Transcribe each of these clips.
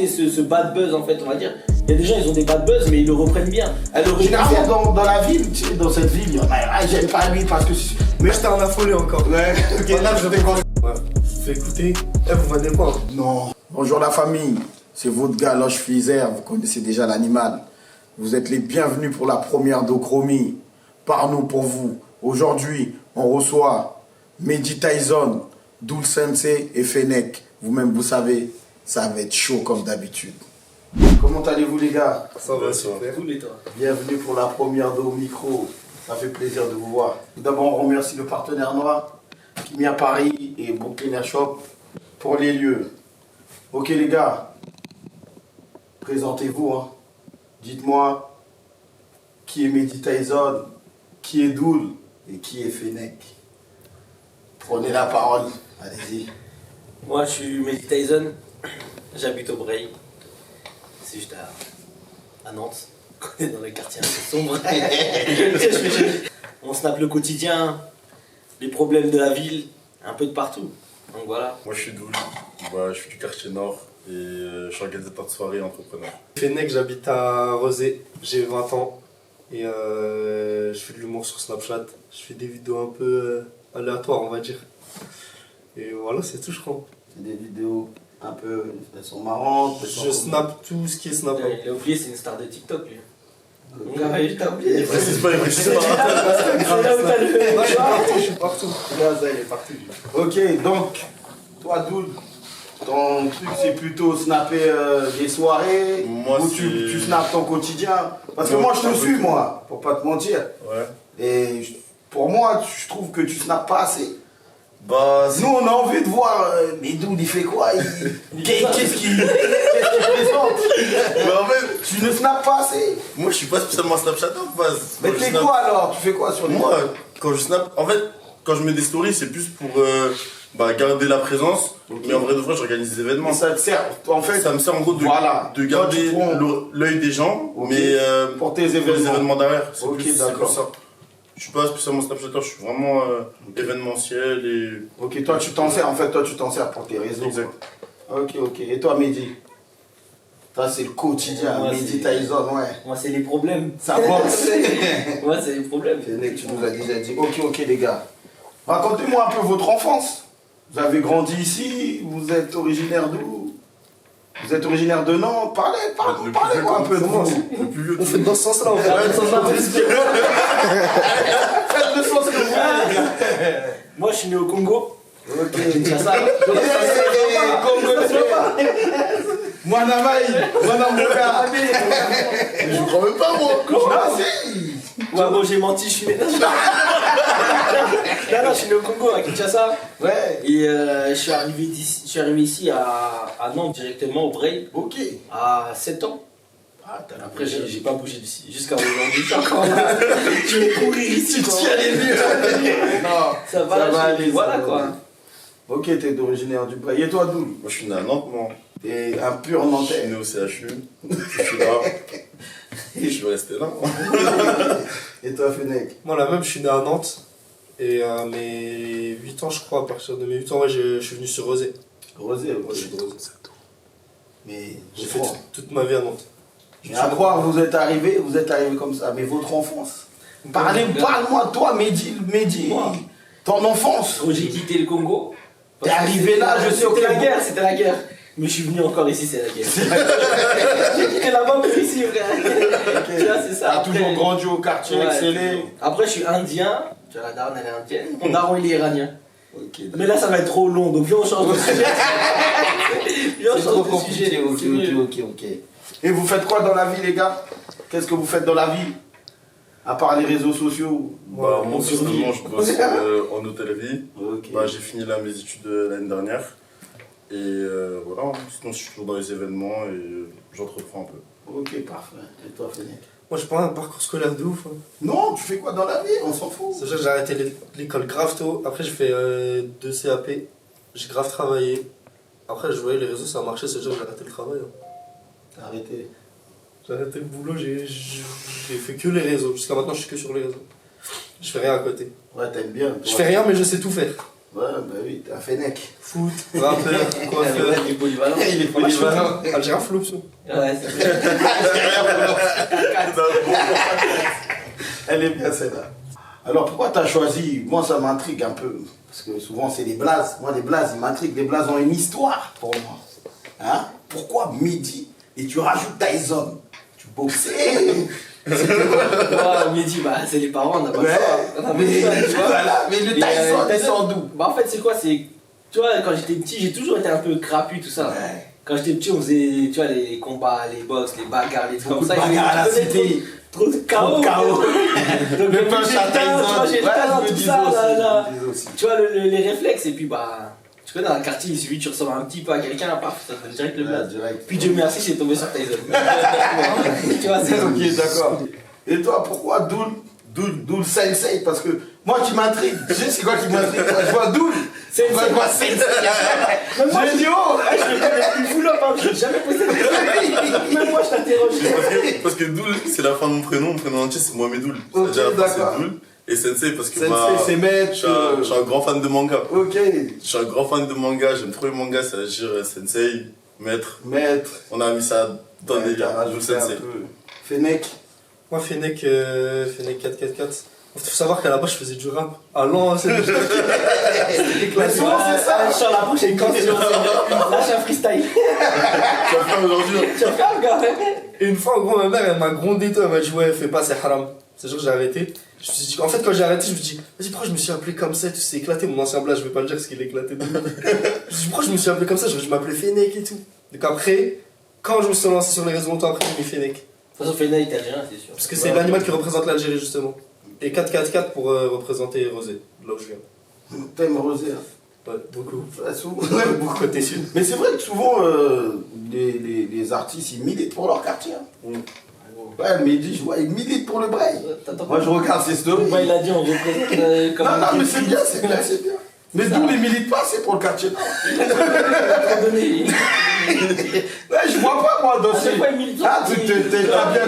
porter ce bad buzz en fait, on va dire. Il y a des gens, ils ont des bad buzz, mais ils le reprennent bien. Alors, généralement, dans la ville, tu sais, dans cette ville, il y en a, ah, j'aime pas lui parce que. Mais j'étais en affolé encore. Ouais, ok. Là, je déconne. Ouais. Fais écouter. Vous vendez quoi? Non. Bonjour la famille, c'est votre gars Loche Flizer, vous connaissez déjà l'animal. Vous êtes les bienvenus pour la première d'Ochromie. Par nous pour vous. Aujourd'hui, on reçoit Mehdi Tyson, Doul Sensei et Fennec. Vous-même, vous savez, ça va être chaud comme d'habitude. Comment allez-vous les gars? Ça va, super. Cool et toi? Bienvenue pour la première d'Au Micro. Ça fait plaisir de vous voir. Tout d'abord, on remercie le partenaire noir, Kimia Paris et Brooklyn Shop pour les lieux. Ok les gars, présentez-vous. Hein. Dites-moi qui est Mehdi Tyson, qui est Doul et qui est Fennec. Prenez la parole, allez-y. Moi, je suis Mehdi Tyson, j'habite au Breil. C'est juste à Nantes. On est dans les quartiers un peu sombres. On snap le quotidien, les problèmes de la ville, un peu de partout. Donc voilà. Moi je suis Doul, je suis du quartier nord et je suis organisateur de soirée et entrepreneur. Fennec, j'habite à Rosé, j'ai 20 ans et je fais de l'humour sur Snapchat. Je fais des vidéos un peu aléatoires, on va dire. Et voilà, c'est tout, je crois. C'est des vidéos un peu, elles sont marrantes. Je snap tout ce qui est snap. Il a oublié, c'est une star de TikTok lui. Donc là, il t'a oublié. Il précise pas. C'est là où t'as le. Moi, je suis partout. Regarde ça, il est parti. Ok, donc, toi, Doul, ton truc, c'est plutôt snapper des soirées Moi, ou c'est- tu snaps ton quotidien. Parce que Non, moi, je te un peu suis, tout. moi, pour pas te mentir. Ouais. Et pour moi, je trouve que tu snaps pas assez. Bah, Nous, on a envie de voir, mais Doul, il fait quoi? Qu'est-ce qu'il présente? mais en fait, Tu ne snaps pas assez. moi je suis pas spécialement Snapchat en face. Mais Quand tu je fais snap- quoi alors? Tu fais quoi sur les Moi, quand je snap, en fait, quand je mets des stories, c'est plus pour garder la présence. Ok. Mais en vrai de vrai, j'organise des événements. Mais ça te sert, en fait, Ça me sert en gros Voilà. de garder Toi, tu prends- l'œil des gens, Ok. mais pour tes pour les événements. événements derrière. C'est Ok, plus d'accord. ça. Je suis pas spécialement Snapchatter, je suis vraiment événementiel et. Ok, toi tu t'en sers, en fait, toi tu t'en sers pour tes réseaux. Exact. quoi. Ok. Et toi, Mehdi? Toi, c'est le quotidien. Moi, Mehdi c'est- Tyson, ouais. Moi, c'est les problèmes. Ça boxe. Moi, c'est les problèmes. Fennec, tu nous as déjà dit. Ok, les gars. Racontez-moi un peu votre enfance. Vous avez grandi ici, vous êtes originaire d'où? Vous êtes originaire de Nantes? Parlez-moi un peu de vous. Le plus vieux On fait dans ce sens-là, on fait. Faites le sens que vous voulez, les gars. Moi, je suis né au Congo. Ok. Kinshasa. Moi, Namaï. Moi, Namoka. Je crois même pas moi. Ah, si. Ouais, bon, j'ai menti, je suis né. Non, je suis né au Congo, à Kinshasa. Ouais. Et je suis arrivé ici à Nantes directement au Breil Ok. à 7 ans. Ah, t'as Après, j'ai pas bougé d'ici jusqu'à aujourd'hui. Je suis encore là. Je vais courir ici. Tu tiens les murs. Non, Ça va aller. voilà ça va quoi. aller. Ok, t'es d'originaire du Breil. Et toi, Doul? Moi je suis né à Nantes, moi. T'es un pur Je suis Nantais. né au CHU. Je suis là. Et je vais rester là. Et toi, Fennec? Moi, la même, je suis né à Nantes. Et à mes 8 ans, je crois, à partir de mes 8 ans, ouais, je suis venu sur Rosé. Rosé, Moi, je suis de Rosé. Mais J'ai fait toute ma vie à Nantes. Mais à quoi vous êtes arrivé comme ça. Mais votre enfance. Parle-moi de toi, Mehdi. Moi. Ton enfance. Quand j'ai quitté le Congo. T'es arrivé là, je sais, C'était ok. c'était la guerre. Mais je suis venu encore ici, c'est la guerre. J'ai quitté là-bas pour ici, frère. Tu vois, c'est ça. T'as Après- toujours grandi au quartier, Ouais. excellé. Après, je suis indien. Tu vois, la daronne, elle est indienne. Mon daron, il est iranien. Ok, Mais là, ça va être trop long, donc viens, on change de sujet. Viens, on c'est trop change de compliqué, sujet. C'est mieux. ok. Et vous faites quoi dans la vie, les gars? Qu'est-ce que vous faites dans la vie? À part les réseaux sociaux? Bah, moi on survit. personnellement, je bosse en hôtellerie. Ok. J'ai fini là mes études l'année dernière. Et voilà, sinon je suis toujours dans les événements et j'entreprends un peu. Ok, parfait. Et toi, Fennec? Moi, j'ai pas un parcours scolaire de ouf. Hein. Non, tu fais quoi dans la vie? On s'en fout. C'est-à-dire que j'ai arrêté l'école grave tôt. Après, j'ai fait 2 CAP. J'ai grave travaillé. Après, je voyais les réseaux, ça marchait. C'est-à-dire que j'ai arrêté le travail. Hein. T'as arrêté. J'ai arrêté le boulot, j'ai fait que les réseaux. Jusqu'à maintenant, je suis que sur les réseaux. Je fais rien à côté. Ouais, t'aimes bien. Je fais rien, mais je sais tout faire. Ouais, bah oui, t'es un Fennec. Foot, rappeur, coiffeur. Ouais, il est polyvalent. Il est polyvalent. Algérien full option. Ouais, c'est vrai. Elle est bien celle-là. Alors pourquoi t'as choisi, moi ça m'intrigue un peu, parce que souvent c'est des blazes, moi les blazes ils m'intriguent, les blazes ont une histoire pour moi. Hein? Pourquoi Mehdi et tu rajoutes Tyson? Tu boxais? Ouais, Mehdi, bah, c'est les parents, on n'a pas le Ouais, choix. On a pas le choix, tu vois. voilà, mais le Tyson, Et, il sort d'où? Bah, en fait, c'est quoi? C'est. Tu vois, quand j'étais petit, j'ai toujours été un peu crapu, tout ça. Ouais. Quand j'étais petit, on faisait, tu vois, les combats, les box, les bagarres, les trucs comme ça. Bagarre à la Je faisais cité. Trop de chaos. Donc, Le punch j'ai à le talent, tu vois, Tyson. j'ai le talent, tout ça, là. Je me dis aussi. Tu vois, les réflexes, et puis bah. Tu connais, dans le quartier, il suffit que tu ressembles un petit peu à quelqu'un, paf, ça te donne direct le Ouais, blaze. direct. Puis Dieu merci, j'ai tombé sur Tyson. Tu vois, c'est Ok, d'accord. Et toi, pourquoi Doul Sensei? Parce que moi qui m'intrigue, tu sais c'est quoi qui m'intrigue? Je vois Doul, Sensei. je vois Sensei. Même moi, J'ai dit oh! je me connais plus full up, hein, je l'ai jamais posté de question. Même moi, je t'interroge. Parce que Doul, c'est la fin de mon prénom entier c'est Mohamed Doul. Ok, C'est-à-dire la fin, d'accord. c'est Doul. Et Sensei parce que Sensei, bah, c'est maître. je suis un grand fan de manga. Ok, Je suis un grand fan de manga, j'aime trop les mangas, ça veut dire Sensei, maître. maître. On a mis ça dans Ouais, les t'as liens, Doul rajouté un Sensei. peu. Fennec. Moi, Fennec 444. Faut savoir qu'à la base, je faisais du rap. Ah non, c'est du Mais souvent c'est ça. Sur la bouche, j'ai une question. Là, j'ai un freestyle. Tu vas faire aujourd'hui. Tu vas faire, gars. Et une fois, en gros, ma mère, elle m'a grondé tout. Elle m'a dit, ouais, fais pas, c'est haram. C'est sûr que j'ai arrêté. Je me suis dit, en fait, quand j'ai arrêté, je me suis dit, vas-y, pourquoi je me suis appelé comme ça et tout, c'est éclaté. Mon ancien blaze, je vais pas le dire parce qu'il est éclaté. Je me suis dit, pourquoi je me suis appelé comme ça? Je m'appelais Fennec et tout. Donc après, quand je me suis lancé sur les réseaux longtemps après, j'ai mis Fennec. De toute façon, Fennec, t'as rien, c'est sûr. Parce que c'est l'animal qui représente l'Algérie, justement. Et 444 pour représenter Rosé, de là où je viens. T'aimes Rosé, hein? Ouais, beaucoup. Ouais, souvent. Beaucoup côté sud. Mais c'est vrai que souvent, les artistes, ils militent pour leur quartier. Hein. Ouais, mais il dit, je vois, ils militent pour le Braille. Moi, je regarde ses stories. Bah, il a dit, on représente comme Non, un non, mais petit- c'est bien, c'est bien, c'est bien. Mais d'où les militent pas, c'est pour le quartier. Pour donner. Ouais, je vois pas, moi, dans À ces... chaque fois, il milite. Ah,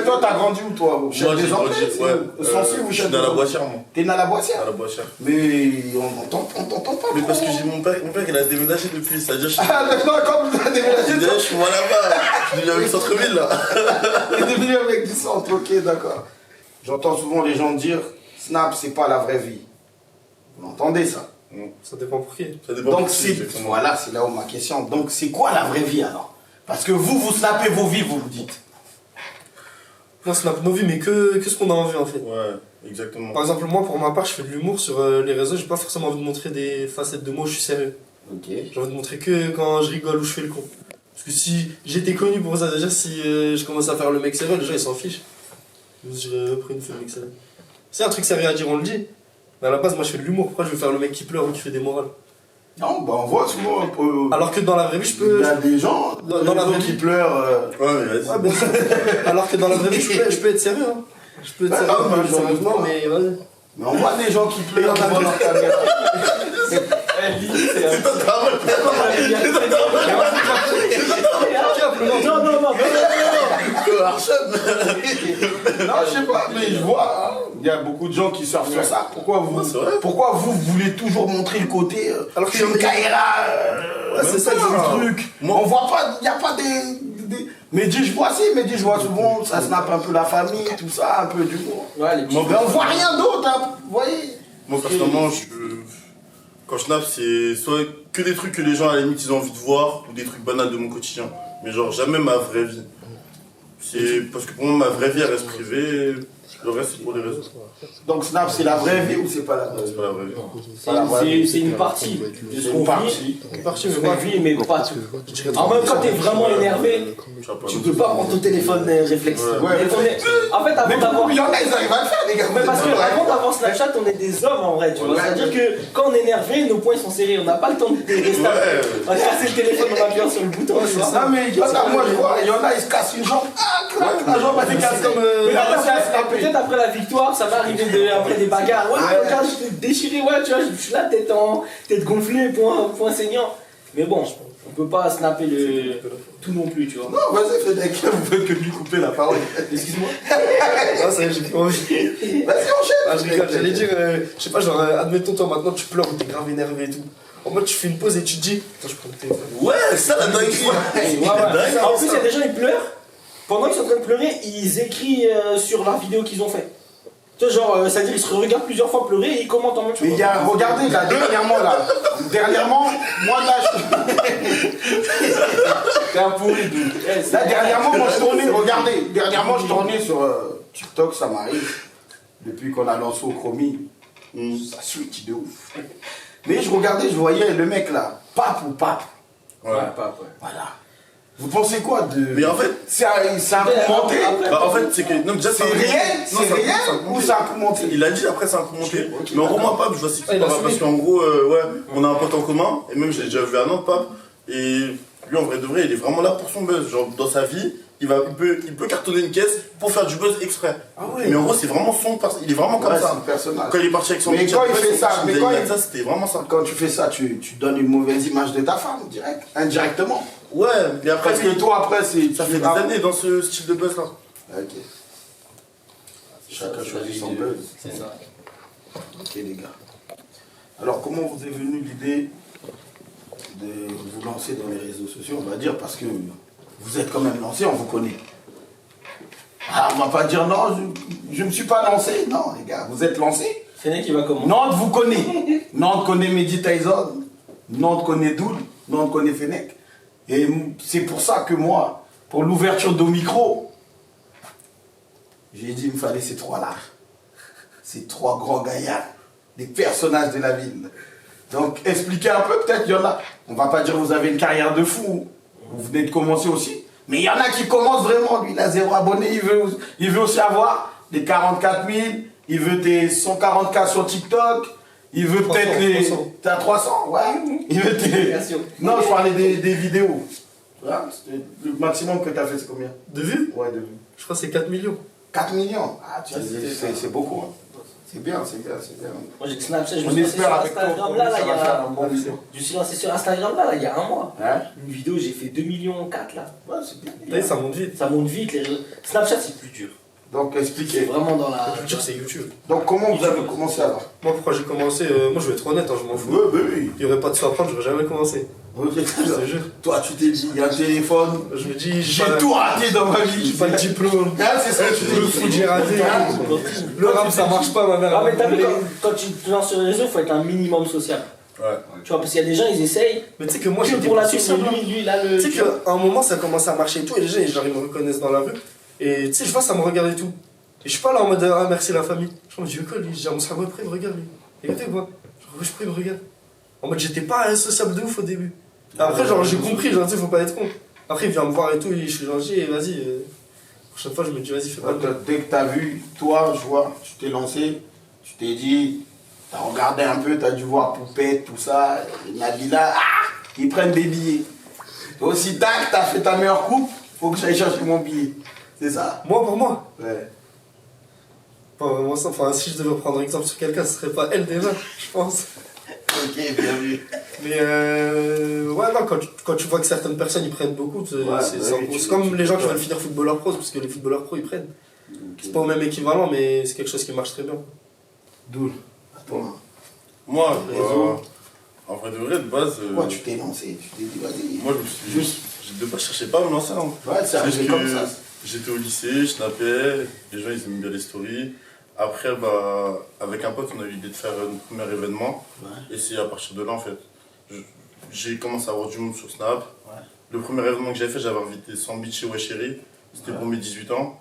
toi, t'as grandi où, toi? Au Moi, Chef j'ai des grandi, Anglais, ouais. Sensible ou Je Chef suis des dans la Anglais? boissière, moi. T'es dans la boissière? Dans la boissière. Mais on t'entend pas. Mais parce que trop. j'ai mon père, il a déménagé depuis, c'est-à-dire je suis. Ah, d'accord, comme tu as déménagé, Je suis moi là-bas, je suis devenu avec centre-ville là. t'es devenu avec du centre, ok, d'accord. J'entends souvent les gens dire, Snap, c'est pas la vraie vie. Vous entendez ça? Ça dépend pour qui. Ça dépend Donc de qui, c'est, exactement. voilà, c'est là où ma question. Donc c'est quoi la vraie vie alors? Parce que vous snappez vos vies, vous le dites. On snap nos vies, mais que ce qu'on a envie en fait. Ouais, exactement. Par exemple, moi pour ma part, je fais de l'humour sur les réseaux, j'ai pas forcément envie de montrer des facettes de moi où je suis sérieux. Ok. J'ai envie de montrer que quand je rigole ou je fais le con. Parce que si j'étais connu pour ça, déjà si je commence à faire le mec sérieux, les gens ils s'en fichent. Ils se diraient, après, il me fait le mec sérieux. C'est un truc sérieux à dire, on le dit. Mais à la base, moi je fais de l'humour, pourquoi je vais faire le mec qui pleure ou qui fait des morales? Non, bah on voit souvent un peu. Alors que dans la vraie vie, je Il peux. y a des gens Dans la vraie qui vie. pleurent. Ouais, mais vas-y. Ouais, bien sûr. Alors que dans la vraie vie, je peux être sérieux. Hein. Je peux être Ouais, sérieux, non, mais sérieusement, je- mais ouais. Mais on voit des gens qui pleurent devant leur caméra. Non, non, non, Non, je sais pas, mais je vois, hein, il y a beaucoup de gens qui surfent sur ça. Pourquoi c'est vrai. pourquoi vous voulez toujours montrer le côté Alors que c'est une c'est- Kaira, c'est ça le truc. Moi- On voit pas, il n'y a pas des... Mehdi, je vois je vois souvent, ça snappe un peu la famille, tout ça, un peu d'humour. Ouais, les petits. Mais on voit rien d'autre, hein, vous voyez. Moi, personnellement, quand je snap, c'est soit que des trucs que les gens à la limite ils ont envie de voir ou des trucs banals de mon quotidien. Mais genre, jamais ma vraie vie. C'est parce que pour moi, ma vraie vie elle reste privée, le reste c'est pour les réseaux. Donc Snap, c'est la vraie vie ou c'est pas la vraie C'est vie? pas la vraie vie. C'est une partie de ce C'est qu'on une vit. partie. Une partie, Ce mais qu'on pas vit, mais pas tout. En même temps, t'es vraiment énervé. Tu peux pas prendre ton téléphone réflexe. Ouais, Mais on est- En fait, Mais avant d'avoir. il y en a, ils arrivent à le faire, les gars. Mais parce que avant d'avoir Snapchat, on est des hommes en vrai, tu vois. Ouais. C'est-à-dire que quand on est énervé, nos poings sont serrés, on n'a pas le temps de rester. On va casser le téléphone en appuyant sur le bouton. tu vois. Non mais il y en a, moi je vois, il y en a, ils se cassent une jambe. Ah, crac, la jambe elle s'est cassée. Mais la personne elle s'est tapée. Peut-être après la victoire, ça va arriver après des bagarres. Ouais, regarde, je t'ai déchiré, ouais, tu vois, je suis là, tête gonflée, point saignant. Mais bon, On peut pas snapper tout non plus, tu vois. Non, vas-y, Fedek, vous faites que lui couper la parole. Excuse-moi. Ah, ça y est, j'ai plus envie. Vas-y, enchaîne. Ah, je rigole, j'allais dire, je sais pas, genre, admettons, toi maintenant tu pleures ou t'es grave énervé et tout. En mode, tu fais une pause et tu te dis, attends, je prends le téléphone. Ouais, ça la dinguerie. Ouais. En plus, il y a des gens, ils pleurent. Pendant qu'ils sont en train de pleurer, ils écrivent sur la vidéo qu'ils ont fait. Tu vois, genre, c'est-à-dire, ils se regardent plusieurs fois pleurer et ils commentent en mode. Mais il y a, regardez, là, dernièrement, moi, là, T'es un pourri, là, dernièrement, moi, je tournais, regardez, dernièrement, je tournais sur TikTok, ça m'arrive, depuis qu'on a lancé au Chromie, ça switch de ouf. Mais je regardais, je voyais le mec, là, pape ou pape, Ouais. pas, ouais. voilà. Vous pensez quoi de... Mais en fait, c'est un coup monté? bah, en fait, c'est que. Non, déjà, C'est réel? C'est réel ou c'est un coup monté? Il a dit après c'est un coup monté. Ok, Mais en gros, d'accord. moi, Pape, je vois c'est qui Ah, il a Pape, suivi. parce qu'en gros, ouais, on a un pote en commun, et même je l'ai déjà vu à Nantes, Pape. Et lui, en vrai de vrai, il est vraiment là pour son buzz. Genre, dans sa vie, il peut cartonner une caisse pour faire du buzz exprès. Ah ouais. Mais en gros, c'est vraiment il est vraiment comme Ouais, c'est ça. un personnage. Quand il est parti avec son Mais petit quand il chat, fait ça, son mais petit quand design, il- ça, c'était vraiment ça. Quand tu fais ça, tu donnes une mauvaise image de ta femme, direct, indirectement. Ouais, mais après, Parce que toi, après, c'est... ça tu fait des fais- années dans ce style de buzz là. Ok. Chacun choisit son buzz. C'est ça. Ok, les gars. Alors, comment vous est venue l'idée de vous lancer dans les réseaux sociaux, on va dire, parce que vous êtes quand même lancé, on vous connaît. Ah, on va pas dire non, je me suis pas lancé. Non, les gars, vous êtes lancé. Fennec, il va comment? Nantes vous connaît. Nantes connaît Mehdi Tyson. Nantes connaît Doul. Nantes connaît Fennec. Et c'est pour ça que moi, pour l'ouverture de micro, j'ai dit il me fallait ces trois-là. Ces trois grands gaillards, des personnages de la ville. Donc expliquez un peu, peut-être il y en a. On va pas dire vous avez une carrière de fou. Vous venez de commencer aussi. Mais il y en a qui commencent vraiment. Lui, il a 0 abonné. Il veut aussi avoir des 44 000. Il veut tes 140K sur TikTok. Il veut 300, peut-être les... 300. T'as 300, ouais. Il veut tes... Merci. Non, je parlais des vidéos. Voilà, le maximum que t'as fait, c'est combien? De vues? Ouais, de vues. Je crois que c'est 4 millions. 4 millions. Ah, Ouais, c'est beaucoup. Hein. C'est bien, c'est bien, c'est bien. Moi, j'ai que Snapchat, je me On suis lancé espère sur avec toi Instagram que là, ça il y va faire a. un bon vidéo. Je me suis lancé sur Instagram là, il y a un mois. Hein? Une vidéo, j'ai fait 2,4 millions là. Ouais, c'est bien. Là, ça monte vite. Ça monte vite. Snapchat, c'est plus dur. Donc, C'est expliquez. vraiment dans la. Le plus dur, c'est YouTube. Donc, comment vous avez commencé alors? Moi, pourquoi j'ai commencé moi, je vais être honnête, hein, je m'en fous. Oui. Il n'y aurait pas de soi à prendre, j'aurais jamais commencé. Je te jure. Toi, tu t'es dit, il y a un téléphone. Je me dis, J'ai tout raté dans ma vie. J'ai pas de diplôme. Ah, c'est ça que tu Le foot, j'ai raté. Ah, Le rap, ça marche pas, ma mère. Ah, mais t'as vu, quand tu te lances sur les réseaux, il faut être un minimum social. Ouais. Tu vois, parce qu'il y a des gens, ils essayent Mais tu sais que moi, que j'étais pour la pas suite, sociable. lui, là, le. Tu sais qu'à un moment, ça commençait à marcher et tout, et les gens, genre, ils me reconnaissent dans la rue. Et tu sais, je vois, ça me regarde et tout. Et je suis pas là en mode, ah merci la famille. Je me dis, quoi, lui? Je dis, ah, mon cerveau, après, il me regarde, lui. Écoutez, quoi. Genre, je prie, il me regarde. En mode, j'étais pas sociable de ouf au début. Après, genre, j'ai compris, genre, tu sais, faut pas être con. Après, il vient me voir et tout, et je suis gentil, et vas-y. Prochaine fois, je me dis, vas-y, fais pas de mal. Dès que t'as vu, toi, je vois, tu t'es lancé, tu t'es dit, t'as regardé un peu, t'as dû voir Poupette, tout ça, Nabila, ils prennent des billets. Toi aussi, tac, t'as fait ta meilleure coupe, faut que j'aille chercher mon billet. C'est ça? Moi, pour moi. Ouais. Pas vraiment ça. Enfin, si je devais prendre un exemple sur quelqu'un, ce serait pas elle déjà, je pense. Ok, bien vu. Mais ouais, non, quand tu vois que certaines personnes ils prennent beaucoup, c'est Ouais, c'est- bah c'est oui, c'est tu- comme tu- les gens tu- qui veulent finir footballeur pro, parce que les footballeurs pro ils prennent. C'est pas au même équivalent, mais c'est quelque chose qui marche très bien. Doul. À toi. Moi, Réseau. en vrai de vrai, de base. Pourquoi tu t'es lancé? Tu t'es dit, vas-y. Moi, je me suis Juste. De base, je cherchais pas à me lancer. Hein. Ouais, c'est arrivé Juste comme que ça. J'étais au lycée, je snappais, les gens ils aimaient bien les stories. Après, bah, avec un pote, on a eu l'idée de faire notre premier événement. Ouais. Et c'est à partir de là, en fait. J'ai commencé à avoir du monde sur Snap. Ouais. Le premier événement que j'avais fait, j'avais invité Sambi chez Wechery. C'était Ouais. pour mes 18 ans.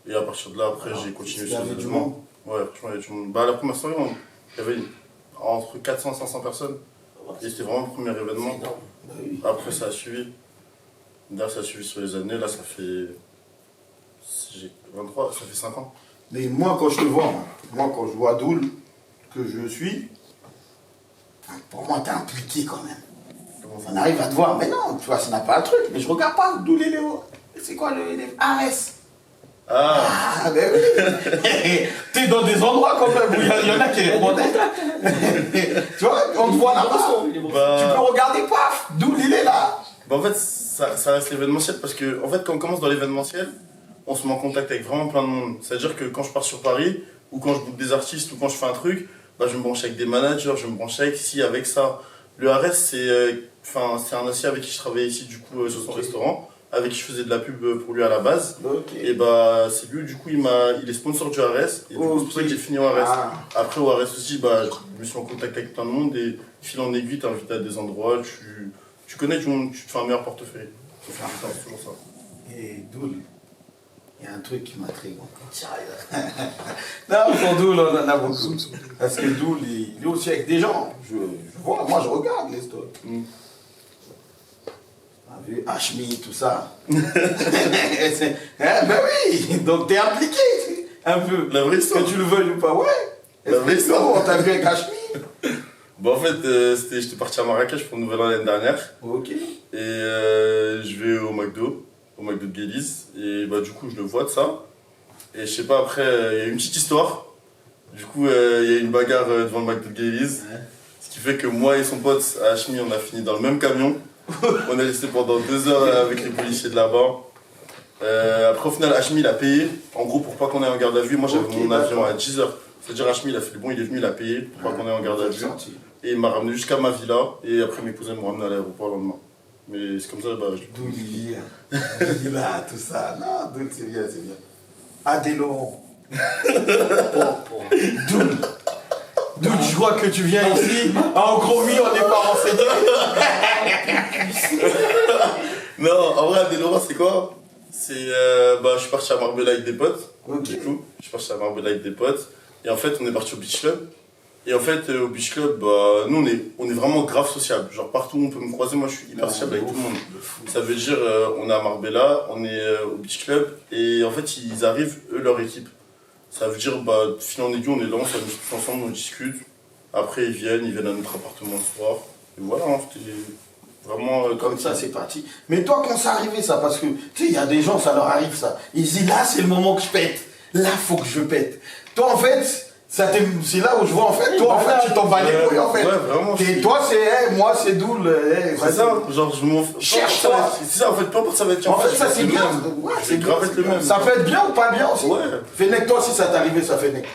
Et à partir de là, après, Alors, j'ai continué il y sur avait les du événements. monde. Ouais, franchement, il y avait du monde. Bah, la première story, il y avait entre 400 et 500 personnes. Et c'était vraiment le premier événement. C'est énorme. Bah oui. Après, ça a suivi. Là, ça a suivi sur les années. Là, ça fait. J'ai 23, ça fait 5 ans. Mais moi, quand je te vois, moi, quand je vois Doul, que je suis, pour moi, t'es impliqué quand même. On arrive à te voir, mais non, tu vois, ça n'a pas un truc, mais je regarde pas Doul et Léo. C'est quoi le Ares? Ah, Ah, ben oui. T'es dans des endroits quand même où il y en a qui répondaient. Tu vois, on te voit là-bas. bah, Tu peux regarder, paf, d'où il est là. bah en fait, ça reste l'événementiel parce que, en fait, quand on commence dans l'événementiel, on se met en contact avec vraiment plein de monde. C'est-à-dire que quand je pars sur Paris, ou quand je book des artistes, ou quand je fais un truc, bah, je me branche avec des managers, je me branche avec ci, avec ça. Le RS, c'est un ancien avec qui je travaillais ici, du coup, sur son restaurant, avec qui je faisais de la pub pour lui à la base. Ok. Et bah, c'est lui, du coup, il est sponsor du RS, et du coup, c'est pour ça que j'ai fini au RS. Ah. Après, au RS aussi, bah, je me suis en contact avec plein de monde, et fil en aiguille, t'es invité à des endroits, tu connais du monde, tu te fais un meilleur portefeuille. C'est toujours ça. Et Doul, il y a un truc qui m'intrigue encore. Non, pour Doul, on en a beaucoup. Parce que Doul, il est aussi avec des gens. Je vois, moi je regarde les stories. T'as vu, Hashmi, tout ça. Ben oui, donc t'es impliqué un peu. La vraie histoire. Que tu le veuilles ou pas, ouais. La vraie histoire. On t'a vu avec Hashmi. Bah, en fait, j'étais parti à Marrakech pour le Nouvel An l'année dernière. Ok. Et je vais au McDo de Guéliz. Et bah, du coup, je le vois de ça. Et je sais pas, après, il y a une petite histoire. Du coup, il y a une bagarre devant le McDo de Guéliz. Ouais. Ce qui fait que moi et son pote, Hashmi, on a fini dans le même camion. On est resté pendant 2 heures avec les policiers de là-bas. Après, au final, Hashmi, il a payé. En gros, pour pas qu'on ait en garde à vue. Moi, j'avais Ok, mon avion d'accord. à 10h. C'est-à-dire, Hashmi, il a fait le bon, il est venu, il a payé. Pour pas qu'on ait en garde à vue. Sorti. Et il m'a ramené jusqu'à ma villa. Et après, mes cousins m'ont ramené à l'aéroport le lendemain. Mais c'est comme ça, bah, Doul, il est là, tout ça. Non, Doul, c'est bien, c'est bien. Adé Laurent. Doul. Doul, je vois que tu viens ici. En gros, oui, on n'est pas renseigné. Non, en vrai, Adé Laurent, c'est quoi? Bah, je suis parti à Marbella avec des potes. Ok. Du coup, je suis parti à Marbella avec des potes. Et en fait, on est parti au Beach Club. Et en fait, au Beach Club, bah, nous, on est vraiment grave sociable. Genre, partout où on peut me croiser, moi, je suis hyper sociable avec tout le monde. Ça veut dire, on est à Marbella, on est au Beach Club. Et en fait, ils arrivent, eux, leur équipe. Ça veut dire, bah, de fil en aiguille, on est là, on s'amuse tous ensemble, on discute. Après, ils viennent à notre appartement le soir. Et voilà, hein, c'était vraiment Comme ça, c'est parti. Mais toi, quand ça arrivé, ça, parce que, tu sais, il y a des gens, ça leur arrive, ça. Ils se disent, là, c'est le moment que je pète. Là, faut que je pète. Toi, en fait, c'est là où je vois, en fait, toi, en fait, tu t'en bats les couilles, en fait. Ouais, vraiment. Et toi, c'est, hey, moi, c'est Doul. Hey, C'est ça, genre, je m'en fous. Cherche-toi. C'est ça, en fait, peu importe, ça va être En fait, ça, c'est bien. Ouais, c'est grave être le même. Ça peut être bien ou pas bien aussi. Ouais. Fennec, toi, si ça t'est arrivé, ça Fennec.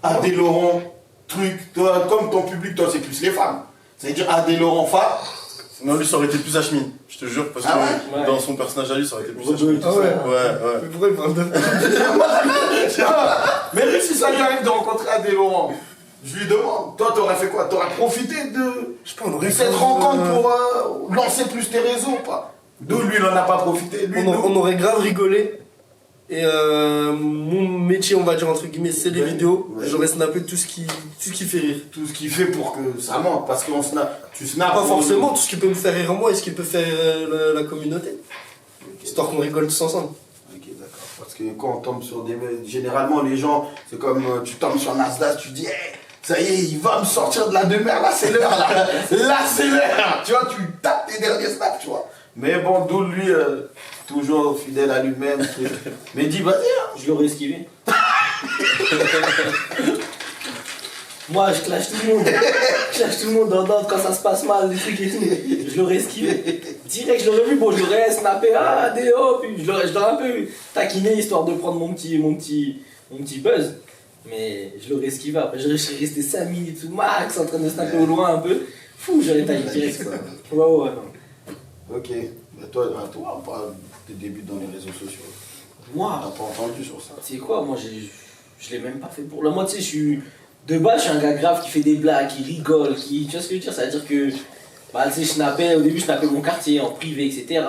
Adé Laurent, truc, toi, comme ton public, toi, c'est plus les femmes. C'est-à-dire Adé Laurent, femme. Non, lui, ça aurait été plus Hashmi, je te jure, parce Ah que ouais dans son personnage à lui, ça aurait été plus Ouais, Hashmi. Ah ouais. Ouais. Mais pourquoi il parle de. Mais lui, si ça lui arrive de rencontrer Adé Laurent, je lui demande, toi, t'aurais fait quoi? T'aurais profité de Je sais pas, on aurait cette fait- rencontre pour lancer plus tes réseaux ou pas? D'où lui, il en a pas profité. Lui, On aurait grave rigolé. Et mon métier, on va dire entre guillemets, c'est les Ouais. vidéos. Ouais. J'aurais snappé tout ce qui fait rire. tout ce qu'il fait pour que ça monte, parce qu'on snap, tu snaps. Pas forcément tout ce qui peut me faire rire moi et ce qui peut faire la communauté. Histoire qu'on rigole tous ensemble. Ok, d'accord. Parce que quand on tombe sur des... Généralement, les gens, c'est comme tu tombes sur Nasdaq, tu dis, hey, ça y est, il va me sortir de la demeure, là c'est l'heure, là. Là c'est l'heure. Tu vois, tu tapes tes derniers snaps, tu vois. Mais bon, Doul, lui, toujours fidèle à lui-même. truc. Mais dis, vas-y, hein. Je l'aurais esquivé. Moi, je clash tout le monde. Je clash tout le monde quand ça se passe mal, des trucs et tout. Je l'aurais esquivé. Direct, je l'aurais vu, bon, je l'aurais snappé, ah, des hop, je l'aurais un peu taquiné histoire de prendre mon petit buzz. Mais je l'aurais esquivé. Après, je serais resté 5 minutes tout max en train de snapper au loin un peu. Fou, j'aurais taillé direct. Ouais. Ok. Mais toi, on parle de tes débuts dans les réseaux sociaux. Moi, T'as pas entendu sur ça. c'est quoi, moi je l'ai même pas fait pour. Là, moi, tu sais, je suis. De base, je suis un gars grave qui fait des blagues, qui rigole, qui. Tu vois ce que je veux dire? Ça veut dire que. Bah, tu sais, au début, je snappais mon quartier en privé, etc.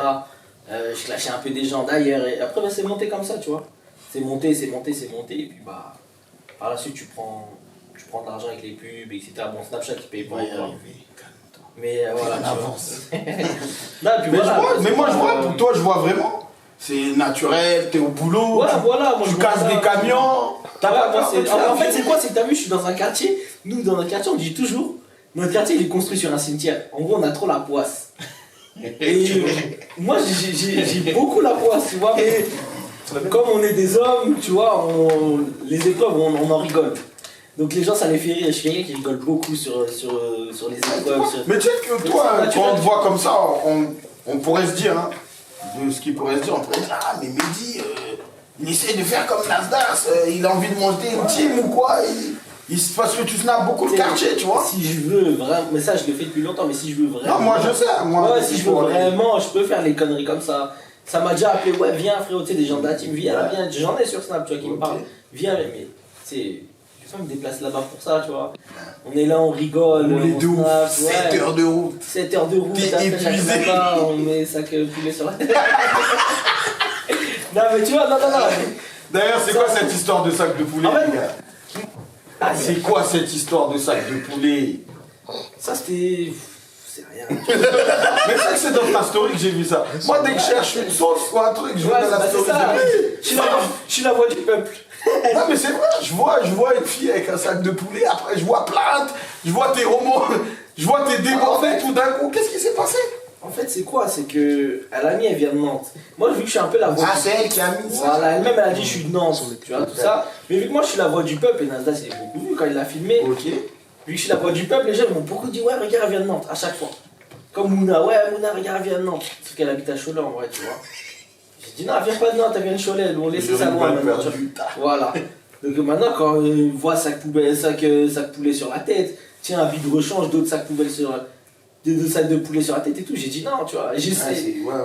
Je clashais un peu des gens d'ailleurs. Et après, bah, c'est monté comme ça, tu vois. C'est monté. Et puis, bah. Par la suite, tu prends de l'argent avec les pubs, etc. Bon, Snapchat, qui paye Il pas va y encore. arriver. Calme-toi. Mais voilà. tu vois. Avance. Non, puis Mais, voilà, je vois, c'est mais moi, je vois, pas- pour toi, je vois vraiment. C'est naturel, t'es au boulot. Voilà, voilà. Moi, Tu je vois casses ça. des camions. T'as Ouais, pas moi, peur c'est- de faire en fait, vivre. c'est quoi? C'est que t'as vu, je suis dans un quartier. Nous, dans notre quartier, on dit toujours notre quartier, il est construit sur un cimetière. En gros, on a trop la poisse. Et moi, j'ai beaucoup la poisse, tu vois. Mais Comme on est des hommes, tu vois, les épreuves, on en rigole. Donc les gens, ça les fait rire. Je suis quelqu'un qui rigole beaucoup sur les épreuves. Mais tu sais que toi, quand on te voit comme ça, on pourrait se dire, hein, de ce qu'il pourrait se dire, on pourrait dire, ah mais Mehdi, il essaie de faire comme Nasdaq, il a envie de monter une team ou quoi, parce que tu snaps beaucoup le quartier, tu vois. Si je veux vraiment, mais ça je le fais depuis longtemps, mais si je veux vraiment. Non, moi je sais, moi. Ouais, si je veux vraiment, je peux faire les conneries comme ça. Ça m'a déjà appelé, ouais, viens frérot, tu sais, des gens de la team, viens, j'en ai sur Snap, tu vois, qui me parlent. Viens, mais tu sais, je vais pas me déplacer là-bas pour ça, tu vois. On est là, on rigole, On est de ouf, snap, 7 heures de route. 7 heures de route, T'es après épuisé. j'arrive là-bas, on met sac poulet sur la tête. Non, mais tu vois, non. D'ailleurs, c'est quoi cette histoire de sac de poulet, En fait, les gars? C'est quoi cette histoire de sac de poulet? Ça c'était. C'est rien. Mais ça, c'est dans ta story que j'ai vu ça. Moi, dès que je cherche une sauce ou un truc, je vois dans la c'est story. ça. de- Je suis la voix du peuple. Non, mais c'est vrai, je vois une fille avec un sac de poulet, après je vois plainte, je vois tes romans, je vois tes débordés tout d'un coup. Qu'est-ce qui s'est passé? En fait, c'est quoi? C'est que elle a mis, elle vient de Nantes. Moi, vu que je suis un peu la voix. Ah, c'est elle qui a mis ça. Voilà, elle-même, elle a dit je suis de Nantes, tu vois, tout ça. Mais vu que moi, je suis la voix du peuple, et Nasdaq, c'est beaucoup vu quand il l'a filmé. Ok. Vu que je suis la voix du peuple, les gens m'ont beaucoup dit ouais, regarde, elle vient de Nantes, à chaque fois. Comme Mouna, ouais, Mouna, regarde, elle vient de Nantes. Sauf qu'elle habite à Cholet, en vrai, tu vois. J'ai dit non, elle vient pas de Nantes, elle vient de Cholet, on laisse ça loin maintenant. Tu vois. Voilà. Donc maintenant, quand on voit sac poulet sur la tête, tiens, un vide rechange, d'autres sacs poubelles sur deux sacs de poulet sur la tête et tout, j'ai dit non, tu vois.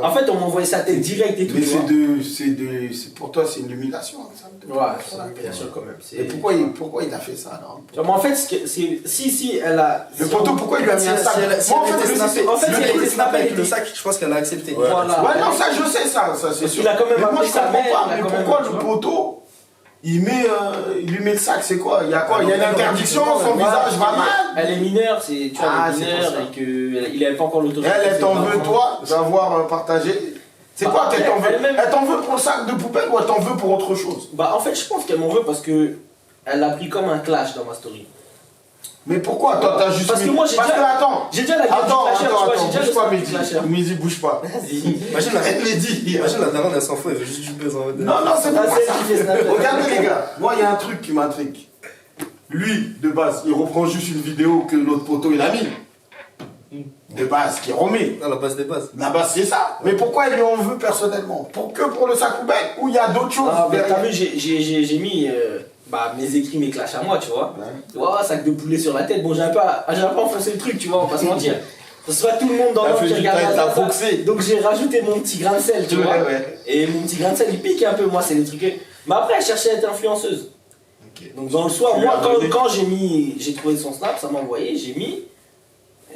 En fait, on m'a envoyé sa tête direct et tout. Mais tu vois. pour toi, c'est une humiliation. Ça. Ouais, bien sûr, quand même. Et pourquoi il a fait ça alors? Tu vois, mais en fait, si elle a. Le poteau, pourquoi il lui a mis un sac? Moi, en fait, si elle était snappée avec elle le était- sac, je pense qu'elle a accepté. Voilà. Ouais, non, ça, je sais ça c'est sûr. qu'il a quand même mais moi, appelé je sa comprends mère, pas. il a Mais quand même- pourquoi tu le vois. poteau, il lui met le sac, c'est quoi? Il y a quoi? Il y a une interdiction, son visage va mal. Elle est mineure, tu vois, Ah, elle est c'est mineure pour ça. et qu'il n'avait pas encore l'autorisation. Elle t'en veut, toi, d'avoir partagé. C'est quoi qu'elle t'en veut? Elle t'en veut pour le sac de poubelle ou elle t'en veut pour autre chose? Bah, en fait, je pense qu'elle m'en veut parce que elle l'a pris comme un clash dans ma story. Mais pourquoi? Toi, t'as juste Parce que mis- moi, j'ai Parce déjà- que, attends. J'ai déjà la gueule du clasher, tu vois, j'ai déjà Bouge le pas, sac du Mehdi. clasher. Mehdi, bouge pas. Vas-y. Imagine la Mehdi. Imagine la daronne, elle s'en fout, elle veut juste du buzz en mode. Non, c'est Ah, pas c'est ça. elle qui fait Snapchat. Regardez, les gars. Moi, il y a un truc qui m'intrigue. Lui, de base, il reprend juste une vidéo que l'autre poteau, il a mis. De base, qui remet. À la base des bases. La base, c'est ça. Mais pourquoi il lui en veut personnellement? Que pour le sac poubelle ou il y a d'autres choses Ah, mais derrière? t'as vu, j'ai mis mes écrits, mes clashs à moi, tu vois. Ouais, sac de poulet sur la tête. Bon, j'ai un peu enfoncé le truc, tu vois, on va pas se mentir. C'est pas tout le monde dans T'as le fait qui du regarde taille, t'as ça. boxé. Donc j'ai rajouté mon petit grain de sel, tu vois. Ouais. Et mon petit grain de sel, il pique un peu, moi, c'est les trucs. Mais après, elle cherchait à être influenceuse. Donc dans le soir, Tu moi, lui as donné. quand j'ai trouvé son snap, ça m'a envoyé, j'ai mis.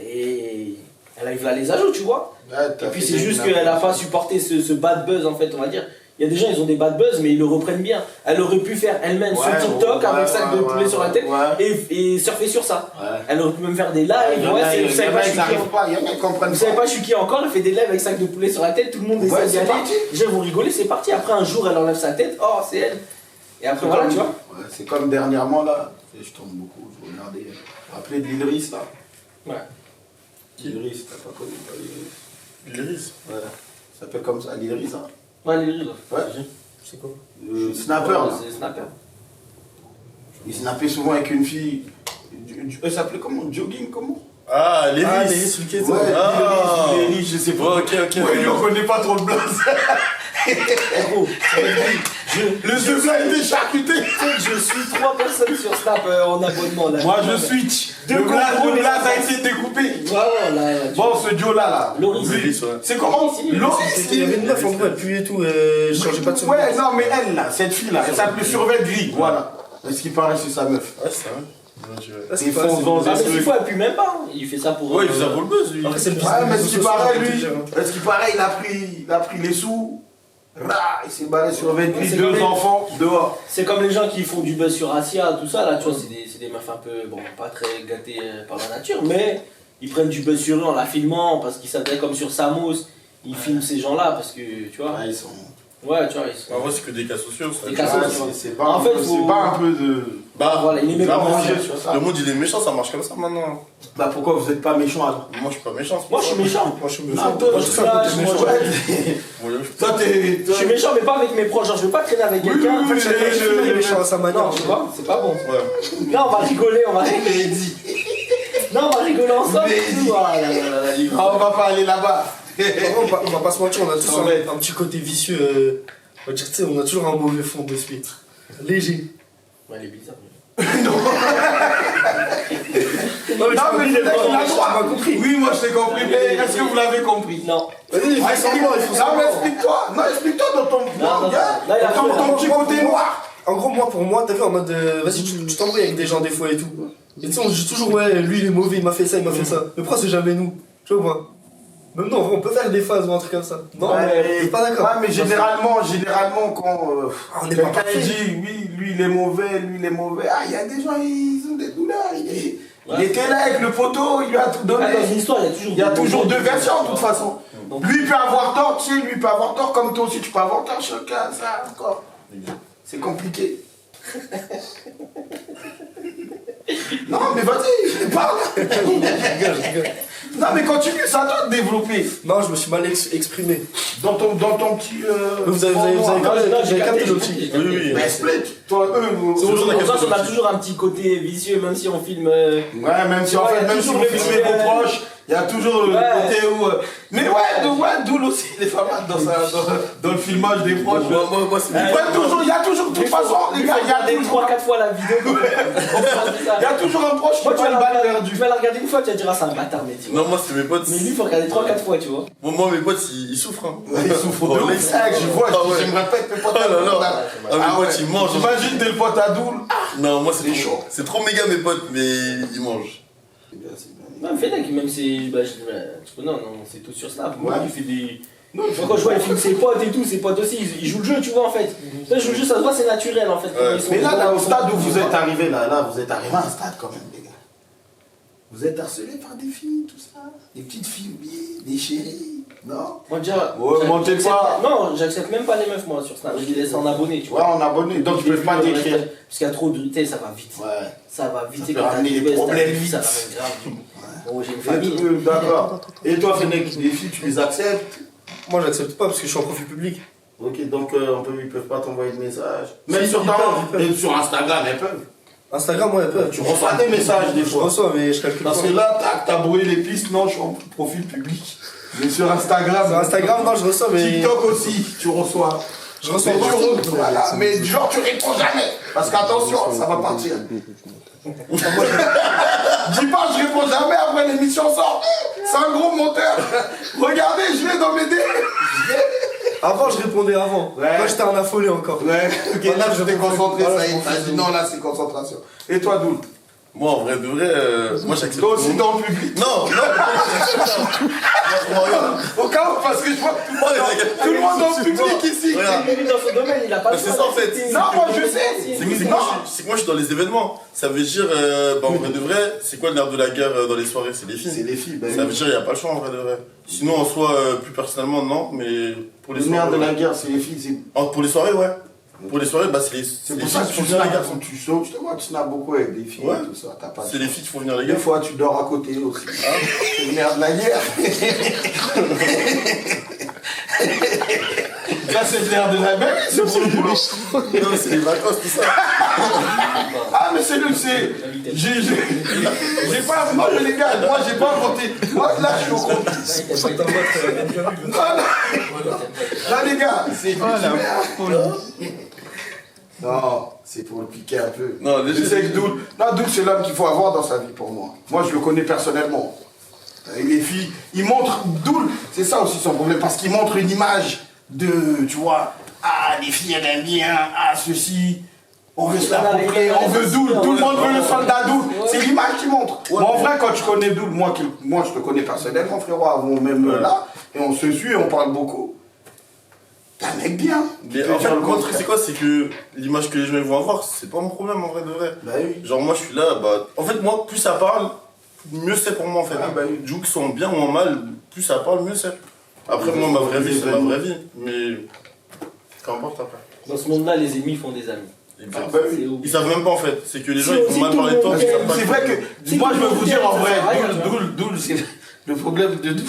Et elle arrive là les ajouts, tu vois. Et puis c'est juste qu'elle a pas supporté ce bad buzz, en fait, on va dire. Il y a des gens, ils ont des bad buzz, mais ils le reprennent bien. Elle aurait pu faire elle-même son TikTok avec sac de poulet sur la tête et surfer sur ça. Elle aurait pu même faire des lives. Vous savez pas, je suis qui comprennent vous savez pas, je suis qui encore, elle fait des lives avec sac de poulet sur la tête, tout le monde essaie d'y c'est aller. parti. Déjà, vous rigolez, c'est parti. Après, un jour, elle enlève sa tête, oh, c'est elle. Et après, voilà, tu vois. Ouais, c'est comme dernièrement là, je tourne beaucoup, je regardais. Rappelez de l'Idriss là. Ouais. L'Idriss, t'as pas connu pas l'Idriss? L'Iris. Ouais. Ça s'appelle comme ça, l'Idriss hein. Ouais, les rires. Ouais. C'est quoi Snapper là. C'est Snapper. Il snappait souvent avec une fille. Elle s'appelait comment? Jogging comment? Ah, l'Iris. Ah, l'Iris, le Ouais, Ah. l'Idriss, je sais pas. Ok. Ouais, il ne connaît pas trop le blaze. Gros, Le jeu là il était charcuté. tu sais que je suis 3 personnes sur Snap en abonnement là. Moi je switch. De Le contrôle, blaze a été découpé. Vraiment là. Bon, ce Joe là. Loris. L'Iris, ouais. C'est comment? Loris. Il y avait une meuf en gros, elle puait et tout, je changeais pas de son. Ouais, non, mais elle là, cette fille là, elle s'appelait Survêt Gris, voilà. Est-ce qu'il paraît c'est sa meuf? Ouais, c'est vrai. Bien joué. Ils font dans Ah, un mais truc. des fois, elle pue même pas. Hein. Il fait ça pour. Ouais, il faisait un le buzz, lui. Après, c'est le Ouais, business mais des ce qui réseaux paraît, sociaux, lui, je peux te dire, est-ce qu'il paraît, il a pris les sous, il s'est barré sur 20 C'est deux comme enfants dehors. C'est comme les gens qui font du buzz sur Asia, tout ça là, tu vois, c'est des meufs un peu, bon, pas très gâtées par la nature, mais ils prennent du buzz sur eux en la filmant parce qu'ils s'adressent comme sur Samos, ils filment ces gens là parce que, tu vois. Ouais, ils sont. Ouais, tu vois, En vrai, c'est que des cas sociaux. Ça. Des cas Ah, sociaux. c'est pas, En un fait, peu- faut- c'est pas un peu de... Bah, Voilà, il est là, méchant. manger sur ça. le monde il est méchant, ça marche comme ça maintenant. Bah pourquoi vous êtes pas méchant alors? Moi, je suis pas méchant. c'est Moi, pour je suis ça. méchant. Moi, je suis Non, méchant. toi, Moi, je je suis un côté suis méchant. Moi, je- Toi t'es... Je suis méchant, mais pas avec mes proches. Genre, je veux pas traîner avec quelqu'un. oui, oui, Chacun est méchant à sa manière. Non, tu vois, c'est pas bon. Ouais. Là, on va rigoler, on va rigoler. Non, on va rigoler ensemble. Mais et tout. Ah, là, là, là, là, là. Ah, on va pas aller là-bas. On va pas se mentir, on a tous Non, mais- un petit côté vicieux. On va dire, tu sais, on a toujours un mauvais fond de suite. Léger. Ouais, il est bizarre. Non, Non, mais il c'est est là qu'il a pas le droit. compris. Oui, moi je t'ai compris, mais est-ce que vous l'avez compris? Non. Vas-y, il Ah, faut semblant, il faut Non, mais semblant. explique-toi. Non, explique-toi dans ton... non, gars, là, il a dans ton fait- petit côté noir. En gros, moi, pour moi, t'as vu en mode. Vas-y, tu t'embrouilles avec des gens des fois et tout. Et tu sais, on se dit toujours, ouais, lui il est mauvais, il m'a fait ça, il m'a fait ça. Mais pourquoi c'est jamais nous? Tu vois, moi. Même non, on peut faire des phases ou un truc comme ça. Non, Ouais, t'es pas d'accord. Ouais, mais généralement, quand Ah, on n'est pas quelqu'un parfait. dit oui, lui il est mauvais, lui il est mauvais, ah, il y a des gens, ils ont des douleurs. Il était là avec le poteau, il lui a tout donné. Ah, dans une histoire, il y a toujours Il y a toujours deux versions de toute façon. Donc- Lui il peut avoir tort, tu sais, lui il peut avoir tort, comme toi aussi tu peux avoir tort, chacun, ça encore. C'est compliqué. Non, mais vas-y, parle. Je rigole. Non, mais continue, c'est à toi de développer. Non, je me suis mal exprimé. Dans ton petit. Vous avez format. capté, Non, vous avez capté j'ai l'optique. capté. Oui, oui. Mais explique, toi, eux, C'est vous- pour ça qu'on a toujours un petit côté vicieux, même si on filme. Ouais, même si en Ouais, fait, y a même si toujours vous le filmez petit, vos proches, il y a toujours le Ouais. côté où. Mais ouais, Doul aussi, les femmes dans le filmage des proches. Moi, c'est Il y a toujours, de toute façon, les gars, il y a regardé toujours. 3-4 fois la vidéo. Il y a toujours un proche qui Moi, tu prend vas une balle la perdue. tu vas la regarder une fois, tu vas dire, ah, c'est un bâtard, mais tu vois. Non, moi, c'est mes potes. Mais lui, il faut regarder 3-4 fois, tu vois. Moi, mes potes, ils souffrent. Hein. Ils souffrent de Oh, ouf. les- C'est que je vois, Ah ouais. j'aimerais pas être mes potes Oh là à Doul, là. là. Ah, mes potes, ils mangent. J'imagine t'es le pote à Doul. Non, moi, C'est chaud. c'est trop méga mes potes, mais ils mangent. Même Fennec, même si. Bah, non, c'est tout sur Snap. Moi, Ouais. il fait des. Non, Moi, quand je vois, il filme ses potes et tout, ses potes aussi, ils jouent le jeu, tu vois, en fait. Là, ils jouent le jeu, ça se voit, c'est naturel, en fait. Ouais. Ils sont- Mais là, au stade où vous êtes arrivé, là, vous êtes arrivé à un stade quand même, les gars. Vous êtes harcelé par des filles, tout ça. Des petites filles oubliées, des chéries, non? Moi, déjà. Ouais, montez j'accepte- pas. Non, j'accepte même pas les meufs, moi, sur Snap. Je les laisse en abonné, tu Ouais, vois. on abonné, donc ils peuvent pas t'écrire. Parce qu'il y a trop de. Tu sais, ça va vite. Ouais. Ça va vite. Ça et peut quand t'as ramener des des gosses, t'as problèmes des filles, ça vite. ramène grave. Bon, j'ai une famille. D'accord. Et toi, Fennec, les filles, tu les acceptes? Moi, j'accepte pas parce que je suis en profil public. Ok, donc ils peuvent pas t'envoyer de messages. Même Si, sur ils peuvent. et sur Instagram, elles peuvent. Instagram, ouais, peu. Tu reçois des messages des Je fois. reçois, mais je calcule Parce pas. que là, tac, t'as brouillé les pistes, non, je suis en profil public. Mais sur Instagram. Sur Instagram, non, je reçois, mais. TikTok aussi, tu reçois. Je reçois Mais partout. voilà, mais genre tu réponds jamais. Parce qu'attention, ça va partir. Dis pas, je réponds jamais après l'émission sort. C'est un gros monteur. Regardez, je l'ai dans mes dés. Avant, je répondais avant. Ouais. Moi, j'étais un affolé encore. Ouais, ok, là je t'ai concentré, Voilà, ça y je est. m'en T'as fous. dit non, là c'est concentration. Et toi, Doul? Moi, en vrai de vrai, moi, j'accepte. Toi aussi dans le public. Non, non, regarde. Au cas où, parce que je vois tout le monde dans le public ici. Regarde. Lui, dans son domaine, il a pas Bah, le c'est choix ça, en fait. d'accepter. Non, moi, je sais. C'est que moi, je suis dans les événements. Ça veut dire, en vrai de vrai, c'est quoi le nerf de la guerre dans les soirées? C'est les filles. C'est les filles, ben Ça veut dire, il n'y a pas le choix en vrai de vrai. Sinon, en soi, plus personnellement, non, mais pour les Le soirées. nerf de la ouais. guerre, c'est les filles. Pour les soirées, ouais. Pour les soirées, bah, c'est les C'est les pour filles ça qui que font tu venir les snaps, garçons. tu sautes. Je te vois, tu snaps beaucoup avec des filles Ouais. et tout ça. T'as pas. C'est les filles qui font venir les Des gars. fois, tu dors à côté aussi. C'est le nerf de la guerre. Ça, c'est le nerf de la guerre. C'est pour le boulot. Non, c'est les vacances, tout ça. Ah, mais c'est le. J'ai pas. Non, mais les gars, moi, j'ai pas inventé. Moi, là, je suis au compte. Là, les gars, c'est. Non, c'est pour le piquer un peu. Non, Je sais que Doul, non, Doul, c'est l'homme qu'il faut avoir dans sa vie pour moi. Moi, je le connais personnellement. Et les filles, il montre Doul, c'est ça aussi son problème, parce qu'il montre une image de, tu vois, ah, les filles, elles aiment bien, ah, ceci, on veut se l'approprier, on veut Doul, tout le monde veut le soldat Doul. C'est l'image qu'il montre. Mais en vrai, quand tu connais Doul, moi, je te connais personnellement, frérot, avant même là, et on se suit et on parle beaucoup. T'es un mec bien. Mais en fait, moi, le truc, c'est quoi? C'est que l'image que les gens vont avoir, c'est pas mon problème en vrai de vrai. Bah oui. Genre, moi, je suis là, bah. En fait, moi, plus ça parle, mieux c'est pour moi en fait. Ah, bah oui. Du coup, qu'ils sont bien ou en mal, plus ça parle, mieux c'est. Après, moi, ma vraie vie, c'est ma vraie vie. Mais. Peu importe après. Dans ce monde-là, les ennemis font des amis. Ah, bah oui. C'est obligé. Ils savent même pas en fait. C'est que les gens Si ils aussi vont mal tout parler le de toi, monde mais ils savent t'aime, pas C'est que- vrai que, C'est moi que je vais vous dire en vrai, ça sert à rien, tu vois. Doul, c'est le problème de Doul,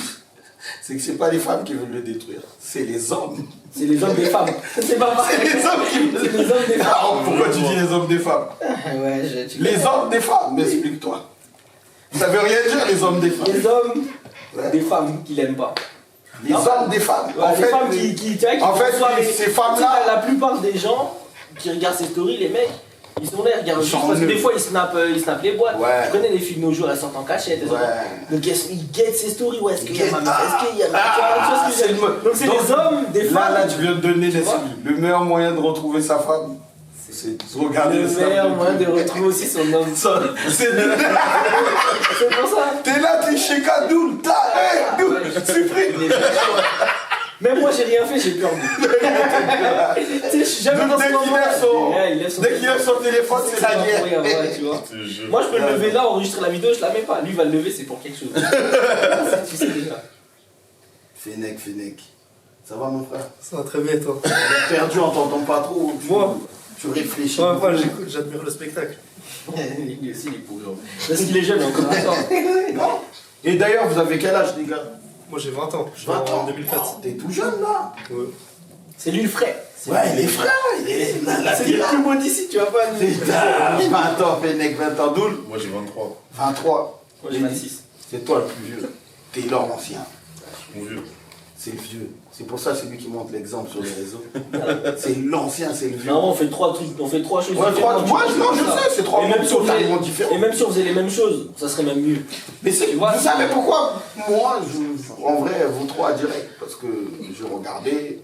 c'est que c'est pas les femmes qui veulent le détruire, c'est les hommes. C'est les hommes des femmes. C'est pas pareil. C'est les hommes qui C'est les hommes des femmes. Alors, pourquoi tu dis les hommes des femmes? Ouais, tu Les hommes des femmes, mais explique-toi. Ça veut rien dire les hommes des femmes. Les hommes des femmes qui l'aiment pas. Les hommes des femmes. Ouais, les femmes qui tu vois, qui en fait, font soirée. ces femmes-là- La plupart des gens qui regardent ces stories, les mecs, ils sont là, ils regardent Ils juste sont parce que nuls. des fois ils snappent les boîtes. Ouais. Je connais les filles de nos jours, elles sortent en cachette. Ouais. Donc ils guettent ces stories. Ouais, est-ce qu'il y a Ils ma meuf? guettent. Est-ce qu'il y a ma Ah, tu vois ce que c'est je veux dire? le- Donc c'est Donc, les hommes des femmes. Là, tu viens de donner Tu vois le meilleur moyen de retrouver sa femme, c'est de regarder Le snap meilleur de moyen de Doul. retrouver aussi son homme. C'est C'est pour ça. T'es là, t'es chez Kadoul, t'as, Doul, supprime. Même moi j'ai rien fait, j'ai peur. Tu sais, je suis jamais Donc, dans ce dès qu'il moment. lève son- Ouais, il lève son Dès qu'il lève son téléphone, c'est la guerre. Ouais, tu vois. Je te jure. Moi je peux le lever là, enregistrer la vidéo, je la mets pas. Lui il va le lever, c'est pour quelque chose. Tu sais déjà. Fennec, ça va mon frère? Ça va très bien, toi. Perdu, on t'entend pas trop. Moi Tu réfléchis. Moi, j'écoute, j'admire le spectacle. Lui aussi il est pourri. Parce qu'il est jeune, il a encore 20 ans. Non. Et d'ailleurs, vous avez quel âge, les gars? Moi, j'ai 20 ans. Je suis 20 ans. en 2004. Oh, t'es tout jeune là. Ouais. C'est lui le frère. Ouais, il est frère, il est là. C'est lui le plus beau d'ici, tu vas pas nous. Putain, 20 ans, Fennec, 20 ans, Doul. Moi j'ai 23. 23. Moi j'ai 26. C'est toi le plus vieux. Taylor l'ancien. Mon vieux. C'est le vieux. C'est pour ça c'est lui qui montre l'exemple sur les réseaux. C'est l'ancien, c'est le vieux. Non, on fait trois trucs, on fait trois choses. Ouais, différentes, moi, tu non, vois, je ça. sais, c'est trois Et mondes même si on faisait- totalement différents. Et même si on faisait les mêmes choses, ça serait même mieux. Mais c'est, Tu vois, vous savez pourquoi moi, en vrai, vous trois direct, parce que je regardais,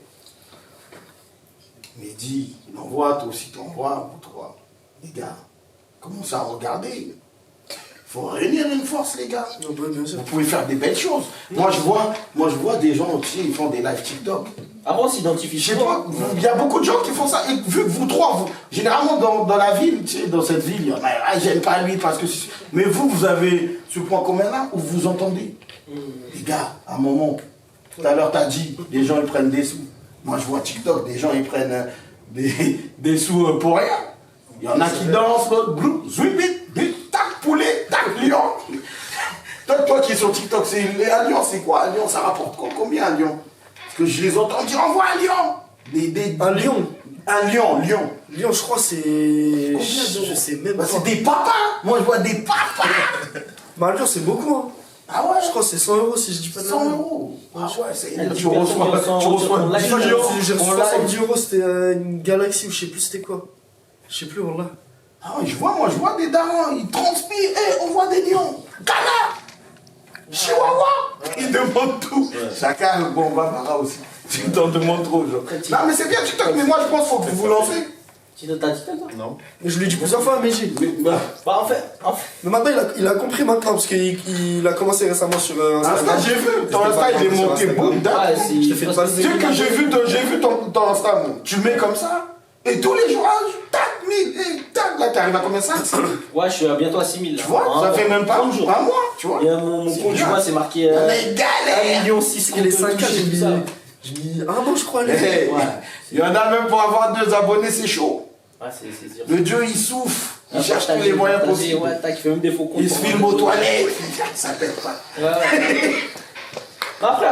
Mehdi, il envoie, toi aussi t'envoies, vous trois. Les gars, commencez à regarder. Il faut réunir une force, les gars. Non, bah, bien sûr. Vous pouvez faire des belles choses. Moi, je vois des gens, tu sais, ils font des live TikTok. Avant, on s'identifie. Je sais pas, il y a beaucoup de gens qui font ça. Et vu que vous trois, généralement dans la ville, tu sais, dans cette ville, il y en a, ah, j'aime pas lui parce que. Mais vous avez ce point commun-là où vous entendez. Les gars, à un moment, tout à l'heure, t'as dit, les gens ils prennent des sous. Moi, je vois TikTok, des gens ils prennent des sous pour rien. Il y en a qui dansent, l'autre, blou, zwibit, bit, tac, poulet, tac, lion. Toi qui es sur TikTok, un lion, c'est quoi? Un lion, ça rapporte combien un lion? Parce que je les entends dire, envoie un lion. Un lion. Un lion. Lion, je crois, c'est. Je sais même Bah, pas. c'est des papas. Moi, je vois des papas. Bah, un lion, c'est beaucoup, hein. Ah ouais, Je crois que c'est 100 € si je dis pas de 100 conneries. euros. Ah ouais, c'est Elle dit tu reçois, personne, tu reçois on l'a 10 dit, lions. J'ai reçu on l'a- 70 €, c'était une galaxie ou je sais plus c'était quoi. Je sais plus, voilà. Ah ouais, je vois des darons, ils transpirent. On voit des lions. Canard. Chihuahua. Ils demandent tout. Chacun, bon, Barbara aussi. Tu t'en demandes trop, genre. Non, mais c'est bien TikTok, mais moi, je pense qu'il faut que vous vous lancez. Tu t'as dit ça, toi? Non. Mais je lui ai dit plusieurs fois, mais j'ai. Bah, en fait. Mais maintenant, il a compris maintenant, parce qu'il a commencé récemment sur Insta, Instagram. j'ai vu. Ton Insta, il est monté. Boum, dac. Ouais, c'est. Je te fais parce passer. que Tu sais que j'ai vu ton Insta, moi. Tu mets comme ça, et tous les jours, tac, 1000, et tac, là, t'arrives à combien ça? Ouais, je suis bien à 6000 là. Tu vois, ça fait même pas 30 jours. un mois, tu vois. Il y a mon compte, tu bien. vois, c'est marqué On est galère. 1,6 million Et les 5K, j'ai mis. ça. J'ai mis un an, je crois, les Hey, Ouais. il y en a même pour avoir 2 abonnés, c'est chaud. Ouais, c'est sûr. Le Dieu, il souffle. Il Ah, cherche tous partager, les moyens partager, possibles. Ouais, tac, il fait même des faux comptes. Il se filme aux toilettes. Ça pète pas. Ouais. Après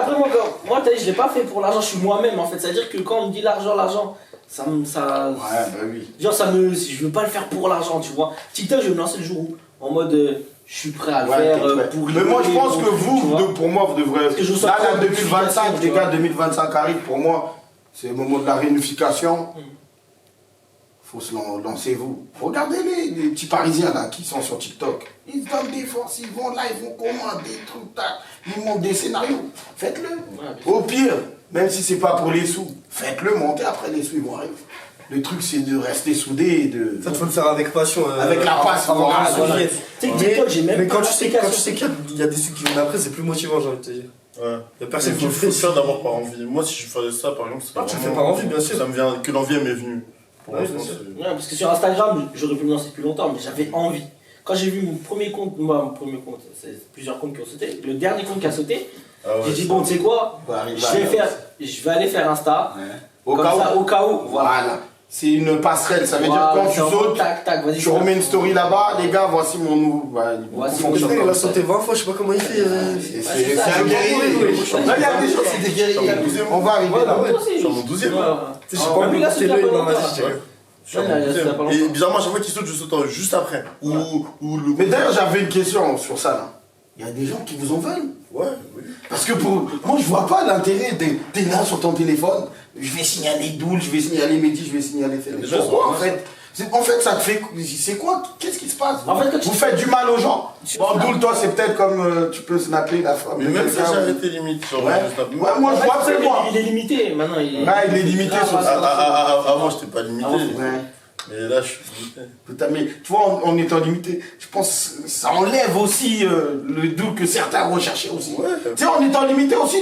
moi, t'as dit, je l'ai pas fait pour l'argent, je suis moi-même en fait. C'est-à-dire que quand on me dit l'argent, ça me. Ouais, bah oui. Genre, je veux pas le faire pour l'argent, tu vois. TikTok, je vais me lancer le jour où, en mode, je suis prêt à le Ouais, faire t'es prêt. pour. Mais moi, je rigoler, pense que tu vois. pour moi, vous devrez. que je sois Là, trop 2025, tu les vois. gars, 2025 arrive. Pour moi, c'est le moment de la réunification. Faut se lancer vous. Regardez les petits Parisiens là qui sont sur TikTok. Ils se donnent des forces, ils vont là, ils vont comment, des trucs, tac. Ils montent des scénarios. Faites-le. bien Au pire, même si c'est pas pour les sous, faites-le monter, après les sous ils vont arriver. Le truc c'est de rester soudé et de. Ça, faut le faire avec passion. Avec la passe, avant voilà, que ça voilà. vienne. Tu sais que TikTok, j'ai même Mais pas quand tu sais l'application. qu'il y a des trucs qui viennent après, c'est plus motivant, j'ai envie de te dire. Ouais. Il y a personne Il qui faut le fait. le faire d'abord par envie. Moi, si je faisais ça, par exemple, c'est Ah, tu le fais par envie, bien sûr. Ça me vient que l'envie elle m'est venue. Pour Ouais, l'instant, bien sûr. c'est- Ouais, parce que sur Instagram, j'aurais pu me lancer depuis longtemps, mais j'avais envie. Quand j'ai vu mon premier compte, c'est plusieurs comptes qui ont sauté, le dernier compte qui a sauté, Ah ouais, j'ai dit c'est- bon, tu sais quoi, Va arriver je à vais la- aller faire Insta, Ouais. Au Comme cas ça, où. au cas où. Voilà. C'est une passerelle. Ça veut dire Voilà, quand tu c'est en mode sautes, tac, tac, vas-y. tu remets une story là-bas. Les gars, voici mon nouveau. Voici Mon mon frère, il a comme sauté 20 fois, je sais pas comment il fait. C'est c'est ça, un c'est guerrier. bon, Là, il y a des gens, c'est des guerriers. On va arriver là. Moi aussi. Je suis à mon 12e. Tu sais, j'ai pas envie de là, monter c'est l'œil pas dans ma longtemps. vie. Je suis à Ouais, mon là, c'est 12e. pas longtemps. Et bizarrement, à chaque fois qu'il saute, je saute juste après. Ou le. Mais d'ailleurs, j'avais une question sur ça là. Il y a des gens qui vous en veulent. Ouais, oui. Parce que pour moi, je vois pas l'intérêt t'es là sur ton téléphone, je vais signaler Doul, je vais signaler Mehdi, je vais signaler Félix. Déjà, Pourquoi en c'est- fait En fait, ça te fait. C'est quoi Qu'est-ce qui se passe En fait, quand tu- vous faites du mal aux gens. Bon, Doul, toi, c'est peut-être comme tu peux snapper la femme. Mais même ça, quelqu'un. j'ai arrêté limite. Genre, Ouais. je snappe. Ouais, moi, je vois En fait, c'est moi. il est limité, maintenant il est. Ouais, il est limité sur ça. Avant, j'étais pas limité. Ah ouais. Ouais. Mais là, je suis limité. Putain, mais tu vois, en étant limité, je pense que ça enlève aussi le doute que certains recherchaient aussi. Ouais. Tu sais, en étant limité aussi,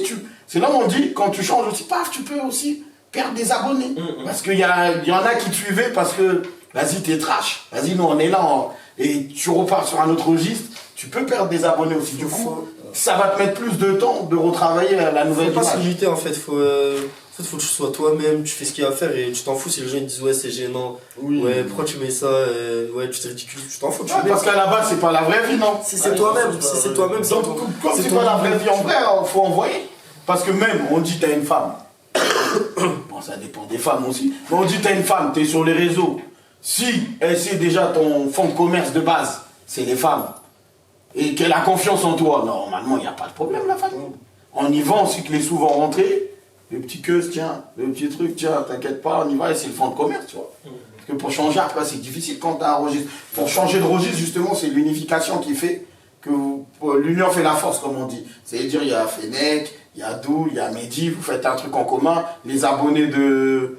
c'est là où on dit, quand tu changes aussi, paf, tu peux aussi perdre des abonnés. Parce qu'il y en a qui te suivaient parce que, vas-y, t'es trash. Vas-y, nous, on est là, et tu repars sur un autre registre, tu peux perdre des abonnés aussi. Du coup, ça va te mettre plus de temps de retravailler la Faut nouvelle pas se image. limiter en fait, faut que tu sois toi-même, tu fais ce qu'il y a à faire et tu t'en fous si les gens ils disent ouais c'est gênant, Oui. ouais pourquoi tu mets ça, ouais tu t'es ridicule, tu t'en fous, tu Ouais, mets. parce qu'à la base, c'est pas la vraie vie, non? Si c'est toi-même, si c'est toi-même, c'est Donc, ton- comme c'est pas la vraie vie en vrai, il faut envoyer. Parce que même, on dit t'as une femme. Bon, ça dépend des femmes aussi. Mais on dit t'as une femme, t'es sur les réseaux. Si elle sait déjà ton fonds de commerce de base, c'est les femmes. Et qu'elle a confiance en toi, normalement, il n'y a pas de problème, la famille. On y va, on sait que les sous vont rentrer. Le petit queue, tiens, le petit truc, tiens, t'inquiète pas, on y va, et c'est le fonds de commerce, tu vois. Parce que pour changer, après, c'est difficile quand t'as un registre. Pour changer de registre, justement, c'est l'unification qui fait que l'union fait la force, comme on dit. C'est-à-dire, il y a Fennec, il y a Doul, il y a Mehdi, vous faites un truc en commun. Les abonnés de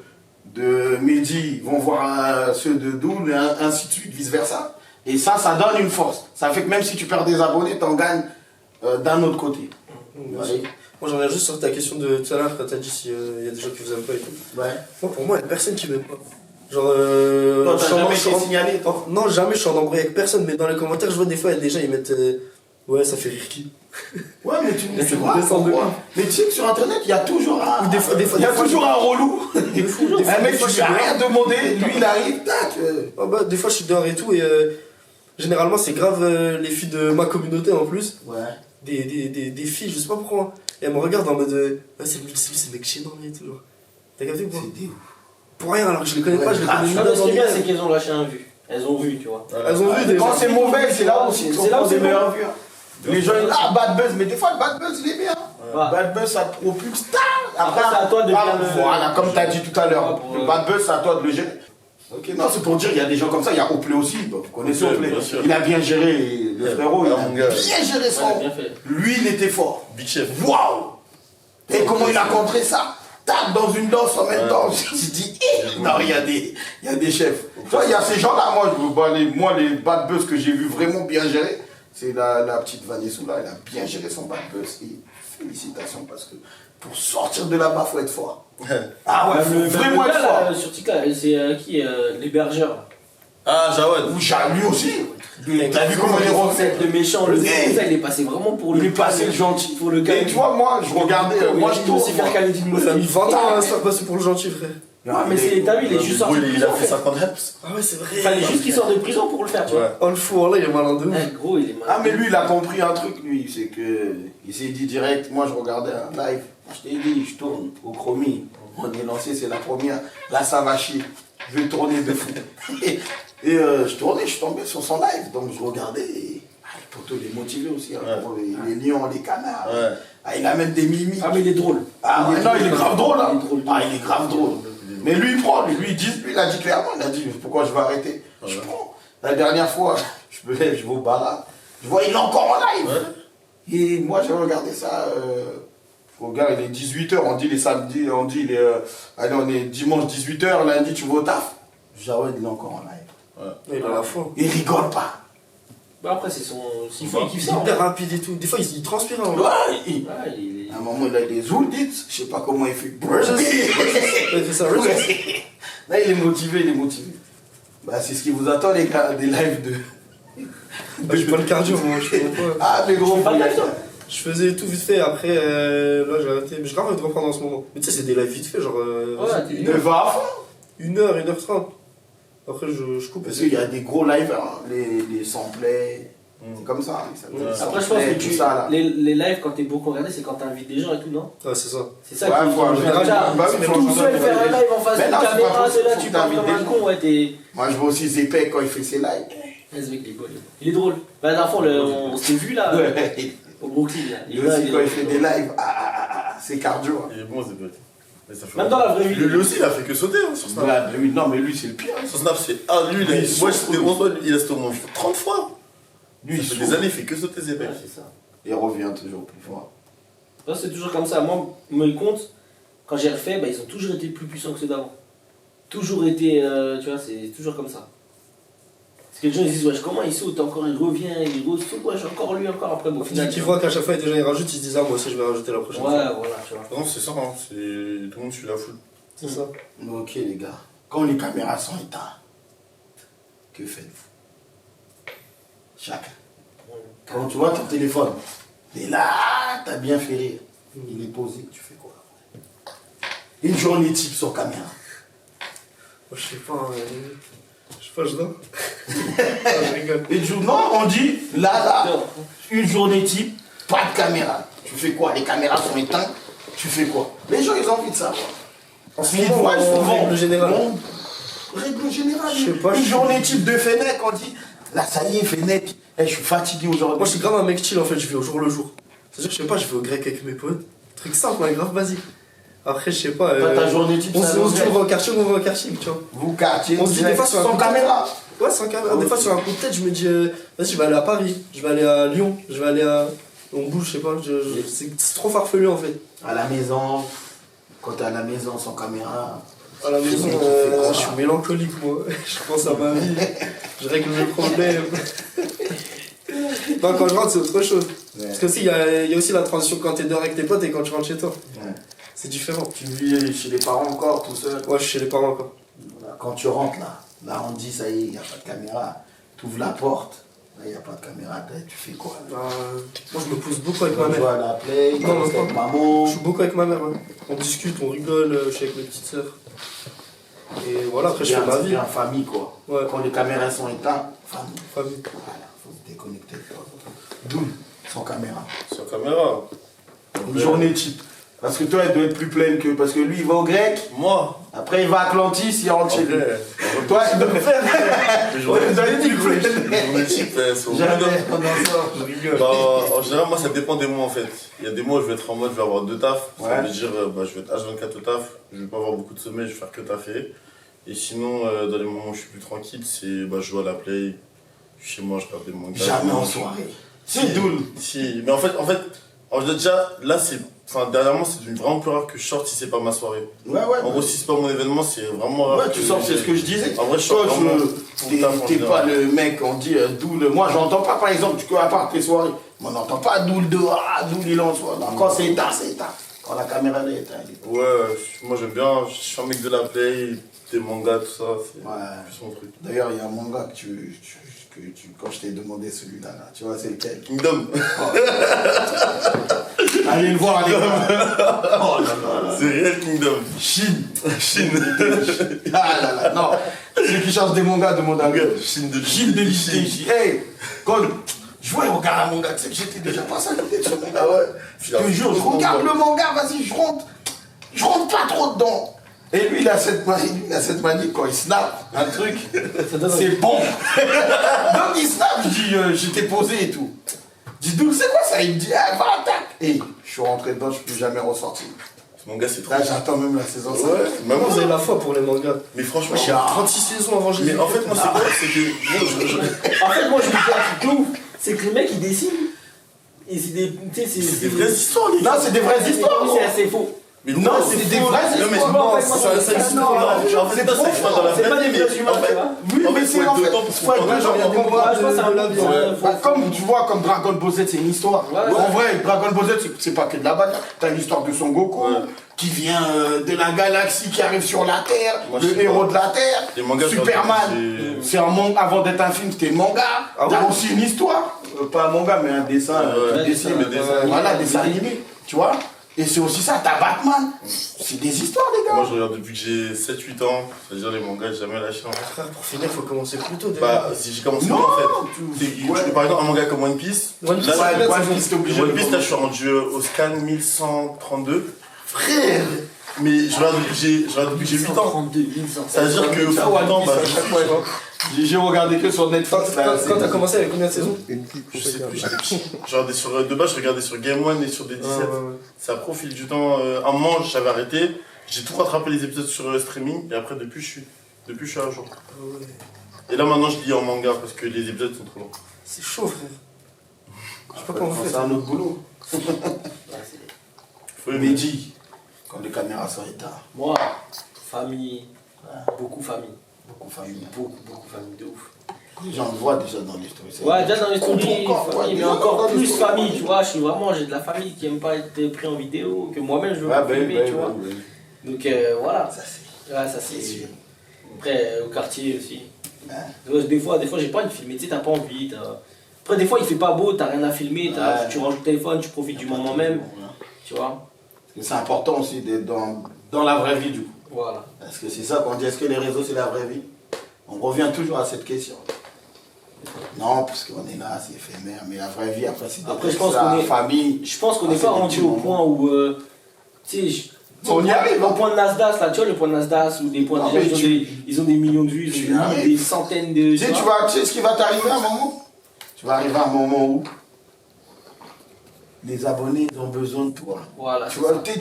Mehdi vont voir ceux de Doul, et ainsi de suite, vice-versa. Et ça donne une force. Ça fait que même si tu perds des abonnés, t'en gagnes d'un autre côté. Ouais. Moi j'en reviens juste sur ta question de tout à l'heure quand t'as dit s'il y a des gens qui vous aiment pas et tout. Ouais. Moi pour moi il y a personne qui m'aime pas. Genre Toi, je t'as suis en- jamais je suis été en- signalé, toi? Non jamais je suis en embrouille avec personne mais dans les commentaires je vois des fois il y a des gens ils mettent ouais ça fait rire qui. Ouais, mais tu C'est vois, descendre de pourquoi ouf. Mais tu sais que sur Internet, il y a toujours un... Ou des fois- il y a toujours un relou. Des fois, Un mec, des fois, tu je lui as suis rien demandé, lui, il arrive, tac. Ah bah, des fois je suis dehors et tout et généralement c'est grave les filles de ma communauté en plus. Ouais. Des filles, je sais pas pourquoi. Et elles me regardent en mode ouais, c'est lui, c'est le mec gênant et tout. Genre. T'as capté ou pas? C'est des ouf. Pour rien alors que je les connais Ouais, pas, je les grave. connais Non, ni mais ce dans qui est bien, ni c'est qu'elles ont lâché un vu. Elles ont vu, tu vois. Elles ont vu des Quand c'est mauvais, c'est là où C'est c'est là où des c'est meilleurs bon. vues. Les gens, ah, bad buzz, mais des fois, le bad buzz, il est bien. Ouais. Bad buzz, ça te propulse. Après, c'est à toi de bien le- Voilà, comme tu as dit tout à l'heure. Pour, Le bad buzz, c'est à toi de le gérer. Ok, non, c'est pour dire, il y a des gens comme ça. Il y a Oplé aussi. Bah, vous connaissez Oplé, Oplé. bien sûr. Il a bien géré le frérot. Il Ah, a mon gars. bien géré Ouais, son. bien fait. Lui, il était fort. Big Chef. Waouh! Et comment il a contré ça? Tac, dans une danse en même temps. Je me suis dit, non, il y a des chefs. Tu vois, il y a ces gens-là, moi, les bad buzz que j'ai vu vraiment bien gérer, c'est la petite Vanessa là, elle a bien géré son bad buzz. Et félicitations, parce que pour sortir de là-bas, faut être fort. Ah ouais, faut vraiment le être gars, fort. là, sur TikTok, c'est qui l'hébergeur là. Ah, Jawad. Ou lui aussi. T'as vu comment il est refait? Le méchant, le Hey. ça, il est passé vraiment pour Il le est passé le gentil. pour le gars. Et tu vois, moi, je regardais, moi, je tourne. aussi faire Khalid Ça a mis 20 ans Ah, à se faire passer pour le gentil frère. Ah, mais c'est, t'as vu, il est juste sorti de Il prison. a en fait fait. 50 helps. Ah ouais c'est vrai. Fallait juste qu'il sorte de prison pour le faire, tu vois. Ouais. Oh le fou, là il est malin de ouf. Ouais, gros, il est malade. Ah mais lui il a compris un truc lui, c'est que il s'est dit direct, moi je regardais un live, je t'ai dit je tourne au chromie, on est lancé, c'est la première, là ça va chier, je vais tourner de fou. Et je tournais, je suis tombé sur son live, donc je regardais et le poteau il est motivé aussi, hein, Ouais. pour les lions, les canards, Ouais. ah, il a même des mimiques. Ah, mais il est drôle. Ah ouais, non, il est grave drôle, hein. Il est drôle. Ah, il est grave drôle. Mais lui, il prend, lui, il a dit clairement, il a dit pourquoi je vais arrêter. Je prends. La dernière fois, je me lève, je vais au bar, je vois, il est encore en live. Et moi, j'ai regardé ça. Regarde, il est 18h, on dit les samedis, on dit les. Allez, on est dimanche 18h, lundi, tu vas au taf. Jawed, il est encore en live. Il a la foi. Il rigole pas. Bah, après, c'est son. S'il faut, il kiffe Il ça. est hyper rapide et tout. Des fois il transpire en Ouais, Ah, il est. à un moment, il a des zoudits, je sais pas comment il fait. Il fait ça, Là, il est motivé, il est motivé. Bah, c'est ce qui vous attend, les gars, des lives de. Bah, j'ai pas le cardio moi, je comprends pas. Ah, mais gros, Pas faut y de aller. live, Je faisais tout vite fait, après, là j'ai arrêté. Mais j'ai grave envie de reprendre en ce moment. Mais tu sais, c'est des lives vite fait, genre. Ouais, Ne va à fond. 1h, 1h30. Après, je coupe. Parce qu'il y a des gros lives, hein, les samplets. C'est comme ça. Hein, ça Ouais. Après, je pense que tout ça, là. les lives, quand t'es beaucoup regardé, c'est quand t'invites des gens et tout, non? Ouais, c'est ça. C'est ça Ouais, qui faut en inviter général, bah oui, faut tout inviter seul des faire un gens. live en face Mais d'une non, c'est pas caméra, possible, c'est là, faut tu que parles t'invites comme un des con, ouais, t'es. Moi, je vois aussi Zepek quand il fait ses lives. Il est drôle. Bah, la dernière fois, on s'est vu là, au Brooklyn. Là. Lui aussi, quand il fait des lives, c'est cardio. Hein. Il est bon, c'est bête. Mais ça fait Même dans la vraie vie. lui aussi, il a fait que sauter hein, sur Snap. Ouais, lui, non, mais lui, c'est le pire. Sur Snap, c'est. Ah, lui, Mais moi, sauf c'était que- François, il a sauté au moins 30 fois. Lui, Ça il fait souffre. des années, il fait que sauter ses Ouais, mecs. c'est ça. Il revient toujours plus fort. Ça, c'est toujours comme ça. Moi, mes comptes, quand j'ai refait, bah, ils ont toujours été plus puissants que ceux d'avant. Toujours été, tu vois, c'est toujours comme ça. Parce que les gens ils disent, wesh, comment il saute encore, il revient, il saute, wesh, encore lui, encore après. Bon, au final, Qui voient qu'à chaque fois, déjà, ils rajoutent, ils se disent, ah, moi aussi, je vais rajouter la Ouais, prochaine voilà, fois. tu vois. Non, c'est ça, hein. Tout le monde suit la foule. C'est ça. Ok, les gars. Quand les caméras sont éteintes, que faites-vous? Chacun. Quand tu vois ton téléphone, et là, t'as bien fait rire. Il est posé, tu fais quoi? Une journée type sur caméra. Moi, je sais pas, je dors. Ah, je rigole. Et non, on dit, là, une journée type, pas de caméra. Tu fais quoi? Les caméras sont éteintes, tu fais quoi? Les gens, ils ont envie de savoir. En ce Ils moment, voient en souvent. règle générale. Règle générale. Je sais pas, Une je- journée type de Fennec, on dit, là, ça y est, Fennec, je suis fatigué aujourd'hui. Moi, je suis grave un mec chill en fait, je vis au jour le jour. C'est-à-dire, je sais pas, je vais au grec avec mes potes. Truc simple, hein, grave basique. Après, je sais pas. Toi, ta journée type, on ça se va dit, on va au quartier, on va au quartier, tu vois. Vous, quartier, On se dit des direct, fois sur un sans coup de tête. caméra. Ouais, sans caméra. Des fois, sur un coup de tête, je me dis, vas-y, je vais aller à Paris, je vais aller à Lyon, je vais aller à. On bouge, je sais pas, c'est trop farfelu en fait. À la maison, quand t'es à la maison sans caméra. À la maison, mec, il fait quoi? je suis mélancolique moi. Je pense à ma vie, je règle mes problèmes. Non, quand je rentre, c'est autre chose. Ouais. Parce que aussi, il y a aussi la transition quand t'es dehors avec tes potes et quand tu rentres chez toi. Ouais. C'est différent. Tu vis chez les parents encore, tout seul. Ouais, je suis chez les parents encore. Voilà, quand tu rentres là on dit, ça y est, il n'y a pas de caméra. Tu ouvres la porte, là, il n'y a pas de caméra, tu fais quoi? Moi, je me pose beaucoup avec Tu ma vas jouer mère. à la play, tu Non, restes non, avec non. maman. Je suis beaucoup avec ma mère. Ouais. On discute, on rigole, je suis avec mes petites sœurs. Et voilà, après, je fais ma C'est vie. bien famille, quoi. Ouais. Quand les caméras sont éteintes, famille. Famille. Voilà, faut se déconnecter de toi. D'où sans caméra. Sur caméra. Une journée type. Parce que toi, elle doit être plus pleine que. Parce que lui, il va au grec, Moi, après il va à Atlantis, il rentre chez lui. après, Toi, il doit faire. les journées Ouais, vous avez dit que les journées types, elles sont Jamais rigolotes. pendant ça. Je rigole. Bah, en général, moi, ça dépend des mois en fait. Il y a des mois où je vais être en mode, je vais avoir deux tafs. Ça Ouais. veut dire, bah, je vais être H24 au taf, je vais pas avoir beaucoup de sommeil, je vais faire que taffer. Et sinon, dans les moments où je suis plus tranquille, c'est bah, je joue à la play, je suis chez moi, je regarde des mangas. Jamais en Je- soirée. Si, C'est doux. Si, mais en fait, déjà, là, c'est. Enfin, dernièrement, c'est devenu vraiment plus rare que je sorte si c'est pas ma soirée. Ouais, ouais. En gros, si c'est pas mon événement, c'est vraiment rare. Ouais, tu sors, c'est ce que je disais. En vrai, je Toi, sors vraiment t'es tout le temps, t'es en pas général. le mec, on dit d'où le. Moi, j'entends pas, par exemple, tu peux à part tes soirées. Moi, on n'entend pas d'où le dehors, d'où il en soit. Non, quand c'est éteint, c'est éteint. Quand la caméra elle est éteinte. elle est- Ouais, moi j'aime bien, je suis un mec de la play, des mangas, tout ça, c'est Ouais. plus mon truc. D'ailleurs, il y a un manga quand je t'ai demandé celui-là, là, tu vois, c'est lequel? Kingdom, Allez le voir, les gars. Oh là là là. c'est réel Kingdom. Chine. Chine. Ah là là, non. Ceux qui cherchent des mangas, demandent à eux. Chine de Chine de l'idée. Hey, quand je vois, regarde un manga, tu sais que j'étais déjà passé à côté de ce manga. Ah ouais. Je te jure, je regarde le manga, vas-y, je rentre pas trop dedans. Et lui, il a cette manie, quand il snap un truc, c'est bon. Donc il snap, je dis, j'étais posé et tout. Je dis, d'où c'est quoi ça? Il me dit, ah, va, attaque. Et je suis rentré dedans, je suis plus jamais ressorti. Ce manga c'est trop. Là, j'attends même la saison 5. Ouais, même Vous avez moi. la foi pour les mangas. Mais franchement, J'ai 36 saisons avant Jésus. mais en fait, moi c'est quoi? C'est que. Bon, En fait, moi, je me dis un truc de ouf. C'est que les mecs, ils dessinent. Et c'est des. Tu sais, c'est des vraies histoires, les Non, gars. c'est des vraies histoires. C'est assez faux. Mais Non, c'est des vraies Non, mais histoires. non, En fait, ça moi, existe non, pas. non, En fait, ça existe pas dans la C'est pas vraie des vie, vrais mais humains, en tu fait. vois. Oui, En mais fait, c'est faut en être fait. dedans pour faut être comprendre. dedans Genre, il y a des pour combats comprendre. je pense que c'est un de la peu vie. bizarre. Bah, comme tu vois, comme Dragon Ball Z, c'est une histoire. Ouais, ouais. En vrai, Dragon Ball Z, c'est pas que de la bagarre. T'as l'histoire de Son Goku, Ouais. qui vient de la galaxie, qui arrive sur la Terre, Moi, je le sais héros pas. de la Terre. Les mangas, Superman, c'est- c'est un manga, avant d'être un film, c'était un manga. Ah T'as ouais. aussi une histoire. pas un manga, mais un dessin. dessin, mais dessin. Voilà, dessin animé, tu vois. Et c'est aussi ça, t'as Batman. C'est des histoires, les gars. Moi, je regarde depuis que j'ai 7-8 ans. C'est-à-dire, les mangas, j'ai jamais lâché. Frère, pour finir, faut commencer plus tôt. Bah, si j'ai commencé tôt, Non, en fait. Par exemple, un manga comme One Piece. One Piece, là, ouais, One Piece, t'es obligé. One Piece, là, je suis rendu au scan 1132. Frère. Mais je regarde depuis que j'ai 8 ans. 32, 1100. Ça veut dire que, Ça, pour One autant, Piece, bah, à chaque fois, j'ai regardé que sur Netflix. là, Quand t'as commencé avec combien de saisons? je sais plus, j'étais petit. De base, je regardais sur Game One et sur des 17. Ça prend au fil du temps. Un moment, j'avais arrêté. J'ai tout rattrapé les épisodes sur streaming. Et après, depuis, je suis à jour. Et là, maintenant, je lis en manga parce que les épisodes sont trop longs. C'est chaud, frère. Je sais pas comment on fait. C'est un autre boulot. Faut aimer. Mehdi, quand les caméras sont éteintes, Moi, famille, beaucoup famille. beaucoup de famille. Beaucoup famille, de ouf. Les gens le voient déjà dans les stories. Ouais, déjà dans les stories, Encore, famille, ouais, mais encore dans les plus stories. famille, tu vois. J'ai de la famille qui aime pas être pris en vidéo, que moi-même je veux Ouais, pas filmer, tu vois. ouais. Donc voilà. Ça, c'est. Ouais, ça c'est sûr. Après, au quartier aussi. Ouais. Des fois j'ai pas envie de filmer, tu sais, t'as pas envie. Après, des fois il fait pas beau, t'as rien à filmer, Ouais. tu ranges le téléphone, tu profites du moment même, tu vois. C'est important aussi d'être dans la vraie vie, du coup. Voilà. Parce que c'est ça qu'on dit, est-ce que les réseaux c'est la vraie vie? On revient toujours à cette question. Non, parce qu'on est là, c'est éphémère, mais la vraie vie, après, c'est Après, je pense qu'on est- famille. Je pense qu'on Ah, n'est c'est pas des rendu petits au moments. point où. Tu sais, On y arrive, au hein. point de Nasdaq, là, tu vois, le point de Nasdaq, ou des points Non, de mais ils ont des millions de vues, tu ils ont arrives. des centaines de. Tu sais, tu sais ce qui va t'arriver à un moment? Tu vas arriver à un moment où les abonnés ils ont besoin de toi. Voilà. Tu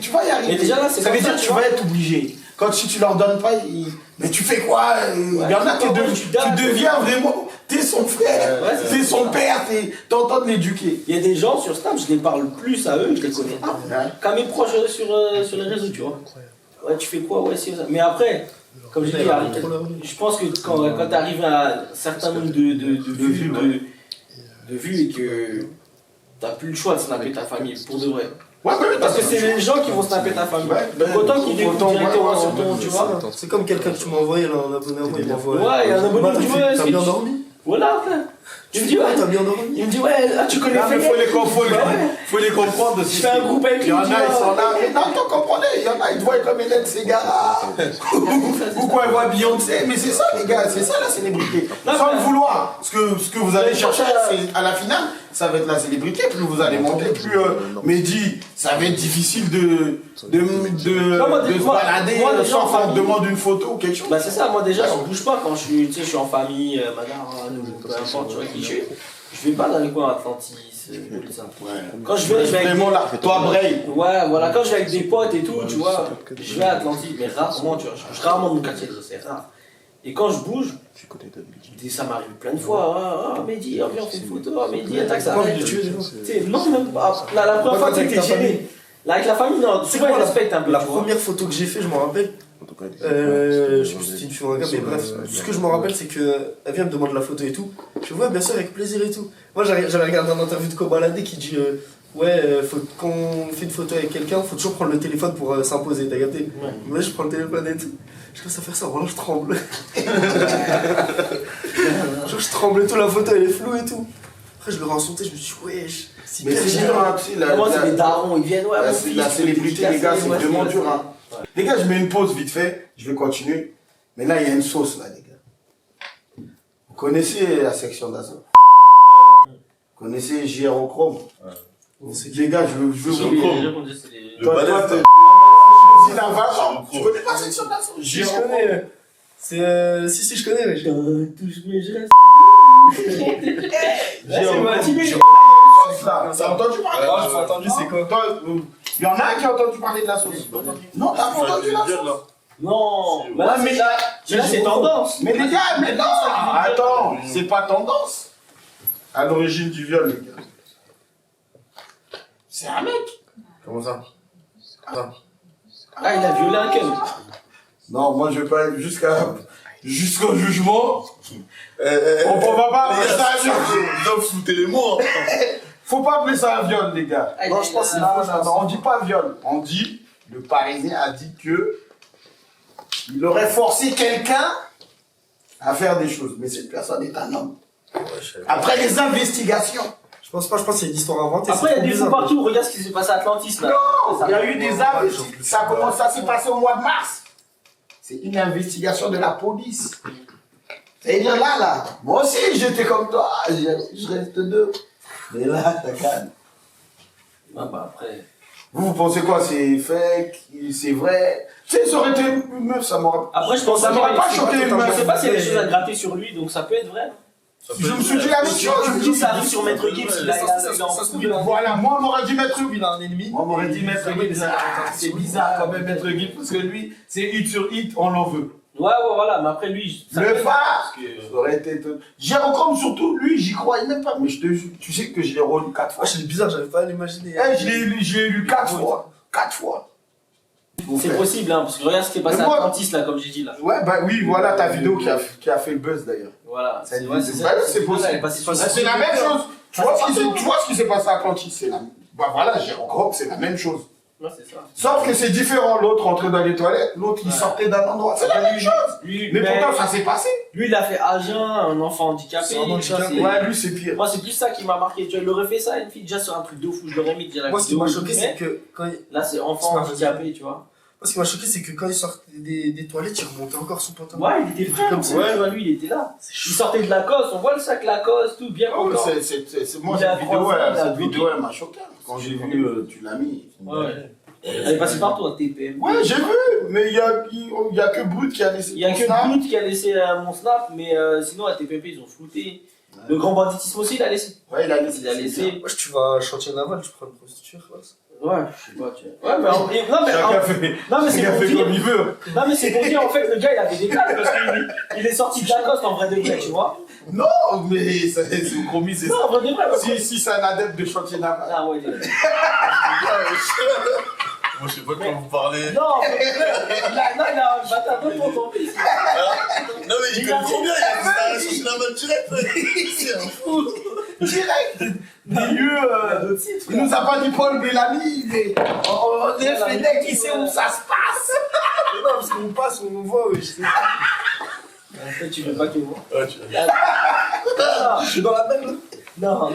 vas y arriver. Mais déjà là, c'est ça comme veut ça, dire que tu tu vois. vas être obligé. Quand si tu leur donnes pas, mais tu fais quoi? Il y en a, tu deviens vraiment, t'es son frère, Ouais, c'est t'es son père, t'es en train de l'éduquer. Il y a des gens sur Snap, je les parle plus à eux, je les connais pas. Ouais. Qu'à mes proches sur les réseaux, tu vois. Ouais, tu fais quoi? Ouais, c'est ça. Mais après, comme je dis, je pense que quand tu arrives à un certain nombre de vues et que t'as plus le choix de snapper ta famille, pour de vrai. Ouais, Parce que c'est les gens qui vont snapper ta famille. Ouais, Donc autant qu'ils découvrent autant, directement ouais, sur ouais, ton, ouais, tu c'est vois. C'est comme quelqu'un que tu m'as envoyé là, un abonné à moi, il m'envoie. Ouais, il y a un abonné qui me dit, ouais, T'as c'est- bien dormi? Voilà, frère. Il me dit, ouais, T'as bien dormi? il me dit, ouais, ah, tu connais Non, mais Fennec. faut les comprendre. Je fais un groupe avec Il lui. y en a, tu ils vois. sont là. Mais non, t'en comprenez, il y en a, ils te voient comme Hélène Ségara. Ou quoi, ils voient Beyoncé. Mais c'est ça, les gars, c'est ça la célébrité. Non, Sans mais- le vouloir. Ce que vous allez chercher à la finale, ça va être la célébrité. Plus vous allez monter, plus Mehdi, ça va être difficile de se balader moi, déjà, sans en qu'on te famille- demande une photo ou quelque chose. Bah c'est ça, moi déjà je bouge pas quand tu sais, je suis en famille, madame, peu importe, tu vois qui je suis. Je vais pas dans les coins Atlantis, tout ça. Quand je vais avec Vraiment là, toi, Bray. Ouais, voilà, quand je vais avec des potes et tout, tu vois, je vais à Atlantis, mais rarement, tu vois, je bouge rarement de mon quartier, c'est rare. Et quand je bouge, ça m'arrive plein de fois, Mehdi, viens on fait une photo, Mehdi, attaque ça. Tu sais, non, même pas. La première fois, tu sais, t'es gêné. Là, avec la famille, non, C'est souvent quoi ils respectent un peu. la tu vois. première photo que j'ai fait, je m'en rappelle. Je sais plus si c'était une fille ou un gars, mais bref. Ce que je me rappelle, c'est qu'elle vient me demander la photo et tout. Je vois, bien sûr, avec plaisir et tout. Moi, j'avais regardé une interview de Kobalade qui dit quand on fait une photo avec quelqu'un, faut toujours prendre le téléphone pour s'imposer, t'as capté? Moi, je prends le téléphone et tout. Je commence à faire ça, voilà, je tremble. Genre, je tremble et tout, la photo elle est floue et tout. Après, je le rends son je me dis, wesh, c'est Mais hyper c'est gênant. dur, hein, tu sais, Moi, c'est les darons, ils viennent, ouais, mon fils, la célébrité, les gars, c'est ouais, vraiment c'est- dur. Hein. Les gars, je mets une pause vite fait, je vais continuer. Mais là, il y a une sauce, là, les gars. Vous connaissez la section d'assaut? Vous connaissez JRO-Chrome? Les gars, je veux vous... Le Toi, balèze, t'es- C'est la vache. Tu connais pas section d'assaut? Je connais. C'est. Si, je connais, wesh. Touche mes gestes. T'as entendu parler? Ah, j'ai pas entendu, c'est quoi? Toi, il y en a un qui a entendu parler de la sauce. Non, t'as pas entendu la sauce? Non, mais là, c'est tendance. Mais les gars, mais non! Attends, c'est pas tendance. À l'origine du viol, les gars. C'est un mec. Comment ça? Ah, il a violé un ken. Non, moi je vais pas jusqu'au jugement. On va pas appeler ça un viol. Non, foutez les mots. Hein. Faut pas appeler ça un viol, les gars. Ah, Non, il je pense a- non, on dit pas viol. On dit, le Parisien a dit que il aurait forcé quelqu'un à faire des choses. Mais cette personne est un homme. Après les investigations, pense pas, je pense que c'est une histoire inventée. Après, il y a des fous partout. Regarde ce qui s'est passé à Atlantis là. Il y a eu des armes, ça s'est passé au mois de mars. C'est une investigation de la police. C'est-à-dire là, moi aussi j'étais comme toi, je reste deux. Mais là, t'as calme. Ah bah après. Vous pensez quoi? C'est fake? C'est vrai? Tu sais, ça aurait été une meuf, ça m'aurait... Après, je pense Ça m'aurait pas choqué une Je meuf. sais pas s'il y a des choses à gratter sur lui, donc ça peut être vrai. Je me suis dit la même chose. Je me dis que ça arrive sur Maître Gibbs, il a Voilà, moi on m'aurait dit Maître Il a un ennemi. On m'aurait dit Maître Gibbs, c'est bizarre quand même Maître Gibbs, parce que lui, c'est hit sur hit, on l'en veut. Ouais, voilà, mais après lui. Le phare, ça aurait été... Jérôme surtout, lui, j'y croyais même pas, mais je te jure, tu sais que je l'ai relu 4 fois. Ah, c'est bizarre, j'arrive pas à l'imaginer. Je l'ai lu 4 fois. 4 fois. C'est possible, hein, parce que regarde ce qui est passé à Atlantis là, comme j'ai dit là. Ouais, bah oui, voilà ta vidéo qui a fait le buzz d'ailleurs. Voilà, C'est vrai, possible. C'est la même chose. Tu vois ce qui s'est passé à Atlantis, c'est la... Bah voilà, Jérôme, c'est la même chose. Ouais, c'est ça. Sauf que c'est différent. L'autre rentrait dans les toilettes, l'autre il sortait d'un endroit. C'est la même chose. Mais pourtant, ça s'est passé. Lui, il a fait à jeun, un enfant handicapé. C'est un handicapé. Ouais, lui, c'est pire. Moi, c'est plus ça qui m'a marqué. Tu vois, il aurait fait ça à une fille déjà sur un truc de fou. Je l'aurais mis déjà la Moi, ce qui vidéo, m'a choqué, mais c'est que quand il... là, c'est enfant handicapé, tu vois. Moi, ce qui m'a choqué, c'est que quand il sortait des toilettes, il remontait encore son pantalon. Ouais, il était frère comme ça. Tu vois, lui, il était là. Il sortait de Lacoste, on voit le sac Lacoste, tout bien Oh, encore. moi, cette vidéo, elle m'a choqué. Quand j'ai vu, tu l'as mis. Ouais. Elle est passée partout à TPM. Ouais, j'ai vu, mais il y a que Brut qui a laissé. Il y a que Brut qui a laissé mon snap, mais sinon à TPP ils ont flouté. Le grand banditisme aussi il a laissé. Ouais, il a laissé. Il a laissé. Moi, tu vas à chantier naval, tu prends une prostituée, quoi. Ouais, je sais pas, tu vois. Ouais, mais non, mais c'est pour dire. Comme il veut. Non, mais c'est pour dire en fait, le gars il avait des plaques parce qu'il est sorti de Lacoste en vrai de vrai, tu vois. Non, mais c'est promis, c'est ça. Non, en vrai de vrai. Si c'est un adepte de chantier naval. Ah ouais, Moi, je sais pas comment vous parlez. non, en vrai de vrai. Il a un bâtard de pour ton fils. Non, mais il connaît trop bien, il a cherché la balle direct. C'est un fou. Direct. Des lieux. Il nous a pas dit Paul Bellamy, mais on est fait dès qu'il sait où ça se passe. Non, parce qu'on passe, on nous voit, oui. En fait, tu veux pas qu'il voit. Ouais, tu Je suis dans la même. Non, en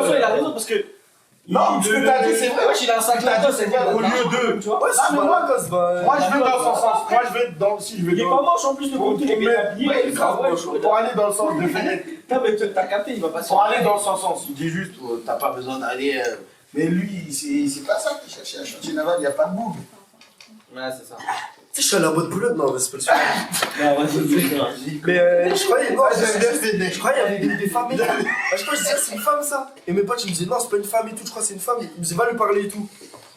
soi, il a raison parce que. Non, ce que t'as dit, c'est vrai. Ouais, il a un sac Lacoste, c'est vrai. Au lieu de. Tu vois. Ouais, c'est moi, gosse, bah. Moi, je vais dans son sens. Moi, je vais dans. Si je vais Il est pas moche en plus, le côté, il est bien habillé. Ouais, grave moche. Pour aller dans le sens de Fennec. Non, mais t'as capté, il va pas se Pour aller dans son sens. Il dit juste, t'as pas besoin d'aller. Mais lui, c'est pas ça qu'il cherchait. Un chantier naval, il n'y a pas de boue. Ouais, c'est ça. Tu sais, je suis allé à Boîte Boulogne, non, mais c'est pas le sujet. Non, ouais, c'est ça. Mais je croyais, non, Fennec. je croyais qu'il y avait des femmes et tout. À chaque fois, je disais, c'est une femme ça. Et mes potes, ils me disaient, non, c'est pas une femme et tout, je crois que c'est une femme. Ils me disaient, va lui parler et tout.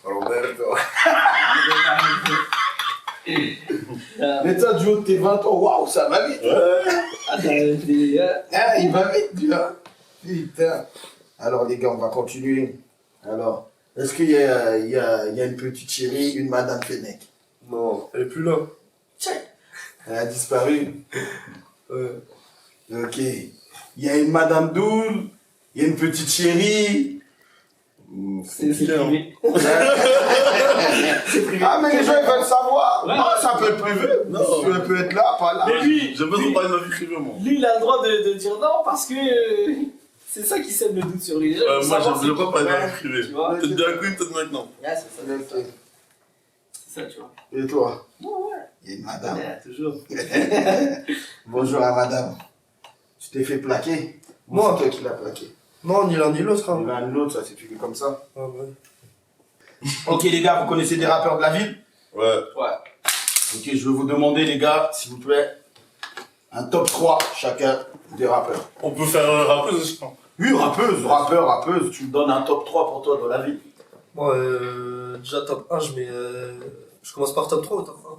Roberto. Mais toi, du haut de tes 20 ans, waouh, ça va vite. Ah, Il va vite, tu vois. Putain. Alors, les gars, on va continuer. Alors, est-ce qu'il y a une petite chérie, une Madame Fennec? Non, elle est plus là. Elle a disparu. Ouais. Ok. Il y a une Madame Doul, il y a une petite chérie. c'est privé. Ah, mais les gens ils veulent savoir. Ouais. Non, ça peut être privé. Non. Ça peut être là, pas là. Mais lui, J'aime pas trop parler de ma vie privée, moi. lui, il a le droit de dire non parce que c'est ça qui sème le doute sur les gens. Moi, j'aime pas parler de ma vie privée. Tu vois. Peut-être bien Queen, peut-être maintenant. Ouais, c'est ça. Ok. C'est ça, tu vois. Et toi? Non, ouais. Il y a une madame. Ouais, toujours. Bonjour à madame. Tu t'es fait plaquer? Moi. C'est toi qui l'as plaqué. Non, ni l'un ni l'autre. Il y Hein. en a un autre, ça s'est fini comme ça. Ah, ouais. Ok les gars, vous connaissez des rappeurs de la ville? Ouais. Ouais. Ok, je vais vous demander les gars, s'il vous plaît, un top 3 chacun des rappeurs. On peut faire rappeuse, je pense. Oui, rappeuse, tu me donnes un top 3 pour toi dans la vie. Moi, déjà top 1, je mets. Je commence par top 3 ou top 1?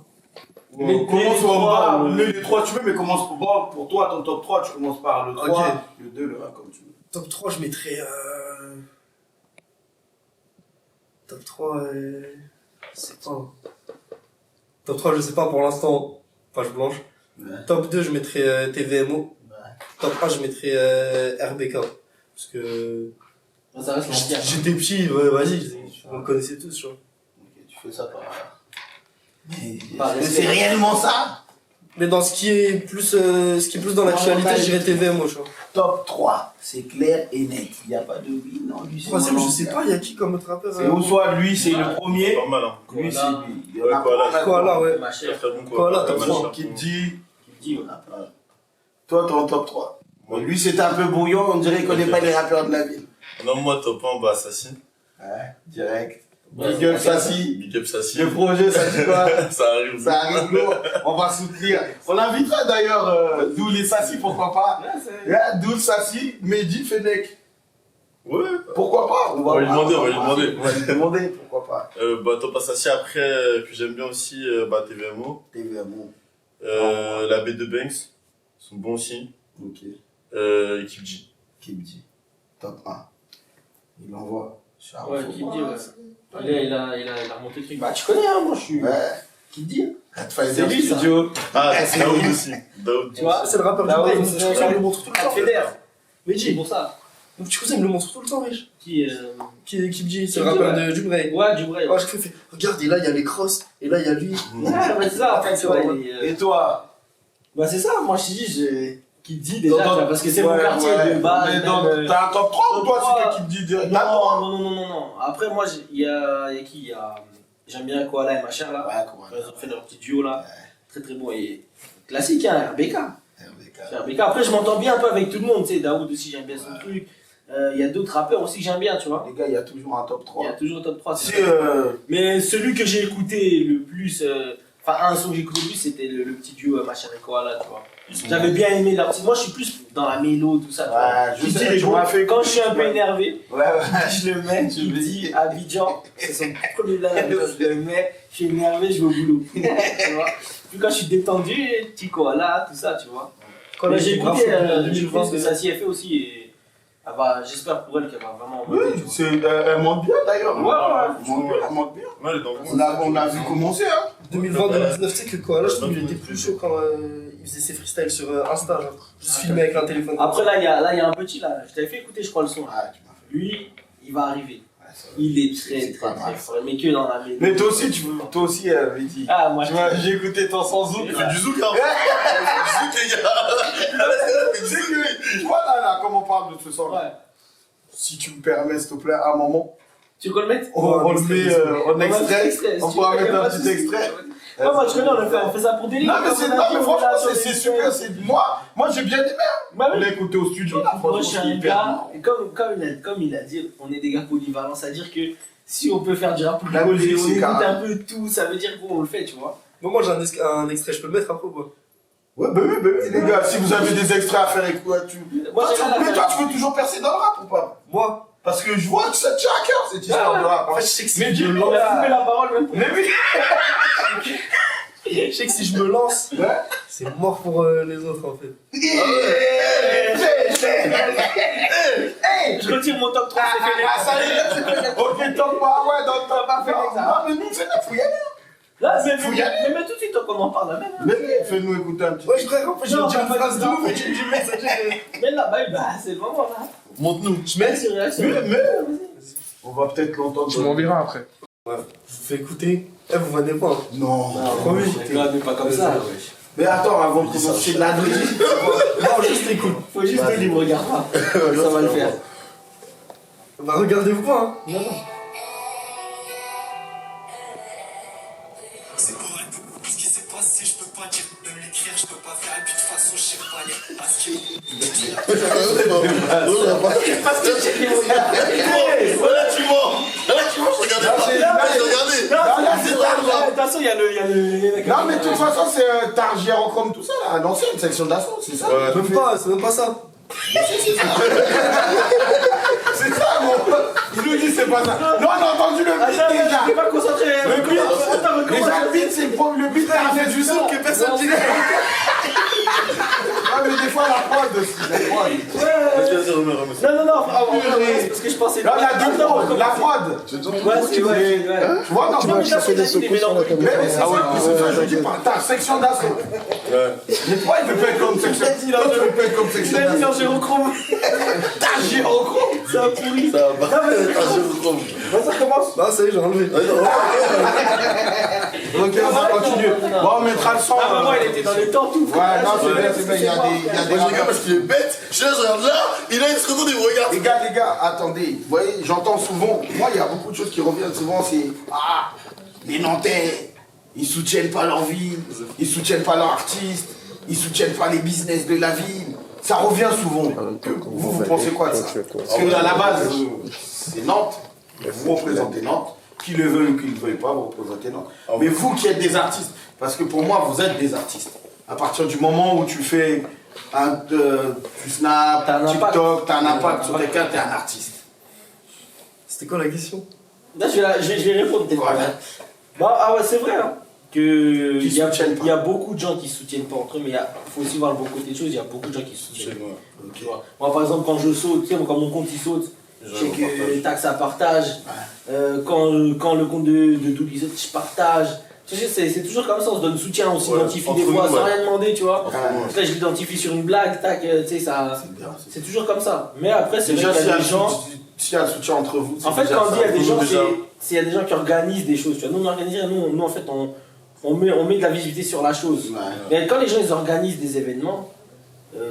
Mais Commence les en trois, bas, les 3 tu veux, mais commence pour toi, ton top 3, tu commences par le 3, Ok. le 2, le 1, comme tu veux. Top 3, je mettrais. Top 3, c'est pas. Top 3, je sais pas pour l'instant, page blanche. Ouais. Top 2, je mettrais TVMO. Ouais. Top 1, je mettrais RBK. Parce que. Ça reste l'ancien. J'étais petit, ouais, vas-y, on le connaissait tous, tu vois. Ok, tu fais ça par... Mais Par est-ce que respect. c'est réellement ça? Mais dans ce qui est plus dans l'actualité, je dirais TVMO, je vois. Top 3, c'est clair et net. Il n'y a pas de oui, non, lui c'est Troisième, mon je sais ancien. pas, il y a qui comme autre rappeur C'est ou soit lui, c'est le premier. Pas mal, hein. Lui, c'est Koala. lui. Il y en a Ouais, Koala. pas. Koala, ouais. Ma Très chère. très bon quoi. Koala, Ouais, top mal 3. cher. Qui te dit. Qui dit, on a pas. Toi, ton top 3. Bon, lui, c'était un peu brouillon, on dirait qu'il connaît pas les rappeurs de la ville. Non, moi, top 1, bah, Sassi. Ouais, direct. Ouais, Big up Sassi. Big up Sassi. Le projet, ça dit quoi? Ça arrive. Ça arrive lourd, on va soutenir. On invitera d'ailleurs Doul et Sassi, pourquoi pas. Yeah, Doul, Sassi, Mehdi, Fennec. Ouais. Pourquoi pas? On va lui demander, on va lui demander. On va lui demander, pourquoi pas. Bah, top 1 Sassi. Après, que j'aime bien aussi, bah, TVMO. TVMO. La B de Banks. Ils sont bons aussi. Ok. Équipe J. Kibji. Top 1. Il l'envoie. Ouais, qui dit, ouais. Il a remonté le truc. Bah, tu connais, hein, moi, je suis. Ouais. Qui dit? Red Fighter C'est lui, ça. Studio. Ah, Daoud aussi. Daoud. Tu vois? C'est le rappeur du Bah ouais, Brain, c'est tu sais, ça. il me le montre tout le temps. Fédère. C'est Medji, pour ça. donc tu sais, il me le montre tout le temps, wesh. Qui. Qui est Kibji, c'est Kibji, le rappeur ouais. du Brain. Ouais, du vrai. Oh, je fais, regarde, et là, il y a les crosses, et là, il y a lui. Ouais, bah, c'est ça, en fait, c'est vrai. Et toi? Bah, c'est ça, moi, je te dis, qui dit Dans- déjà, tu vois, parce que c'est mon Ouais, quartier ouais. de base. Mais même, t'as un top 3 ou toi, top c'est Kibji direct? Non, non. Après, moi, il y a qui? Il y a. J'aime bien Koala et ma chère là. Ouais, comment? Ils ont fait leur petit duo là. Très très bon. Et classique, hein, RBK. RBK. C'est RBK. Après, je m'entends bien un peu avec tout le monde. Tu sais, Daoud aussi, j'aime bien son truc. Il y a d'autres rappeurs aussi que j'aime bien, tu vois. Les gars, il y a toujours un top Il 3. y a toujours top 3. Si, Mais celui que j'ai écouté le plus. Enfin, un son que j'ai écouté le plus, c'était le petit duo ma chère et Koala, tu vois. J'avais bien aimé leur petit. Moi, je suis plus dans la mélo, tout ça. tu vois. Ouais, je Qui sais, dit, tu m'as fait quand je suis un peu ouais. énervé, ouais, je le mets, Tu il me dit dis. Abidjan, c'est son premier live, je le mets, je suis énervé, je vais au boulot. Tu vois. Puis quand je suis détendu, petit koala, tout ça, tu vois. Mais j'ai écouté ce que Sassi a fait aussi et j'espère pour elle qu'elle va vraiment Oui, monter, tu vois. elle monte bien d'ailleurs. Ouais. Elle monte bien. Ouais, elle est dans le On a vu commencer, hein. 2020-2019, tu sais que Koala, je trouve qu'il était plus chaud quand il faisait ses freestyles sur Insta, genre. Juste filmé avec un téléphone. Après, là, il y a un petit, là, je t'avais fait écouter, je crois, le son. Ah, tu m'as fait. Lui, il va arriver. Ouais, ça va. Il est très, C'est très, pas très mal. fort. Mais que dans la mélo. Mais toi aussi, Viti. Ah, moi, Tu vois, j'ai écouté ton sans zouk. Il fait du zouk, hein. Il fait du zouk, les gars. Tu sais que, tu vois là, comme on parle de ce son, Ouais. si tu me permets, s'il te plaît, à un moment, Tu veux qu'on le mette on le met en extrait. si On tu pourra veux, mettre y a un pas de petit souci. extrait. Ouais, moi, tu connais, on fait ça pour délire. Non, mais Comme c'est on a non, dit, mais on franchement, l'a sur c'est les super. scènes. C'est moi j'ai bien aimé. Hein. Bah On oui. l'a écouté au studio. Là, Moi, je franchement, suis c'est un hyper. gars, et comme il a dit, on est des gars polyvalents, c'est-à-dire que si on peut faire du rap La polyvalent, musique, on c'est écoute carré. un peu tout, ça veut dire qu'on le fait, tu vois. Moi, j'ai un extrait, je peux le mettre après ou pas? Ouais, bah oui, les gars, si vous avez des extraits à faire écouter, Moi, j'ai rien à mais faire. toi, tu veux toujours percer dans le rap ou pas? Moi, Parce que je vois que ça te tient à cœur cette histoire de rap. en hein. fait, je sais que si Mais je me il lance, a coupé la parole même pour Mais oui. je sais que si je me lance, Ouais. c'est mort pour les autres en fait. Je retire mon top 3, c'est fait Ah, ça y est. Ok, top pas, ouais, dans le top pas. Non, mais nous, c'est là, faut y aller. Là, Faut y aller. mais tout de suite, tant qu'on en parle là même. Mais fais-nous écouter un petit Ouais, je voudrais en fait, je vais Non, dire une pas phrase du de tout. ouf et tu me dis, mais ça dit, Mais là, c'est le moment là. Montre-nous. je mets. C'est réaction. Mais on va peut-être l'entendre. Tu m'enverras après. Je vous fais écouter. Eh, vous venez pas. Non. Promis. Mais pas comme ça. Mais attends, avant de commencer la nuit. Non, juste écoute. Faut juste de libre, regarde pas. Ça va le faire. Bah, regardez-vous pas, hein. Non, non. C'est pour elle, ce qui s'est passé, je peux pas dire, même l'écrire, je peux pas faire, et puis de toute façon, je sais pas lire. Parce que Voilà, tu mens. Regardez. De toute façon, il y a le. Non, mais de toute façon, c'est Targier-Chrome, tout ça, là, à l'ancienne section d'assaut, c'est ça? Ouais. Même pas, c'est même pas ça. C'est ça, mon. Je lui dis, c'est pas ça. Non, on a entendu le beat Attends, déjà. je suis pas concentré. Le beat, Attends, déjà le beat, c'est le beat, il fait du son que personne dirait. Ah, mais des fois, la prod aussi, la prod. Non, parce que je pensais. Là, la deux prod, la prod. Ouais, c'est vrai. Tu vois, non, Non, mais ça, c'est des mélanges. mais c'est ça, c'est ça, je dis pas. T'as section d'assaut. Mais toi, il peut pas être comme section. Toi, tu peux pas être comme section Il a dit d'assaut. en gyrochrome. Targier-Chrome. C'est un pourri. Ça va pas. Ça commence. Non, ça y est, j'ai enlevé. Ok, on va continuer. Bon, on mettra le son. Ah, maman, il était dans les temps tout. Ouais, non, c'est bien, c'est bien. Il y a des Moi je regarde parce qu'il est bête, je suis là, je regarde là, et là il se retourne et me regarde. Les gars, attendez. Vous voyez, j'entends souvent, moi, il y a beaucoup de choses qui reviennent souvent, c'est ah, les Nantais, ils soutiennent pas leur ville, ils soutiennent pas leur artiste, ils soutiennent pas les business de la ville. Ça revient souvent. Vous pensez quoi de ça? Parce que à la base, c'est Nantes, vous représentez Nantes. Qui le veulent ou qui ne le veulent pas, vous représentez Nantes. Mais vous qui êtes des artistes, parce que pour moi, vous êtes des artistes. À partir du moment où tu fais tu snap, T'as un impact. TikTok, t'as un impact sur quelqu'un, t'es un artiste. C'était quoi la question? Là, je vais répondre peut-être. Voilà. Bah, ah ouais, c'est vrai. Hein, que Qui soutiennent pas. il y a beaucoup de gens qui se soutiennent pas entre eux, mais il faut aussi voir le bon côté des choses. Il y a beaucoup de gens qui se soutiennent. Chez moi. Tu vois. Moi, par exemple, quand je saute, tu sais, quand mon compte il saute, je sais que taxe à partage. Quand le compte de Doug il saute, je partage. Tu sais, c'est toujours comme ça, on se donne soutien, on s'identifie entre des fois nous, sans ouais. rien demander, tu vois. Ouais. Là, je l'identifie sur une blague, tac, tu sais, ça. C'est bien. C'est toujours comme ça. Mais après, c'est Déjà, vrai qu'il y a des s'il y a un gens. soutien entre vous, En fait, déjà quand on dit il y a ça. des gens, déjà. il y a des gens qui organisent des choses. Tu vois. Nous, on organise rien. Nous, en fait, on met de la visibilité sur la chose. Ouais. Et quand les gens ils organisent des événements,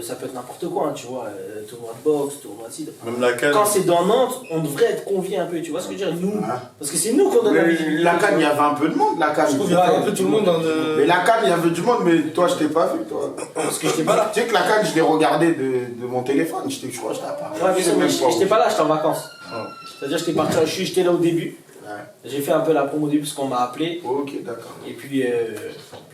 ça peut être n'importe quoi, hein, tu vois. Tournoi de boxe, tournoi de cidre. Même la canne. Quand c'est dans Nantes, on devrait être convié un peu. Tu vois ce que je veux dire? Nous. Ouais. Parce que c'est nous qu'on donne la Mais visibilité. la canne, il y avait un peu de monde, la canne. Je trouve qu'il y avait un peu tout le monde dans le. Mais la canne, il y avait du monde, mais toi, je t'ai pas vu, toi. Parce que j'étais pas là. Tu sais que la canne, je l'ai regardé de mon téléphone. Je crois que je t'ai pas. Ouais, mais Je sais non, mais même pas j'étais où. pas là, j'étais en vacances. Ah. C'est-à-dire, j'étais là au début. Ouais. J'ai fait un peu la promo au début parce qu'on m'a appelé. Ok, d'accord. Et puis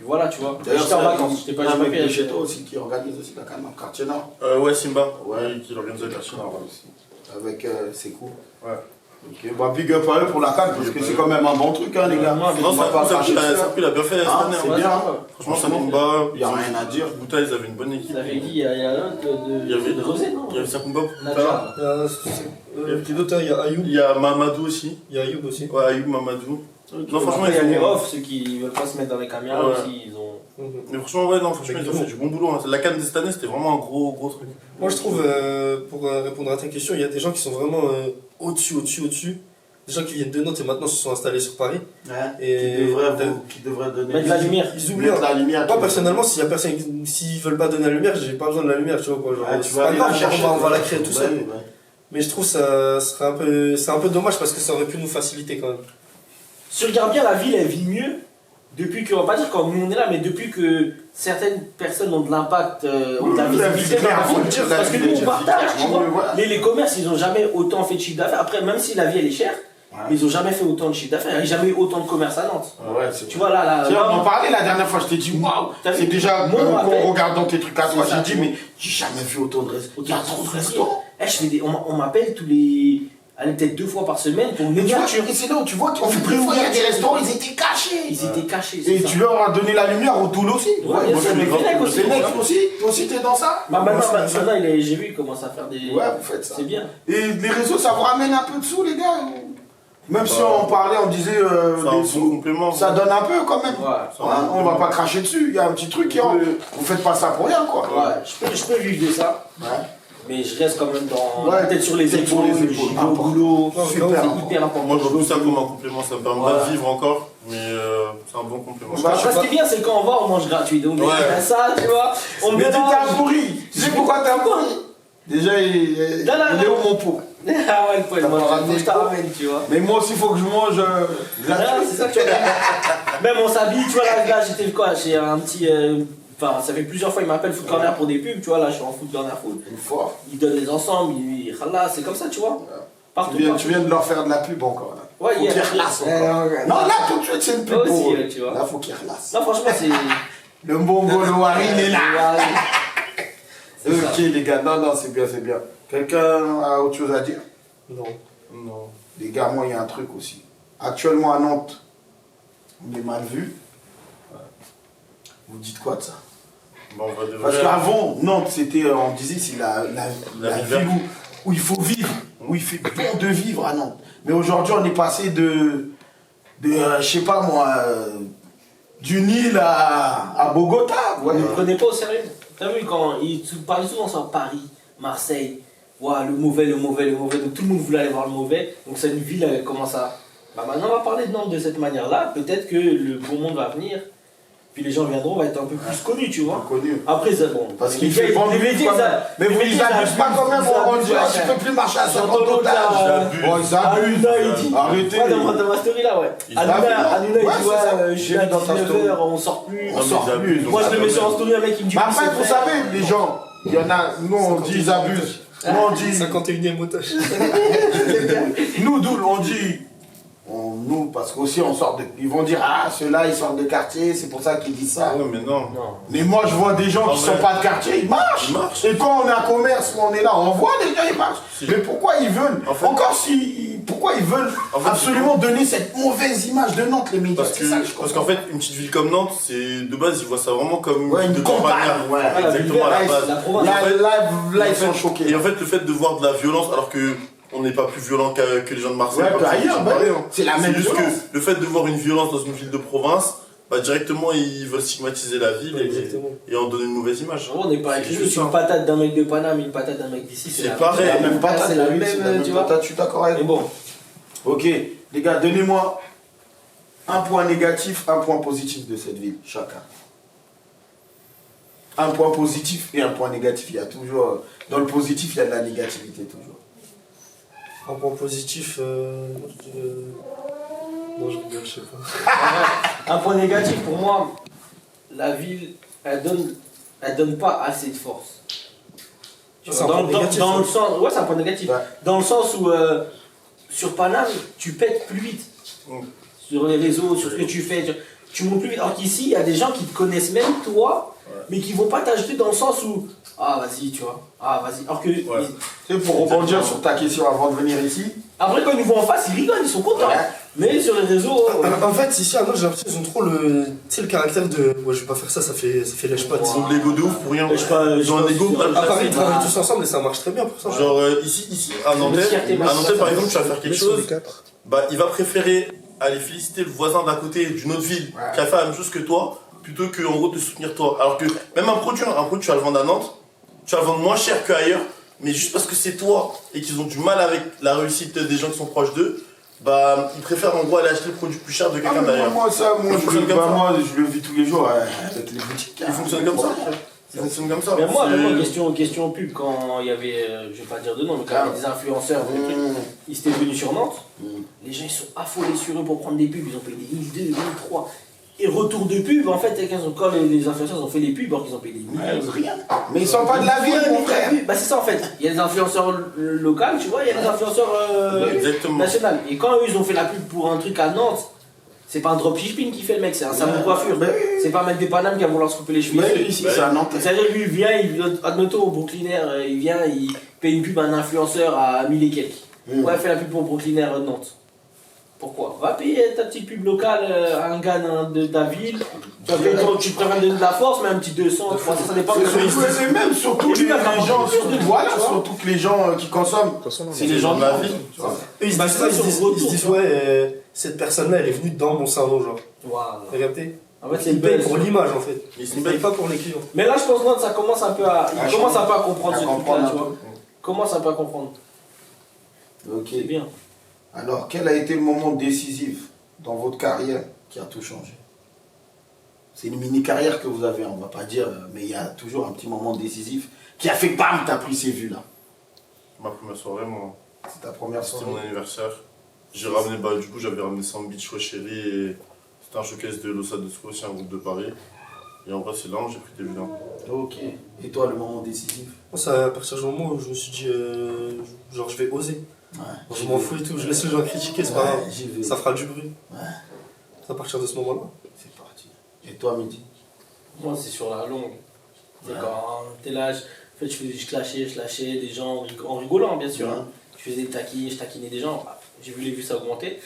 voilà, tu vois. D'ailleurs, J'étais en c'est vacances. J'étais pas un mec j'ai pas de fait- chez toi aussi qui organise aussi la canne dans le quartier nord. Ouais, Simba. Ouais. Ouais, qui l'organise avec la Chine. aussi. Avec Sekou. Ouais. Ok, bah big up à eux pour la canne parce que c'est quand même un bon truc, hein, les gars. Non, Non, On va pas ça cracher dessus, il a bien fait cette Ah, année. c'est hein. bien. Franchement, ça combat. Y a rien à dire. Bouta, ils avaient une bonne équipe. Vous avez dit, il y a un Il y avait de Rosé, non? Il y avait ça combat. Nadja. Qui d'autre? Il y a Ayoub. Il y a Mamadou aussi. Il y a Ayoub aussi. Ouais, Ayoub Mamadou. Non, franchement, Après, il y a ils les ont- off, ceux qui veulent pas se mettre dans les caméras Ouais. aussi, ils ont. Mais franchement, ouais, non, franchement, ils ont fait du bon boulot. hein. La canne de cette année, c'était vraiment un gros truc. Moi je trouve, pour répondre à ta question, il y a des gens qui sont vraiment au-dessus. Des gens qui viennent de Nantes et maintenant se sont installés sur Paris. Et Qui devrait donner Mettre la lumière. Ils oublient. Mettre la lumière. Moi personnellement, s'ils veulent pas donner la lumière, j'ai pas besoin de la lumière, tu vois quoi. Genre, Ouais, c'est pas grave, on va la créer tout seul. Ouais. Mais je trouve ça serait un peu, c'est un peu dommage parce que ça aurait pu nous faciliter quand même. Si tu regardes bien, la ville, elle vit mieux depuis que, on va pas dire quand nous on est là, mais depuis que certaines personnes ont de l'impact, ont de la visibilité dans la ville. Parce que nous on partage, tu vois. Les commerces, ils ont jamais autant fait de chiffre d'affaires. Après, même si la vie elle est chère, mais ils ont jamais fait autant de chiffre d'affaires. Il n'y a jamais eu autant de commerce à Nantes. Ouais, c'est Tu vois là, Tiens, on en parlait la dernière fois, je t'ai dit waouh! T'as vu C'est déjà Moi, on en m'appelle. regardant tes trucs à toi, C'est ça, j'ai dit, tu mais j'ai jamais vu autant de restaurants. Il y a trop de restaurants. Eh, je fais on m'appelle tous les. Allez, peut-être 2 fois par semaine pour une Mais tu vois, ouverture. et c'est là où tu vois qu'on fait plus fois, il y a des restaurants, ils étaient cachés. Ils étaient cachés. Et c'est ça. tu leur as donné la lumière au Toul aussi. Ouais, bien sûr, mais Fennec aussi. Fennec aussi. Toi aussi, t'es dans ça? Bah, maintenant, j'ai vu, il commence à faire des. Ouais, vous faites ça. C'est bien. Et les réseaux, ça vous ramène un peu de sous, les gars? Même si on parlait, on disait C'est un des bon sous, complément. ça donne un peu quand même. Ouais. Hein, on va pas cracher dessus, il y a un petit truc qui rentre. Vous faites pas ça pour rien, quoi. Ouais, je peux vivre de ça, Ouais. mais je reste quand même dans. Ouais, peut-être sur les peut-être sur épaules, les je épaules. vais au boulot. Super C'est important. hyper important. Moi, je vois ça comme un complément. Ça me permet pas Ouais. de vivre encore, mais c'est un bon complément. Bah, Après, ce qui est bien, c'est quand on va, on mange gratuit. Donc, Ouais. ça, tu vois, on Mais met dis t'es un pourri. Tu sais pourquoi t'es un pourri? Déjà, il est Non. où mon pot? Ah ouais, le poil, T'as moi, pas ramené je te le pot. ramène, tu vois. Mais moi aussi, il faut que je mange Ah, c'est ça, tu vois. Même on s'habille, tu vois, là j'étais quoi, j'ai un petit. Enfin, ça fait plusieurs fois, il m'appelle Food Corner pour des pubs, tu vois, là je suis en Food Corner Food. une fois. Il donne les ensembles, Khallah, c'est comme ça, tu vois. Partout. Tu viens de leur faire de la pub encore là. Ouais, Faut qu'ils relassent encore. Non, là tout de suite c'est une pub Toi pour aussi, eux. tu vois. Là, faut qu'ils relassent. Non, franchement, c'est. Le bongo, le wari, il est là. C'est ça. Ok les gars, non, c'est bien, c'est bien. Quelqu'un a autre chose à dire? Non. Non. Les gars, moi il y a un truc aussi. Actuellement à Nantes, on est mal vu. Vous dites quoi de ça? Bah, on va devoir. Parce qu'avant, Nantes, c'était, on disait, c'est la ville ville où il faut vivre, où il fait bon de vivre à Nantes. Mais aujourd'hui, on est passé de je sais pas moi, du Nil à Bogota. Ouais. Ne prenez pas au sérieux. T'as vu quand ils parlaient souvent sur Paris, Marseille, ouais, le mauvais, donc tout le monde voulait aller voir le mauvais. Donc c'est une ville, elle commence à Bah maintenant on va parler de Nantes de cette manière-là. Peut-être que le beau monde va venir. Puis les gens viendront, on va être un peu plus connus, tu vois. Connu. Après, c'est bon. Parce qu'il les fait gars, vendre les médias, mais vous les abusez pas quand même, on dit, ah, tu peux plus marcher à 50 otages. Oh, ils abusent. Aluna, il dit. Arrêtez. Ouais, dans ma story là, ouais. Ils Aluna, abusent. il Ouais, dit, c'est ça. ouais, je suis là J'ai vu dans ta 19h, on sort plus. On Non, mais sort ils plus. abusent. Moi, je le mets sur en story, un mec qui me dit. Mais oui, après, c'est vous vrai. savez, les gens, il y en a, nous on dit ils abusent. Nous on dit, 51ème otage. nous d'où on dit, nous, parce qu'aussi on sort de. Ils vont dire, ah, ceux-là ils sortent de quartier, c'est pour ça qu'ils disent ça. Ah ouais, mais non. Non. Mais moi je vois des gens qui Ah, sont mais- pas de quartier, ils marchent. Ils marchent. Et quand on est un commerce, quand on est là, on voit les gens, ils marchent. Si. Mais pourquoi ils veulent En fait- encore si. Pourquoi ils veulent En fait, absolument donner cette mauvaise image de Nantes, les médias? Parce C'est ça que je parce comprends. qu'en fait, une petite ville comme Nantes, c'est de base, ils voient ça vraiment comme Ouais, une de campagne, campagnard. ouais. Ah, la Exactement à la ville verte, base. la province. Là, Et ils en sont fait- choqués. Et en fait, le fait de voir de la violence, alors que on n'est pas plus violent que les gens de Marseille. Ouais, par bah, exemple, ailleurs, c'est bah, pareil, hein. c'est la même juste violence. que le fait de voir une violence dans une ville de province, bah directement ils veulent stigmatiser la ville Exactement. et en donner une mauvaise image. On n'est pas avec C'est les juste jeux. Une ça. patate d'un mec de Paname, une patate d'un mec d'ici, C'est la pareil. même. C'est la même patate, C'est la oui, même, c'est la même tu vois. patate, je suis d'accord avec Et vous. bon, Ok, les gars, donnez-moi un point négatif, un point positif de cette ville, chacun. Un point positif et un point négatif. Il y a toujours, dans le positif, il y a de la négativité toujours. Un point positif, non, je rigole, je sais pas. un point négatif pour moi, la ville, elle donne pas assez de force. Tu C'est vois, un dans, point dans- négatif, dans le ça. sens, ouais, c'est un point négatif. Ouais. Dans le sens où sur Paname, tu pètes plus vite. Mm. Sur les réseaux, sur ce que tu fais, tu montes plus vite. Alors qu'ici, il y a des gens qui te connaissent même toi, mais qui vont pas t'ajouter dans le sens où ah vas-y, tu vois, ah vas-y. Alors que Ouais. C'est pour rebondir sur ta question avant de venir ici. après quand ils nous voient en face, ils rigolent, ils sont contents. Ouais. Mais sur les réseaux, En fait, ici à Nantes, j'ai l'impression qu'ils ont trop le, tu sais, le caractère de ouais, je vais pas faire ça, ça fait lèche-patte. Ils ont de l'ego de ouf pour rien. Je sais pas, Ils ont un ego mal À Paris, ils placé. travaillent tous ensemble et ça marche très bien pour ça. Genre ici à Nantais, fierté par nationale. exemple, tu vas faire quelque chose, bah il va préférer aller féliciter le voisin d'à côté d'une autre ville Ouais. qui a fait la même chose que toi, plutôt que en gros te soutenir toi. Alors que même un produit tu vas le vendre à Nantes, tu vas le vendre moins cher qu'ailleurs, mais juste parce que c'est toi et qu'ils ont du mal avec la réussite des gens qui sont proches d'eux, bah ils préfèrent en gros aller acheter le produit plus cher de quelqu'un d'ailleurs. Moi, ça, moi, Il je, fonctionne bah, comme ça. moi, je le vis tous les jours avec les boutiques. Ils fonctionnent comme ça. Ils fonctionnent comme ça. mais moi, C'est- même question pub, quand il y avait, je vais pas dire de nom, mais quand il y avait des influenceurs, des trucs, ils étaient venus sur Nantes, les gens ils sont affolés sur eux pour prendre des pubs, ils ont payé des 1002, 1003. Et retour de pub, en fait, quand les influenceurs ont fait les pubs, alors qu'ils ont payé des milliers. Rien. Mais ils sont pas de la ville, mon frère. Bah c'est ça en fait, il y a des influenceurs locaux, tu vois, il y a des influenceurs Exactement. nationaux. Et quand eux ils ont fait la pub pour un truc à Nantes, c'est pas un dropshipping qui fait le mec, c'est un salon de coiffure. Bah oui. C'est pas un mec de Paname qui va vouloir se couper les cheveux. Mais ici, c'est un Nantais. C'est-à-dire lui il vient, admettons au Brooklynaire, il vient, il paye une pub à un influenceur à 1000 et quelques. Ouais, fait la pub pour Brooklynaire de Nantes. Pourquoi? Va payer ta petite pub locale à un gars de ta ville. Tu te préfères donner de la force, mais un petit 200, 300, ça dépend de C'est même surtout Et puis, les là, ça gens, rapporte plus de voilà, tu vois. surtout que les gens qui consomment, c'est les gens de la ville. tu vois. Eux, ils se Bah, disent c'est pas, ça, sur le ils se disent retour, ouais, cette personne-là, elle est venue dans mon salon, genre. Voilà. Regardez. En fait, c'est Ils une payent belle pour l'image en fait. Ils se Ils payent payent pas pour les clients. Mais là, je pense que ça commence un peu à. À Il commence un changer. peu à comprendre À ce comprendre truc-là, un tu vois. peu. Commence un peu à comprendre. Ok. C'est bien. Alors, quel a été le moment décisif dans votre carrière qui a tout changé? C'est une mini-carrière que vous avez, on va pas dire, mais il y a toujours un petit moment décisif qui a fait bam, t'as pris ces vues-là. Ma première soirée, moi, C'est ta première c'était soirée. mon anniversaire. J'ai ramené, bah du coup j'avais ramené Sam Beach Chéri et c'était un showcase de Losa de Sco, aussi un groupe de Paris. Et en vrai c'est là où j'ai pris des vues là. Ok. Et toi, le moment décisif? Moi, c'est à partir du moment où je me suis dit, genre, je vais oser. Ouais. Je m'en fous et tout, je laisse les gens critiquer, c'est pas grave. j'y vais. Ça fera du bruit. Ouais. C'est à partir de ce moment-là. C'est parti. Et toi, Mehdi? Moi, c'est sur la longue. C'est quand t'es là, en fait, je clashais des gens en rigolant, bien sûr. Ouais. Hein. Je faisais des taquins, je taquinais des gens. Bah, j'ai vu les vues s'augmenter.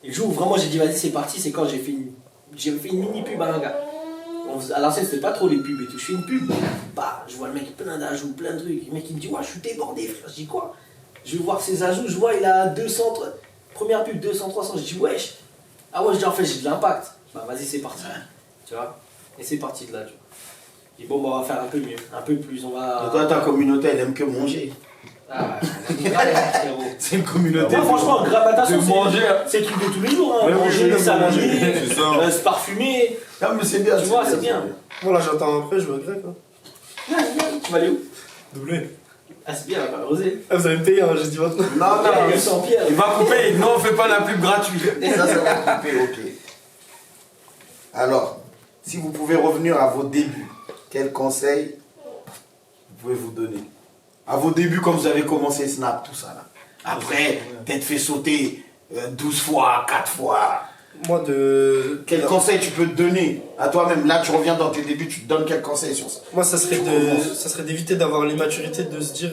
Et le jour où vraiment j'ai dit, vas-y, c'est parti, c'est quand j'ai fait une mini pub à un gars. À l'ancienne, c'était pas trop les pubs et tout. Je fais une pub, bah, je vois le mec plein d'ajouts, plein de trucs. Le mec il me dit, ouais, je suis débordé, frère. Je dis quoi? Je vais voir ses ajouts, je vois, il a 200, première pub, 200, 300. Je dis, wesh. Ah ouais, je dis, en fait, j'ai de l'impact. Bah, vas-y, c'est parti. Tu vois? Et c'est parti de là, tu vois. Et bon, bah, on va faire un peu mieux, un peu plus. On va. Et toi, ta communauté, elle aime que manger. Ah, frérot. C'est une communauté. Moi, franchement, gramatation, de manger. c'est le truc de tous les jours. Hein. Ouais, oui, Manger, oui, salami, c'est ça. se parfumer. Non, mais c'est bien. Tu vois, c'est bien. Voilà, j'attends après, je vais au grec. Hein. Tu vas aller où? Doublé. Ah, c'est bien, la rosée. Ah, vous allez me payer, hein, j'ai dit maintenant. Non, non, Il y a 100 pierres. il va couper. Non, on fait pas la pub gratuite. Ça va couper, ok. Alors, si vous pouvez revenir à vos débuts, quels conseils vous pouvez vous donner? À vos débuts, quand vous avez commencé Snap, tout ça là. Après, t'être fait sauter 12 fois, 4 fois. Moi, de. Quel conseil tu peux te donner à toi-même? Là, tu reviens dans tes débuts, tu te donnes quel conseil sur ça? Moi, ça serait d'éviter d'avoir l'immaturité de se dire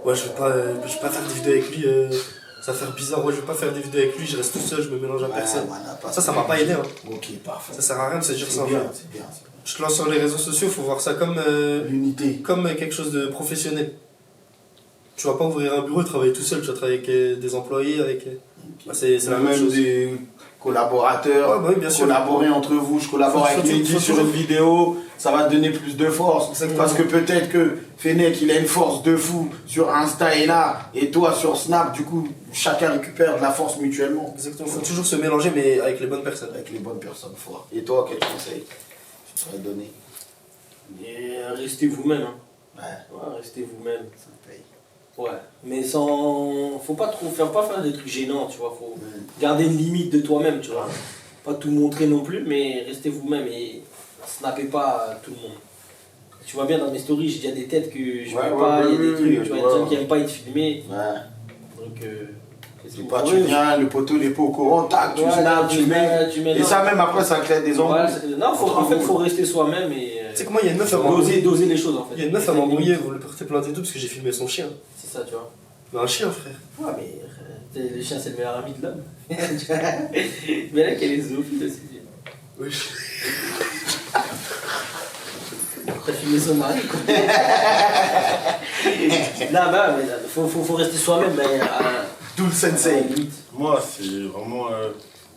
ouais, je vais pas faire des vidéos avec lui, ça va faire bizarre, ouais, je vais pas faire des vidéos avec lui, je reste tout seul, je me mélange à personne. Voilà, Ça m'a pas aidé. Hein. Ok, parfait. Ça sert à rien de se dire ça. C'est bien, en fait. c'est bien. Je te lance sur les réseaux sociaux, faut voir ça comme, L'unité. comme quelque chose de professionnel. Tu vas pas ouvrir un bureau et travailler tout seul, tu vas travailler avec des employés, avec. Bah, c'est la même chose. Des collaborateurs, Ouais, bah oui, bien sûr. collaborer entre vous, je collabore avec Faut Mehdi sur toujours- une vidéo, ça va te donner plus de force. Exactement. Parce que peut-être que Fennec il a une force de fou sur Insta et là, et toi sur Snap, du coup chacun récupère de la force mutuellement. Exactement, faut toujours se mélanger, mais avec les bonnes personnes. Avec les bonnes personnes fortes. Et toi, quel conseil tu pourrais donner? Mais restez vous-même. Hein. Ouais, Ouais, restez vous-même. ça paye. Ouais, mais sans. Faut pas trop faire des trucs gênants, tu vois. Faut garder une limite de toi-même, tu vois. Pas tout montrer non plus, mais restez vous-même et snappez pas tout le monde. Tu vois bien dans mes stories, j'ai déjà des têtes que je Ouais, vois ouais, pas, il y a ouais, des trucs, ouais, tu vois, il y a ouais. des gens qui aiment pas être filmés. Ouais. Donc, c'est C'est tout. pas Ouais, tu viens, le poteau n'est pas au courant, tac, tu ouais, snaps, tu mets. tu mets Et ça même après ça crée des Ouais, embrouilles. non, en fait, faut rester soi-même et. Tu sais que moi, il y a une meuf à m'embrouiller. Doser les choses en fait. Il y a une meuf à m'embrouiller, vous le portez plainte et tout, parce que j'ai filmé son chien. C'est ça, tu vois. Mais un chien, frère. Ouais, mais le chien, c'est le meilleur ami de l'homme. Mais là, qu'elle est zoophile aussi. Oui. T'as filmé son mari, quoi. Là, bah, mais faut rester soi-même, mais Tout le à la sensei. limite. Moi, c'est vraiment.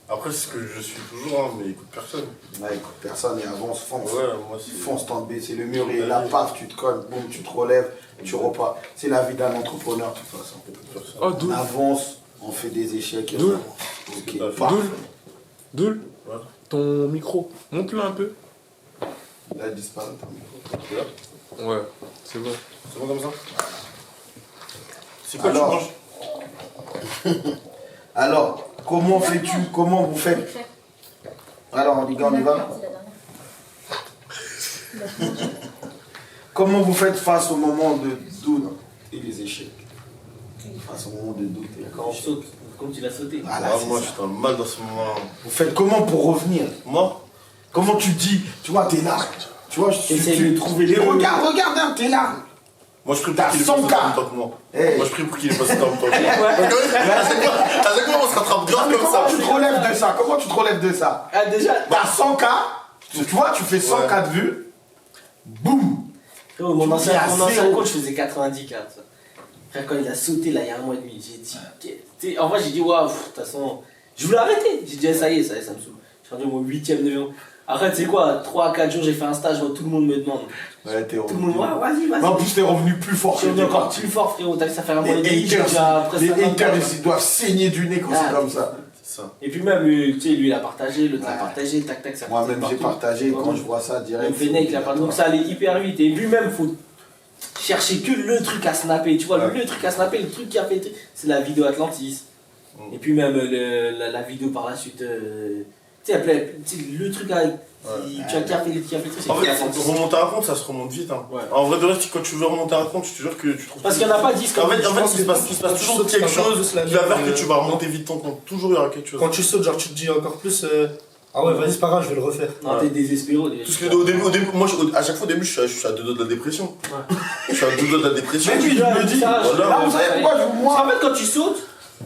Après, c'est ce que je suis toujours, hein, mais écoute personne. Ouais, écoute, personne et avance, fonce. Ouais, moi, c'est. Fonce, tente baisser le mur et là, paf, tu te colles, boum, tu te relèves, tu repars. C'est la vie d'un entrepreneur, de toute façon. Oh, On Doul, avance, on fait des échecs et on Doul. avance. Ok, Doul. parfait. Doul, Ouais. ton micro, monte-le un peu. Il a disparu. Ouais, c'est bon. C'est bon comme ça? C'est quoi Alors. tu manges? Alors, comment fais-tu, comment vous faites? Alors, les gars, on y va? Comment vous faites face au moment de doute et les échecs? Face au moment de doute et Quand on les échecs. saute, comme tu l'as sauté. Voilà, Ah, c'est moi, ça. je suis dans le mal dans ce moment-là. Vous faites comment pour revenir? Moi? Comment tu dis, tu vois, t'es là, tu vois, Essaye de trouver les les mots. regarde, hein, t'es là. Moi, je prie T'as pour qu'il ait 100 pas sauté cas. en même temps que moi. Hey. Moi, je prie pour qu'il ait pas sauté en même temps que moi. À chaque fois, on se rattrape grave Mais comme ça. comment tu te relèves de ça? Comment tu te relèves de ça? Ah, déjà, T'as 100 cas, tu vois, tu fais 100 Ouais. cas de vues, boum. oh, mon Tu ancien dis à zéro. coach faisait 90 cas. Ça. Frère, quand il a sauté là, il y a un mois et demi, j'ai dit. En vrai, j'ai dit, waouh, de toute façon. Je voulais arrêter. J'ai dit, ça y est, ça me saoule. Je suis rendu au 8ème, 9ème. Après, tu sais quoi, 3 à 4 jours, j'ai fait un stage où tout le monde me demande. Ouais, t'es Tout le monde, ouais, vas-y, vas-y. En plus, t'es revenu plus fort Je suis que revenu t'es encore parti. plus fort, frérot. T'as vu, ça fait un mois et Les demi, j'ai déjà haters, presque les 50 haters, cas. ils doivent saigner du nez quand Ah, c'est comme ça. C'est ça. Et puis même, tu sais, lui, il a partagé, l'autre l'a Ouais. partagé, tac, tac, ça Moi-même, partait j'ai partout. partagé, Ouais, quand ouais. je vois ça, direct. Même Fennec, il a pas. Donc ça allait hyper vite. Et puis même, faut chercher que le truc à snapper. Tu vois, Ouais. le truc à snapper, le truc qui a fait. C'est la vidéo Atlantis. Et puis même la vidéo par la suite. Tu sais, le truc à, qui a fait le truc, c'est En qui fait, Atlantis. remonter un compte, ça se remonte vite. Hein. Ouais. En vrai, de vrai, quand tu veux remonter un compte, je te jure que tu trouves. Parce qu'il n'y en a pas 10 comme En fait, je pense il se passe toujours quelque chose qui va faire que tu vas remonter vite ton compte. Toujours, il y aura quelque chose. Quand tu sautes, genre, tu te dis encore plus ah ouais, vas-y, c'est pas grave, je vais le refaire. Non, t'es désespéré. Parce que au début, moi, à chaque fois, au début, je suis à deux doigts de la dépression. Je suis à deux doigts de la dépression. Mais lui, il me dit, Ça, voilà. là, vous savez pourquoi Parce qu'en moi. fait, quand tu sautes,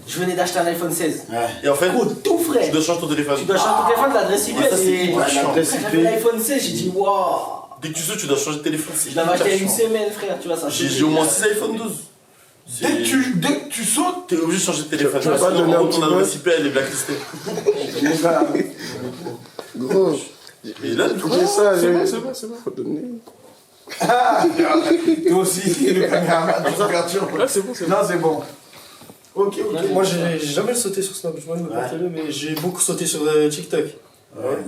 je venais d'acheter un iPhone 16. Et en fait, Gros, tout frais. tu dois changer ton téléphone. Tu dois changer ton téléphone, l'adresse IP. Ouais, ça, c'est hyper Ouais, chiant. l'adresse J'avais IP. l'iPhone 16, j'ai dit waouh. Dès que tu sautes, tu dois changer de téléphone. C'est Je l'avais acheté il y a une hyper chiant. semaine, frère, tu vois ça. J'ai au moins 6 iPhone 12. Dès que tu sautes, T'es obligé de changer de téléphone. Tu vas pas Sinon, donner un ton petit adresse IP, elle est blacklistée. mon gars, Gros, Et là, du coup, j'ai ça, c'est j'ai. bon, C'est bon, faut donner. Ah, toi aussi, le caméraman, tu perturbes. Ah, c'est bon, c'est bon. Non, c'est bon. Ok, ok. Moi, j'ai jamais sauté sur Snap, je vais me partager, mais j'ai beaucoup sauté sur TikTok.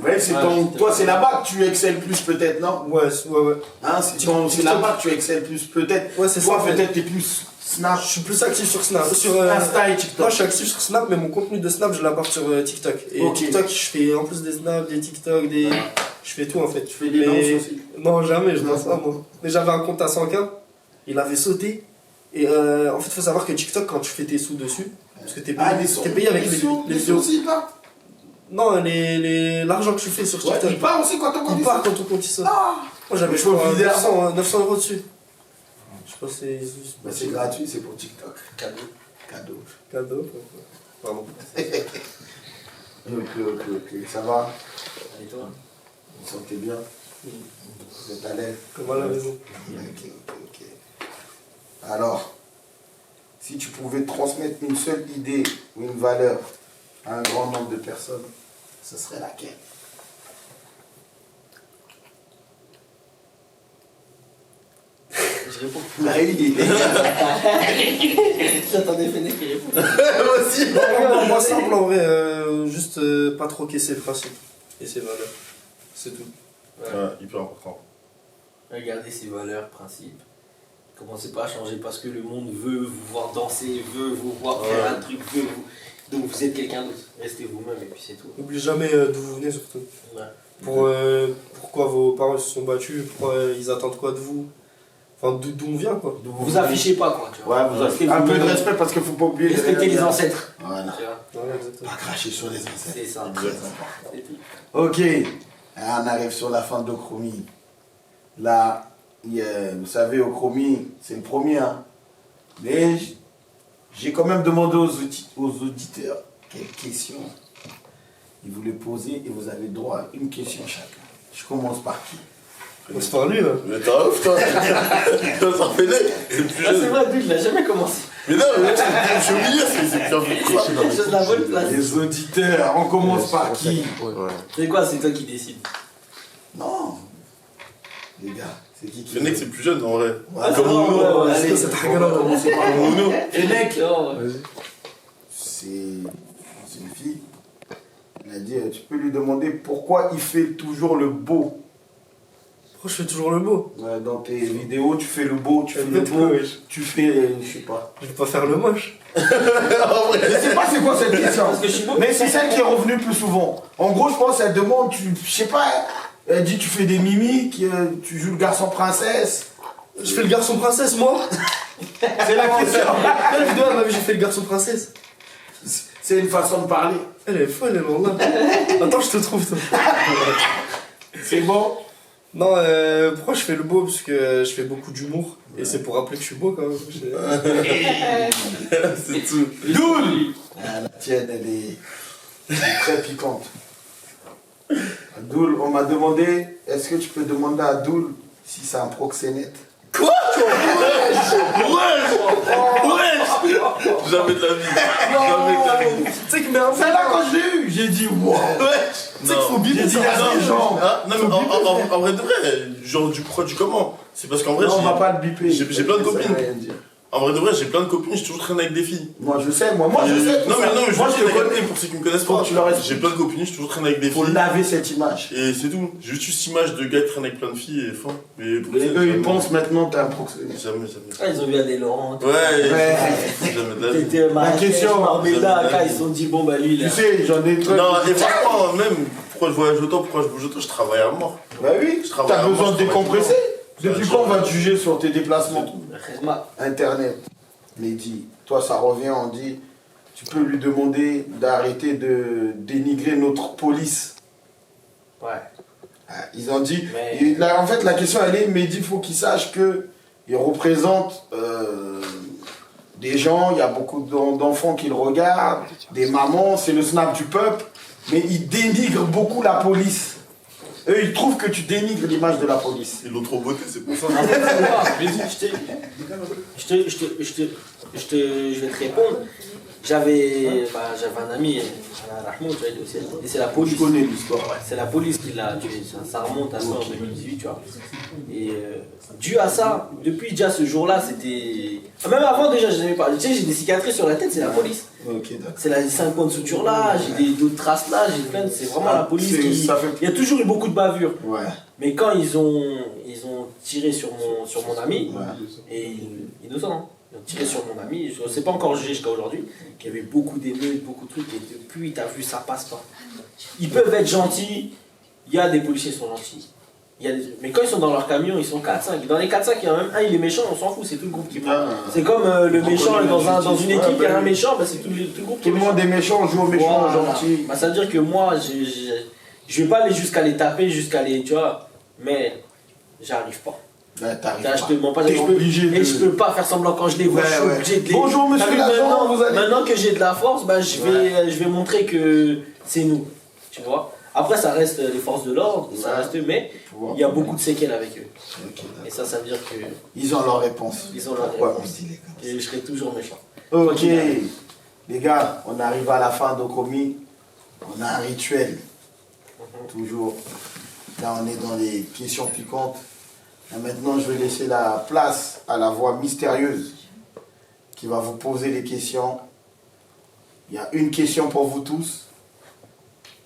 Ouais, c'est toi, c'est là-bas que tu excelles plus, peut-être, non? Ouais. Hein, c'est là-bas que tu excelles plus, peut-être. Ouais, c'est ça. Toi, en fait. peut-être, t'es plus Snap. Je suis plus actif sur Snap. Sur Insta et TikTok. Moi, je suis actif sur Snap, mais mon contenu de Snap, je l'apporte sur TikTok. Et Ok. TikTok, je fais en plus des Snaps, des TikTok, des. Je fais tout en fait. Tu fais des danses aussi. Non, jamais, je danse pas moi. Mais j'avais un compte à 100K, il avait sauté. Et en fait, il faut savoir que TikTok, quand tu fais tes sous dessus, parce que t'es payé, payé avec les vidéos. aussi, il part. Non, l'argent que tu fais sur Ouais, TikTok. il part aussi quand on Il part quand ton compte il saute. Ah, Moi j'avais je vois 900 euros dessus. Je sais pas si bah, c'est gratuit, c'est pour TikTok. Cadeau. cadeau. Pardon. Ok. Ça va? Et toi? Vous sentez bien? Vous êtes à l'aise? Comme à la maison. Ok. Alors, si tu pouvais transmettre une seule idée ou une valeur à un grand nombre de personnes, ce serait laquelle? Je réponds. Bah oui. J'attendais Fennec qui répond. Moi aussi. Moi simple en vrai, juste pas troquer ses principes et ses valeurs. C'est tout. Ouais, hyper important. Regardez ses valeurs, principes. Commencez pas à changer parce que le monde veut vous voir danser, veut vous voir faire un truc, veut vous. Donc vous êtes quelqu'un d'autre. Restez vous-même et puis c'est tout. N'oubliez jamais d'où vous venez surtout. Ouais. Pourquoi vos parents se sont battus, pourquoi ils attendent quoi de vous. Enfin d'où on vient quoi. Vous affichez pas quoi, tu vois. Ouais, vous avez un peu de respect parce qu'il faut pas oublier. Respectez les ancêtres. Voilà. Tu vois. Ouais, exactement. Pas cracher sur les ancêtres. C'est ça. Exactement. C'est tout. Ok, on arrive sur la fin d'Ochromie. Là, vous savez, Ochromie, c'est le premier. Hein. Mais j'ai quand même demandé aux auditeurs quelles questions ils voulaient poser et vous avez droit à une question chacun. Je commence par qui? On se parle là. Mais t'es un ouf, toi. Ça fait net. C'est le plus Ah, c'est jeune. vrai, lui, il a jamais commencé. Mais non, mais je suis au milieu, c'est bien vu. Je la bonne place. Les auditeurs, on commence par qui? C'est quoi, c'est toi qui décides? Non. Les gars, c'est qui Fennec, c'est plus jeune en vrai. Ouais, Comme c'est Ouno. vrai, ouais, Allez, allez, c'est on va commencer par Ouno. Fennec, Non, c'est une fille. Elle a dit, tu peux lui demander pourquoi il fait toujours le beau. Pourquoi je fais toujours le mot? Ouais, dans tes vidéos, tu fais le beau, tu fais le Peut-être beau, que oui. tu fais, je sais pas. Je vais pas faire le moche. Je sais pas c'est quoi cette question. Parce que je suis beau. Mais c'est celle qui est revenue plus souvent. En gros, je pense qu'elle demande, je sais pas, elle dit tu fais des mimiques, tu joues le garçon princesse. Je fais le garçon princesse moi. C'est la question. Quelle vidéo elle m'a vu j'ai fait le garçon princesse? C'est une façon de parler. Elle est folle elle en là. Attends je te trouve toi. C'est bon. Non, pourquoi je fais le beau? Parce que je fais beaucoup d'humour. Et c'est pour rappeler que je suis beau quand même. C'est tout. Doul. Ah, la tienne, elle est très piquante. Doul, on m'a demandé, est-ce que tu peux demander à Doul si c'est un proxénète? Jamais de la vie. Jamais de la vie. Tu sais que mais en C'est là quand je l'ai eu, j'ai dit wow. Tu sais qu'il faut biper J'ai dit ça. il y a des gens. Ah, non, mais en vrai de vrai, genre du pourquoi du comment. C'est parce qu'en vrai, Non, on va pas le biper. j'ai plein de Ça veut copines. rien dire. En vrai de vrai, j'ai plein de copines, j'ai toujours traîné avec des filles. Moi je sais, moi je sais. tout Non, ça. mais non, mais moi je je te te connais. pour ceux qui me connaissent Faut pas. que tu leur expliques. J'ai plein de copines, j'ai toujours traîné avec des Faut filles. laver cette image. Et c'est tout. J'ai juste cette image de gars qui traîne avec plein de filles et fin. Mais pour Et ça, eux jamais. ils pensent maintenant que t'es un proxénète. Jamais. Ah, ils ont vu des Laurent. Ouais, Ouais. jamais de la vie. T'étais La question, Marbella, quand ils se sont dit, bon bah lui, Tu là. sais, j'en ai trucs. Non, et franchement, même, pourquoi je voyage autant, pourquoi je bouge autant, je travaille à mort. Bah oui, Je travaille t'as à besoin moi, de je travaille décompresser. tout le temps. Depuis quand on va te juger sur tes déplacements Resma. Internet. Mehdi, toi ça revient, on dit, tu peux lui demander d'arrêter de dénigrer notre police. Ouais. Ah, ils ont dit, Mais- en fait la question elle est, Mehdi, il faut qu'il sache que il représente des gens, il y a beaucoup d'enfants qui le regardent, des mamans, c'est le snap du peuple, mais il dénigre beaucoup la police. Eux ils trouvent que tu dénigres l'image de la police. Ils l'ont trop beauté, c'est pour ça. En fait, c'est quoi je vais te répondre. J'avais un ami, Rahmoud, tu vois, il est aussi, et c'est la police. Je connais l'histoire. C'est la police qui l'a tué, ça remonte à ça en 2018, tu vois. Et dû à ça, depuis déjà ce jour-là, c'était. Même avant déjà, je n'aimais pas. Tu sais, j'ai des cicatrices sur la tête, c'est la police. Ok, d'accord. C'est les 5 points de suture là, j'ai d'autres traces là, j'ai plein de. C'est vraiment la police qui. Ça fait... Il y a toujours eu beaucoup de bavures. Ouais. Mais quand ils ont tiré sur mon ami, Ouais. et innocent, hein, ils ont tiré sur mon ami, je ne sais pas encore jugé jusqu'à aujourd'hui, qu'il y avait beaucoup d'émeutes, beaucoup de trucs, et depuis, t'as vu, ça passe pas. Ils peuvent être gentils, il y a des policiers qui sont gentils. Il y a mais quand ils sont dans leur camion, ils sont 4-5. Dans les 4-5, il y en a même un, il est méchant, on s'en fout, c'est tout le groupe qui prend. C'est comme le méchant dans une équipe, il y a un méchant, bah, c'est tout le groupe qui Tout le monde est méchant, on joue aux méchants, aux voilà. gentils. Bah, ça veut dire que moi, je vais pas aller jusqu'à les taper, jusqu'à les. Tu vois, mais j'arrive pas. Ouais, t'arrives Là, je pas. te mens pas, T'es je peux- obligé de... et je peux pas faire semblant quand je les vois, Ouais, je suis ouais. obligé de les. Bonjour, monsieur T'as vu, l'agent, maintenant, vous allez- maintenant que j'ai de la force, bah, je vais montrer que c'est nous. Tu vois. Après, ça reste les forces de l'ordre, ça Ouais. reste, mais il y a beaucoup de séquelles avec eux. Ok, d'accord. Et ça veut dire que Ils ont leur réponse. ils ont leur Pourquoi réponse. on se dit les gars? Et je serai toujours méchant. Ok, les gars, on arrive à la fin d'Okromi. On a un rituel. Toujours. Là, on est dans les questions piquantes. Et maintenant, je vais laisser la place à la voix mystérieuse qui va vous poser les questions. Il y a une question pour vous tous.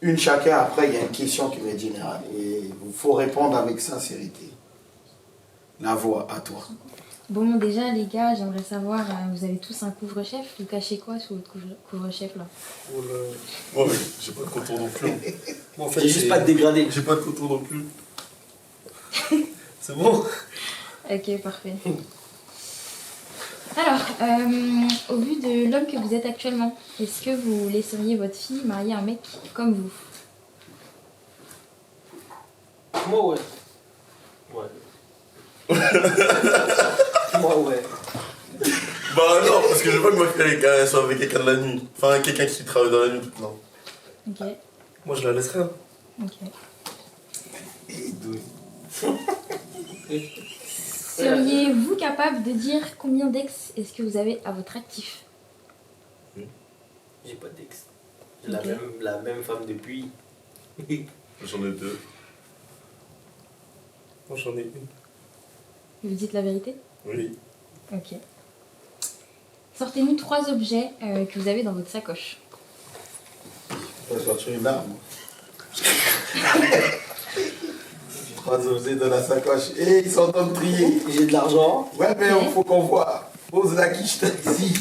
Une chacun. Après, il y a une question qui va être générale. Et il faut répondre avec sincérité. La voix, à toi. Bon, déjà, les gars, j'aimerais savoir, vous avez tous un couvre-chef. Vous cachez quoi sous votre couvre-chef là? Oh là. Moi, mais j'ai pas de contour non plus. Moi, en fait, J'ai juste pas de dégradé. J'ai pas de contour non plus. C'est bon. Ok, parfait. Alors, au vu de l'homme que vous êtes actuellement, est-ce que vous laisseriez votre fille marier un mec comme vous? Moi, ouais. Ouais. Moi, ouais. Bah non, parce que je veux pas que ma fille elle soit avec quelqu'un de la nuit. Enfin, quelqu'un qui travaille dans la nuit. Non. Ok, Moi, je la laisserai. Hein. ok. Et deux. Seriez-vous capable de dire combien d'ex est-ce que vous avez à votre actif? J'ai pas d'ex. J'ai Ok. la même femme depuis. J'en ai deux. Moi, j'en ai une. Vous dites la vérité? Oui. Ok. Sortez-nous 3 objets que vous avez dans votre sacoche. Je vais sortir une arme. 3 objets dans la sacoche. Et ils sont en train de trier. J'ai de l'argent. Ouais, mais Ok. il faut qu'on voit. Pose la quiche ici.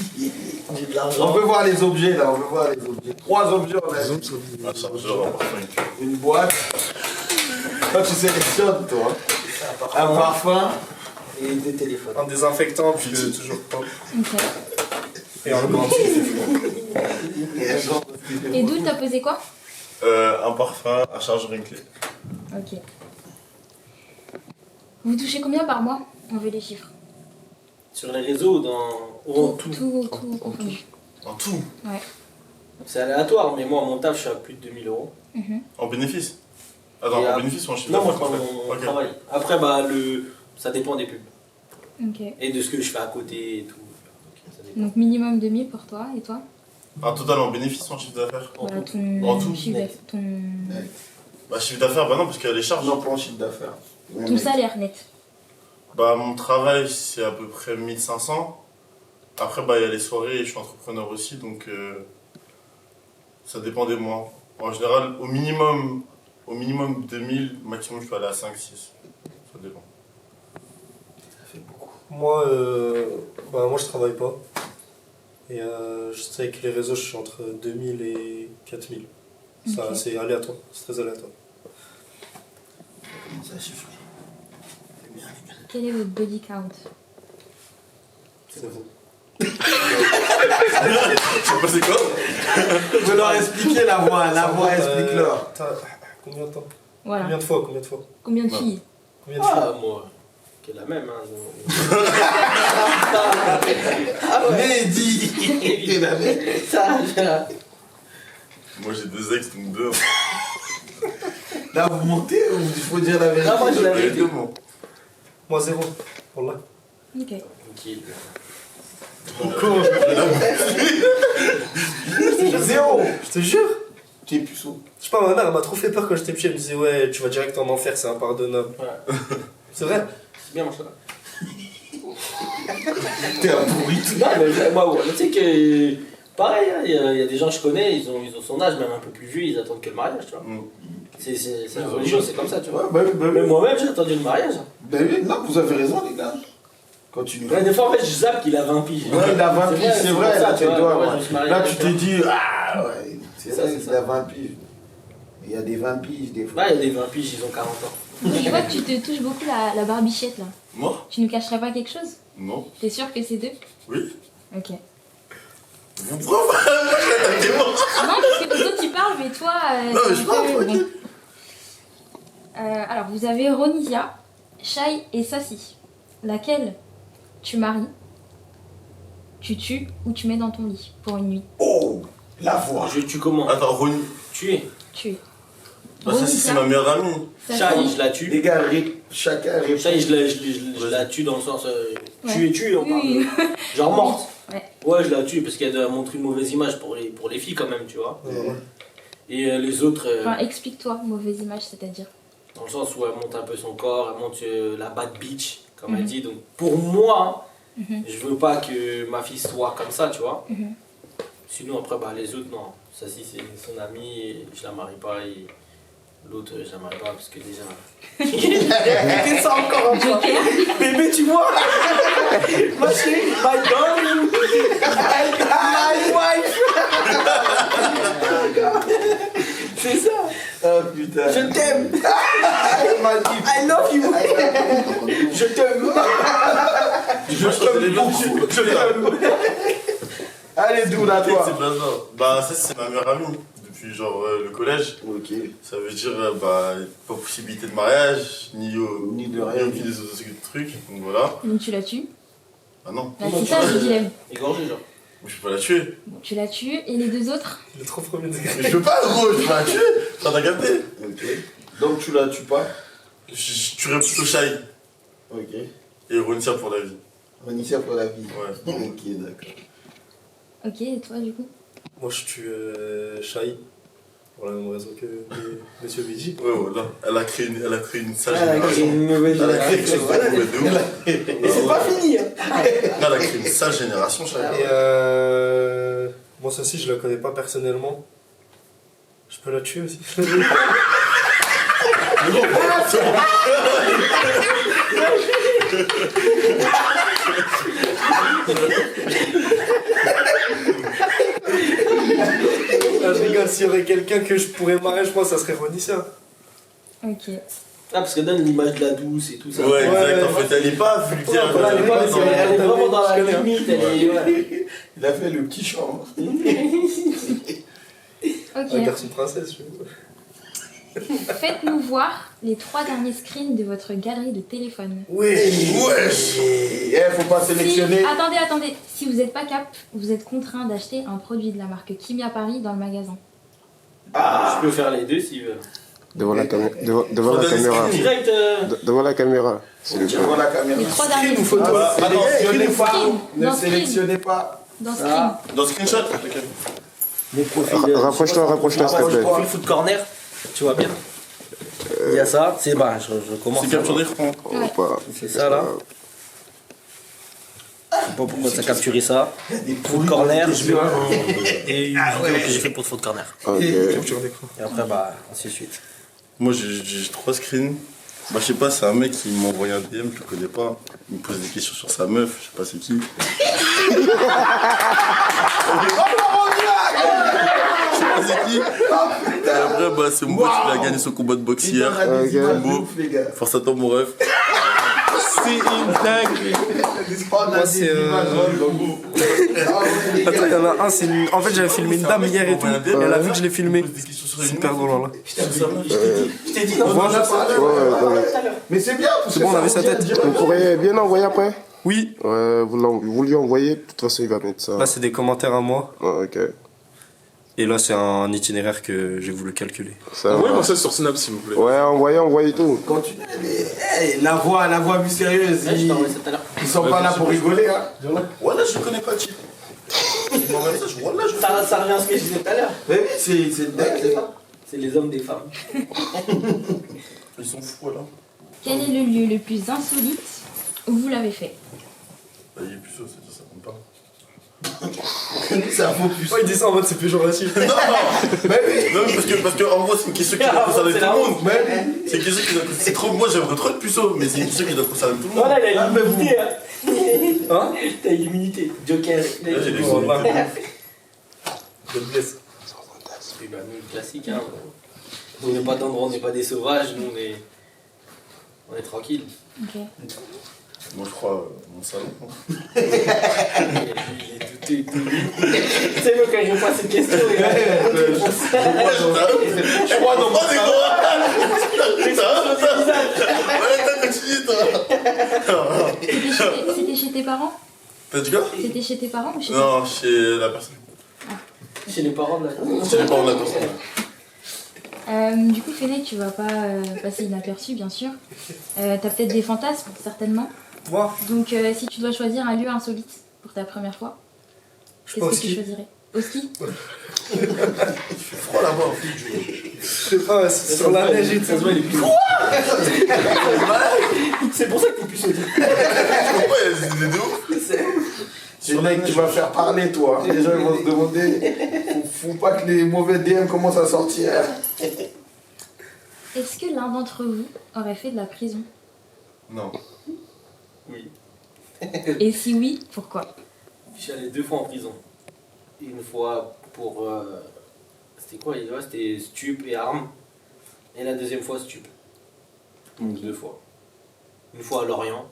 J'ai de On l'argent. veut voir les objets là, on veut voir les objets. 3 objets, on a Un chargeur, un parfum. une boîte. Toi, tu sélectionnes, toi. Un parfum. Et 2 téléphones. Un désinfectant, puis toujours pas. Ok. Et un gant. Et un genre de- Et d'où t'as posé quoi? Un parfum, un chargeur et une clé. Ok. Vous touchez combien par mois? On veut les chiffres. Sur les réseaux, ou en tout. Tout confondu. En tout. Ouais. C'est aléatoire, mais moi, mon taf, je suis à plus de 2000 euros. Mhm. En bénéfice. Attends, Et en à- bénéfice ou en chiffre Non, moi, je d'affaires, prends en fait. mon Ok. travail. Après, bah, ça dépend des pubs. Ok. Et de ce que je fais à côté et tout. Donc, ça dépend. Donc minimum 2000 pour toi et toi? Un total en bénéfice ou en chiffre d'affaires En Voilà tout. ton En tout chiffre Net. d'affaires, ton Bah, chiffre d'affaires, bah non, parce qu'il y a les charges. Non, pas en chiffre d'affaires. ton salaire net. Bah, mon travail, c'est à peu près 1500. Après, bah, il y a les soirées, je suis entrepreneur aussi, donc ça dépend des mois. En général, au minimum 2000, maximum, je peux aller à 5-6. Ça dépend. Ça fait beaucoup. Moi, moi, je travaille pas. Et je sais avec les réseaux, je suis entre 2000 et 4000. Ça, Ok. c'est aléatoire. C'est très aléatoire. Comment ça chiffre? C'est bien, les gars. Quel est votre body count? C'est vous. Je sais pas c'est quoi. Je vais leur expliquer la voix, explique-leur. Combien de temps? Voilà. Combien de fois? Combien de fois? Combien de Ouais. filles? Combien de fois? Ah, moi, qui est la même. Hein. Mais dis. T'es la même. Ça, Moi, j'ai 2 ex, donc 2. Là, vous montez ou il faut dire la vérité? Ah, moi, je la vérité. Exactement. Moi, 0. Wallah. Ok. Tranquille. Comment Zéro. Je te jure. Tu es puceau. Je sais pas, ma mère elle m'a trop fait peur quand j'étais petit. Elle me disait, ouais, tu vas direct en enfer, c'est impardonnable. Ouais. C'est vrai. C'est bien, mon chat. T'es un pourri. Non, mais moi, ouais, tu sais que. Pareil, hein, il y a des gens que je connais, ils ont son âge, même un peu plus vieux, ils attendent que le mariage, tu vois. C'est la religion, c'est comme ça, tu vois. Même moi-même, j'ai attendu le mariage. Ben oui, non, vous avez raison, les gars. Continue. Ouais, des fois, en fait, je zappe qu'il a 20 piges. Ouais, il a 20 piges, c'est vrai, pour là, ça, tu vois. dois, Moi, ouais. je me suis marié Là, avec tu quelqu'un. t'es dit, ah ouais, c'est Ça, vrai, c'est il ça. a 20 piges. Il y a des 20 piges, des fois. Ouais, il y a des 20 piges, ils ont 40 ans. Je vois que tu te touches beaucoup la barbichette là. Moi? Tu nous cacherais pas quelque chose? Non. T'es sûr que c'est 2? Oui. Ok. Pourquoi moi j'ai Non, parce que toi tu parles, mais toi. Non, mais c'est je un parle, peu- tranquille. Alors, vous avez Ronisia, Shai et Sassy. Laquelle tu maries, tu tues ou tu mets dans ton lit pour une nuit? Oh, la voix. Je tue comment? Attends, Ronnie. Tuer. Tuer. Bah, ça, c'est ma meilleure amie. Shai, Sassy. je la tue. Les gars, chacun répond. Shai, je la tue dans le sens. Ouais. Tuer, on parle. Oui. Genre morte. Ouais. Ouais, je la tue parce qu'elle doit montrer une mauvaise image pour les filles quand même, tu vois. Et les autres, Enfin, explique-toi, mauvaise image, c'est-à-dire. dans le sens où elle monte un peu son corps, elle monte la bad bitch, comme elle dit. Donc pour moi, je veux pas que ma fille soit comme ça, tu vois. Sinon après, bah, les autres, non. Ça, si c'est son amie, et je la marie pas. Et l'autre, je la marie pas parce que déjà. C'est ça encore un peu. Bébé, tu vois. Ma chérie, my darling, my wife. C'est ça. Oh putain. Je t'aime. Elle m'a dit. I love you. Je t'aime. Je t'aime. Allez, d'où là, C'est toi? pas ça. Bah, ça, c'est ma meilleure amie. Depuis genre le collège. Ok. Ça veut dire, bah, pas possibilité de mariage, ni de rien. ni des autres trucs. Donc voilà. Donc tu la tues. Ah non. Bah, c'est ça le dilemme. Égorgé, genre. Je peux pas la tuer. Bon, tu la tues et les deux autres? Il est trop premier degré. Mais je peux pas, gros, je peux pas la tuer. T'as capté? Ok. Donc tu la tues pas? Je tuerais plutôt Shai Ok. et Ronisia pour la vie. On y sert pour la vie. Ouais. Ok, d'accord. Ok, et toi du coup? Moi, je tue Shai. Pour la même raison que Monsieur Biji. Ouais, voilà. Elle a créé une sale Elle a créé génération. une mauvaise Elle a créé quelque chose de génération. mauvais de ouf. Et c'est pas fini. Hein. Elle a créé une sale génération, Shai. Et moi, celle-ci, je la connais pas personnellement. Je peux la tuer aussi. Là, je rigole, s'il y aurait quelqu'un que je pourrais marier, je pense que ça serait Ronisia. Ok. Ah, parce qu'elle donne l'image de la douce et tout ça. Ouais, exact. En fait, elle est pas vulgaire. Elle est pas- elle est vraiment dans la Je connais, hein. limite. Elle est, ouais. Il a fait le petit chant. Ok. Un garçon princesse, je Faites-nous voir les 3 derniers screens de votre galerie de téléphone. Wesh. Eh, faut pas sélectionner. Si, attendez. Si vous n'êtes pas cap, vous êtes contraint d'acheter un produit de la marque Kimia Paris dans le magasin. Je peux faire les deux s'il veut. Devant la caméra. Devant la caméra. Direct. Devant la caméra. s'il vous plaît. Devant la caméra. Les 3 derniers ou photo? Ah, Attends, sélectionnez pas. screen. Ne Dans sélectionnez pas. Dans screen. Ah. Dans screenshot. Mon profil. Rapproche-toi, s'il te plaît. Profil foot corner. Tu vois bien. Il y a ça. C'est bah, je commence. C'est capture d'écran. Oh, pas. C'est ça là. Je sais pas pourquoi ça a capturé ça. Foot corner. Et une vidéo que j'ai fait pour Foot corner. Ok. Et après, bah, ainsi de suite. Moi, j'ai 3 screens. Bah, je sais pas, c'est un mec qui m'a envoyé un DM, je le connais pas. Il me pose des questions sur sa meuf, je sais pas c'est qui. Je sais pas c'est qui. Et après, bah, c'est mon pote qui a gagné son combat de boxe Il hier. donne à des Ok. images de Beau. ouf, les gars. Force à toi, mon ref. C'est une dinguerie. On a Moi, des c'est, images de ouf. Ah ouais, les gars. Attends, il y en a un, c'est une... En fait, j'avais filmé une dame hier et tout. Et elle a vu que je l'ai filmé. Il me pose des questions sur C'est une hyper meuf. drôle, là. Je t'ai dit non. On en a parlé. Ouais. Mais c'est bien parce C'est que bon, on ça avait sa revient tête. direct. Vous pourrez bien envoyer après. Oui. Vous lui envoyez, de toute façon il va mettre ça. Là, c'est des commentaires à moi. Ah, ok. Et là, c'est un itinéraire que j'ai voulu calculer. Ça va. Envoyez-moi ça sur Snap, s'il vous plaît. Ouais, envoyez tout. Continue. Hey, la voix mystérieuse. Ouais, je t'ai envoyé ça tout à l'heure. Ils sont pas là pour rigoler, hein. Voilà, je connais pas Chip. Voilà, je Ça revient à ce que je disais tout à l'heure. Mais oui, c'est Ouais, dingue. c'est ça. C'est les hommes des femmes. Ils sont fous, là. Quel est le lieu le plus insolite où vous l'avez fait? Bah, il est plus chaud, ça compte pas. C'est un faux plus. Oh, il dit ça en mode c'est péjoratif. Non, parce que en gros, c'est une question qui doit concerner tout le monde. C'est une question qui doit concerner. C'est trop. Moi, j'aimerais trop être puceau, mais c'est une question qui doit concerner tout le monde. Voilà, il a l'immunité. Hein? T'as l'immunité. Joker. Là, j'ai des Oh, immunités. Je me blesse. Et bah, nous, le classique, hein. Nous, on n'est pas tendres, on n'est pas des sauvages, nous, on est tranquille. Ok. Moi, je crois, mon salon. Il est douté et tout. Tu sais, moi, quand je pose cette question, il a Je crois dans mon salon. Ouais, continue, toi. C'était chez tes parents? T'as dit quoi? C'était chez tes parents ou chez Non, chez la personne. chez les parents de la Chez les parents de la personne. Du coup, Fennec, tu vas pas passer inaperçu, bien sûr. T'as peut-être des fantasmes, certainement. Moi, Donc, si tu dois choisir un lieu insolite pour ta première fois, je pense qu'est-ce que tu qu'il. choisirais? Au ski? Froid là-bas, en fait. Je sais pas, c'est sur la neige et Ça se tout. voit, il est plus. C'est pour ça que t'es plus sauté. Pourquoi il y a des idées de ouf? C'est mec, tu vas faire parler, toi. Les gens ils vont se demander. Faut pas que les mauvais DM commencent à sortir. Est-ce que l'un d'entre vous aurait fait de la prison? Non. Oui. Et si oui, pourquoi? Je suis allé 2 fois en prison. Une fois pour. C'était quoi? Ouais, c'était stup et armes. Et la deuxième fois, stup. Donc 2 fois. Une fois à Lorient.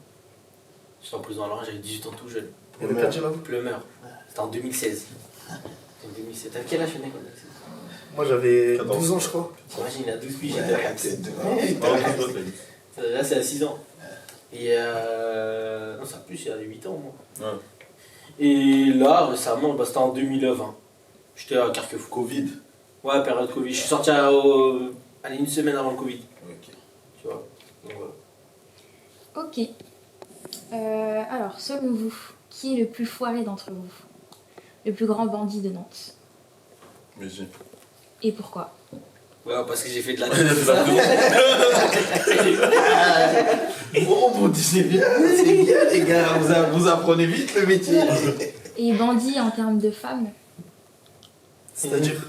J'étais en prison à Lorient, j'avais 18 ans tout jeune. Il y avait 4 là. Pleumeur. C'était en 2016. En 2016. T'as quel âge, Fennec? Moi j'avais 14. 12 ans, je crois. T'imagines, il a 12 piges. Ouais, Là, c'est à 6 ans. Et non, ça a plus, il y a 8 ans, moi. Ouais. Et là, récemment, bah, c'était en 2020. J'étais à Carquefou. Covid. Ouais, période Covid. Je suis sorti allez, une semaine avant le Covid. Ok. Tu vois. Donc, voilà. Ok. Alors, selon vous, qui est le plus foiré d'entre vous? Le plus grand bandit de Nantes? Mais j'ai. Et pourquoi? Ouais, parce que j'ai fait de la Il a fait la Bon, c'est bien, les gars. Vous apprenez vite le métier. Et bandit en termes de femmes? C'est-à-dire.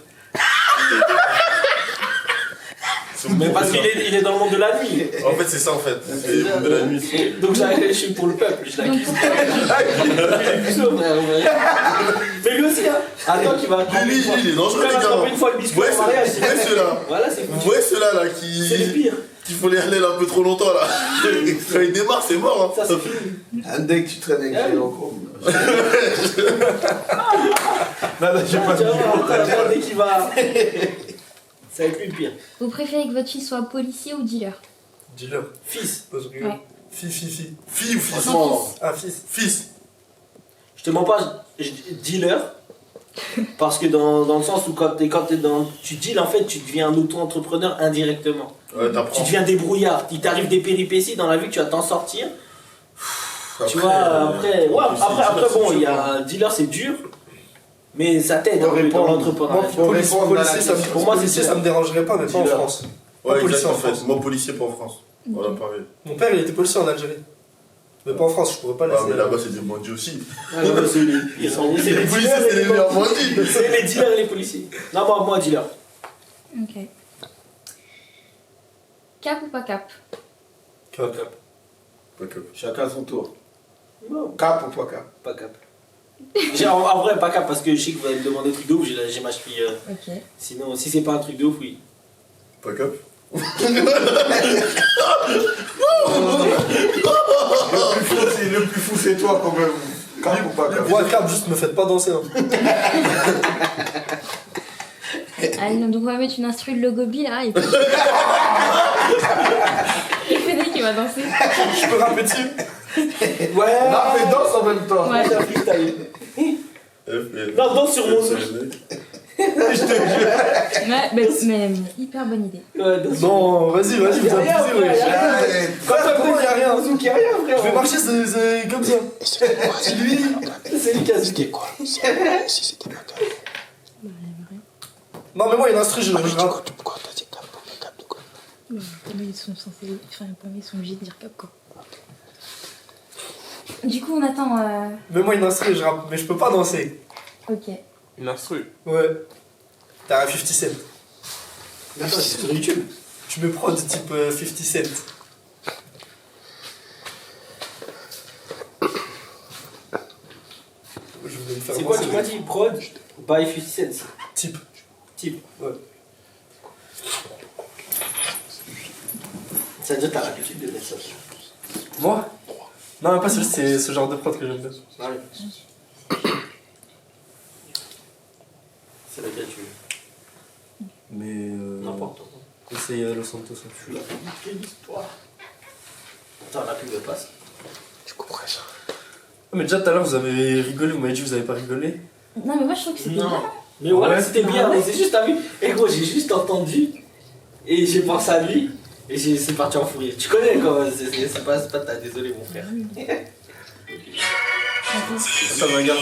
Mais parce qu'il est, il est dans le monde de la nuit. En fait, c'est ça en fait. C'est le monde de la nuit. Donc je suis pour le peuple, je Donc l'accuse. pourquoi? Il est plus chaud, frère. Mais lui aussi, hein. Attends, qu'il va Lui, il est dangereux, les gars. une fois le biscuit Ouais, au mariage. c'est ouais, ceux-là. Voilà, c'est Vous foutu. voyez ceux-là là C'est les pires. qui font les RL un peu trop longtemps là. Quand ils démarrent, c'est mort. Ça, Hein. c'est fini. Dès que tu traînes avec les locaux. Là, j'ai pas Tu de vas voir, attends, dès qu'il va. Ça va être lui le pire. Vous préférez que votre fille soit policier ou dealer? Dealer. Fils. Non, je rigole. Ouais. Fille. Fille ou fils? Franchement, Ah, fils. Fils. je te mens pas, je dis dealer. Parce que dans le sens où quand tu deals, en fait, tu deviens un auto-entrepreneur indirectement. Ouais, Tu t'apprends. deviens débrouillard. Il t'arrive des péripéties dans la vie que tu vas t'en sortir. Tu Après, vois, après, ouais, c'est après dur, bon, c'est il y dur. a un dealer, c'est dur. Mais ça t'aide Faut un peu dans répondre. Moi, l'entrepreneuriat. policier, ça me, Pour moi, c'est policier, ça. ça me dérangerait pas, mais pas en Dealer. France. Ouais, policier exact, en en fait. France. Moi, policier, pas en France. Voilà, pareil. Mon père, il était policier en Algérie. Mais pas en France, je pourrais pas Ah, laisser. mais là-bas, c'est des bandits aussi. Ouais, ouais, c'est les- ils sont- c'est les policiers, dealers c'est et les meilleurs bandits. C'est les dealers et les policiers. Non, moi dealer. Ok. Cap ou pas cap? Cap. Pas que. Chacun son tour. Non, Cap ou pas cap? pas cap. En vrai, pas cap parce que je sais que vous allez me demander des trucs de ouf, j'ai ma cheville. Ok. Sinon, si c'est pas un truc de ouf, oui. Pas cap. Le plus fou, c'est toi quand même. Cap ou pas cap? Moi, cap, juste me faites pas danser. Hein. Allez, donc on va mettre une instru de Logobi là et puis. Et Fennec qui va danser. Je peux rapper dessus. Ouais. Là, fais danse en même temps. Ouais. C'est un freestyle. Non, danse sur mon dos. Mais hyper bonne idée. Ouais, dans Non, vas-y, vous Y a rien, abusez, frère, wesh. y a rien. Arrête. Quand ça Comment y a rien? Zouk, y a rien, frère. Je vais marcher c'est comme ça. C'est lui qui a zouké. Si c'était ma cam. Non, mais moi, il y a une instru, je rappe. Pourquoi t'as dit cam? Cam de quoi? Pour moi, ils sont censés. Enfin, pour moi, ils sont obligés de dire cap quoi. Du coup, on attend. Mais moi, une instru, je rappe. Mais je peux pas danser. Ok. Une instru. Ouais. T'as un 50 Cent. Attends, c'est sur YouTube. Tu me prends de type 50 Cent. Je vais me faire C'est quoi, danser. tu m'as dit prod by 50 Cent. Type. Type. Ouais. Ça veut dire que t'as l'habitude de mettre ça. Moi? Non, mais pas c'est ce genre de prod que j'aime bien. Ah oui. C'est laquelle tu veux. Mais N'importe. essaye Los Santos. Je suis là. Quelle histoire. Attends, la pub elle passe. Tu comprends ça? Ah, mais déjà tout à l'heure vous avez rigolé, vous m'avez dit que vous avez pas rigolé. Non, mais moi, je trouve que c'était bien. Mais voilà, Ouais. c'était bien. Et c'est juste, t'as vu. Et gros, j'ai juste entendu. Et j'ai pensé à lui. Et c'est parti en fou rire. Tu connais quoi. C'est pas ta désolé, mon frère. Ça me regarde.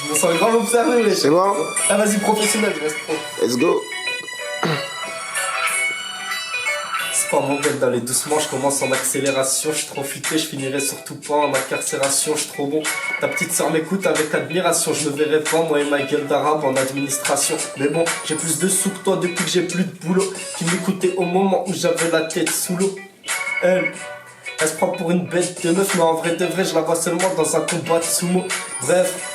Je me sens grave observé, mais. C'est bon? Ah, vas-y, professionnel, reste pro. Let's go. C'est pas mon bête d'aller doucement, je commence en accélération, je suis trop flippé, je finirai surtout pas en incarcération, je suis trop bon. Ta petite sœur m'écoute avec admiration, je me verrai pas, moi et ma gueule d'arabe en administration. Mais bon, j'ai plus de sous que toi depuis que j'ai plus de boulot, qui m'écoutait au moment où j'avais la tête sous l'eau. Elle se prend pour une bête de meuf, mais en vrai de vrai, je la vois seulement dans un combat de sumo. Bref.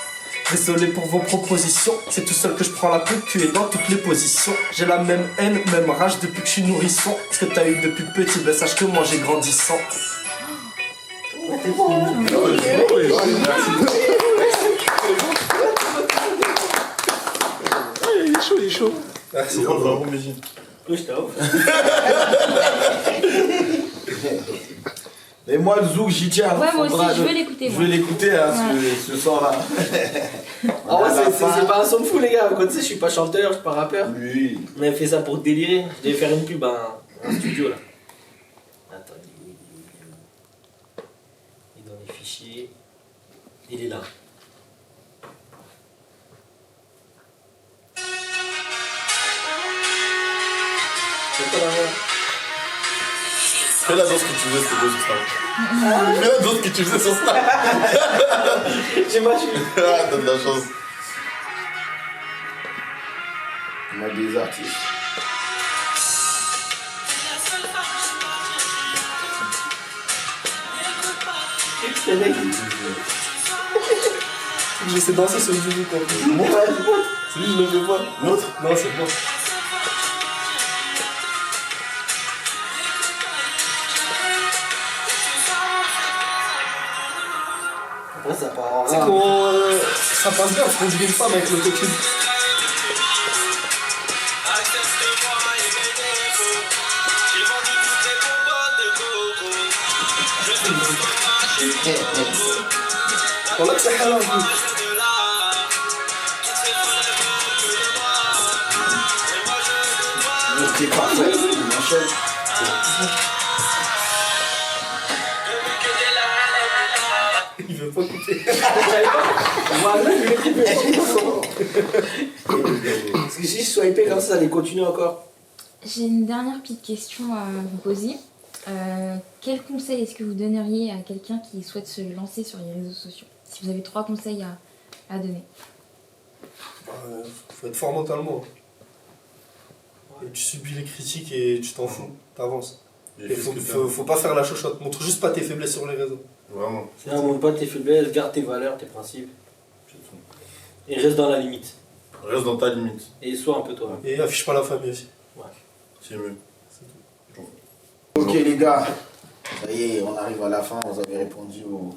Désolé pour vos propositions, c'est tout seul que je prends la concu et dans toutes les positions. J'ai la même haine, même rage depuis que je suis nourrisson. Ce que t'as eu depuis petit, ben sache que moi j'ai grandissant. Il est chaud, il est chaud. Merci. Bravo, Méjine. Oui, je t'avoue. Et moi, le zouk, j'y tiens. Ouais, moi aussi, Faudra- je veux l'écouter, Je moi. veux l'écouter, hein, Ouais. ce soir-là. Ah ouais, À la c'est fin. pas un son de fou, les gars. Comme tu sais, je suis pas chanteur, je suis pas rappeur. Oui. Mais elle fait ça pour délirer. Je devais faire une pub à un studio là. Attends, il est dans les fichiers. Il est là. C'est pas la voix. Fais la danse que tu faisais, c'était beau sur Snap. Fais la danse que tu faisais sur Snap. J'ai ma cheville. Ah, t'as de la chance. On a des artistes. Le mec, J'essaie de danser sur le vidéo quand même. C'est lui, je le fais pas. L'autre. Non, c'est bon. après ça part en C'est rap. qu'on. Ça passe bien, parce qu'on dirait une femme avec l'autotune. Voilà que c'est halal. Ok, parfait. On enchaîne. Il veut pas écouter. Voilà, je vais Parce que si je swipais comme ça allait continuer encore. J'ai une dernière petite question à vous poser. Quel conseil est-ce que vous donneriez à quelqu'un qui souhaite se lancer sur les réseaux sociaux? Si vous avez 3 conseils à donner. Faut être fort mentalement. Et tu subis les critiques et tu t'en fous, t'avances. Et faut pas faire la chochotte, montre juste pas tes faiblesses sur les réseaux. Vraiment. C'est un montre pas tes faiblesses, garde tes valeurs, tes principes. C'est tout. Et reste dans la limite. Reste dans ta limite. Et sois un peu toi. Et affiche pas la famille aussi. C'est mieux. Ok, les gars. Ça y est, on arrive à la fin. Vous avez répondu aux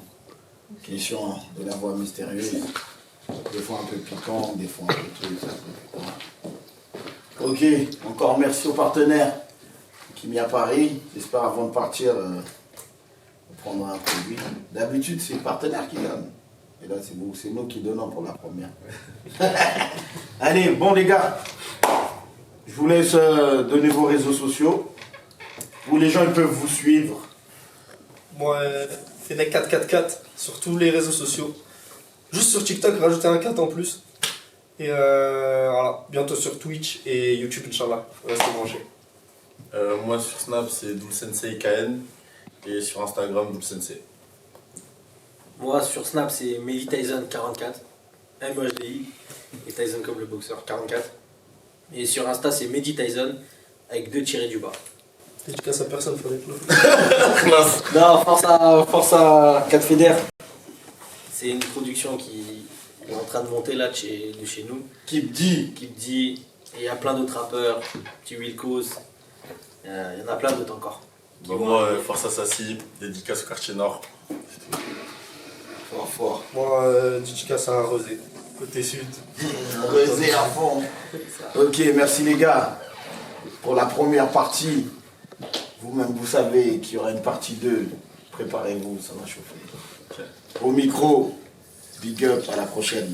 questions de la voix mystérieuse. Des fois un peu piquant, des fois un peu tout. Ok, encore merci aux partenaires qui m'y à Paris. J'espère avant de partir, vous prendre un produit. D'habitude, c'est le partenaire qui donne. Et là, c'est nous qui donnons pour la première. Allez, bon les gars, je vous laisse donner vos réseaux sociaux où les gens ils peuvent vous suivre. Moi, Fennec444 sur tous les réseaux sociaux. Juste sur TikTok, rajouter un 4 en plus. Et voilà, bientôt sur Twitch et YouTube, Inch'Allah. Restez branchés. Moi sur Snap c'est Doulsensei KN et sur Instagram Doulsensei. Moi sur Snap c'est Mehdi Tyson 44, MHDI, et Tyson comme le boxeur 44. Et sur Insta c'est Mehdi Tyson avec 2 tirés du bas. Dédicace à personne, faut être là. Non, force à 4 Feder. C'est une production qui est en train de monter là de chez nous. Keep D. Keep D. Et il y a plein d'autres rappeurs, petit Wilkos. Il y en a plein d'autres encore. Bah, moi Force Assassi, dédicace au quartier nord. Fort, fort. Moi, dédicace à Rosé, côté sud. Rosé à fond. Ok, merci les gars pour la première partie. Vous-même, vous savez qu'il y aura une partie 2. Préparez-vous, ça va chauffer. Au micro, big up, à la prochaine.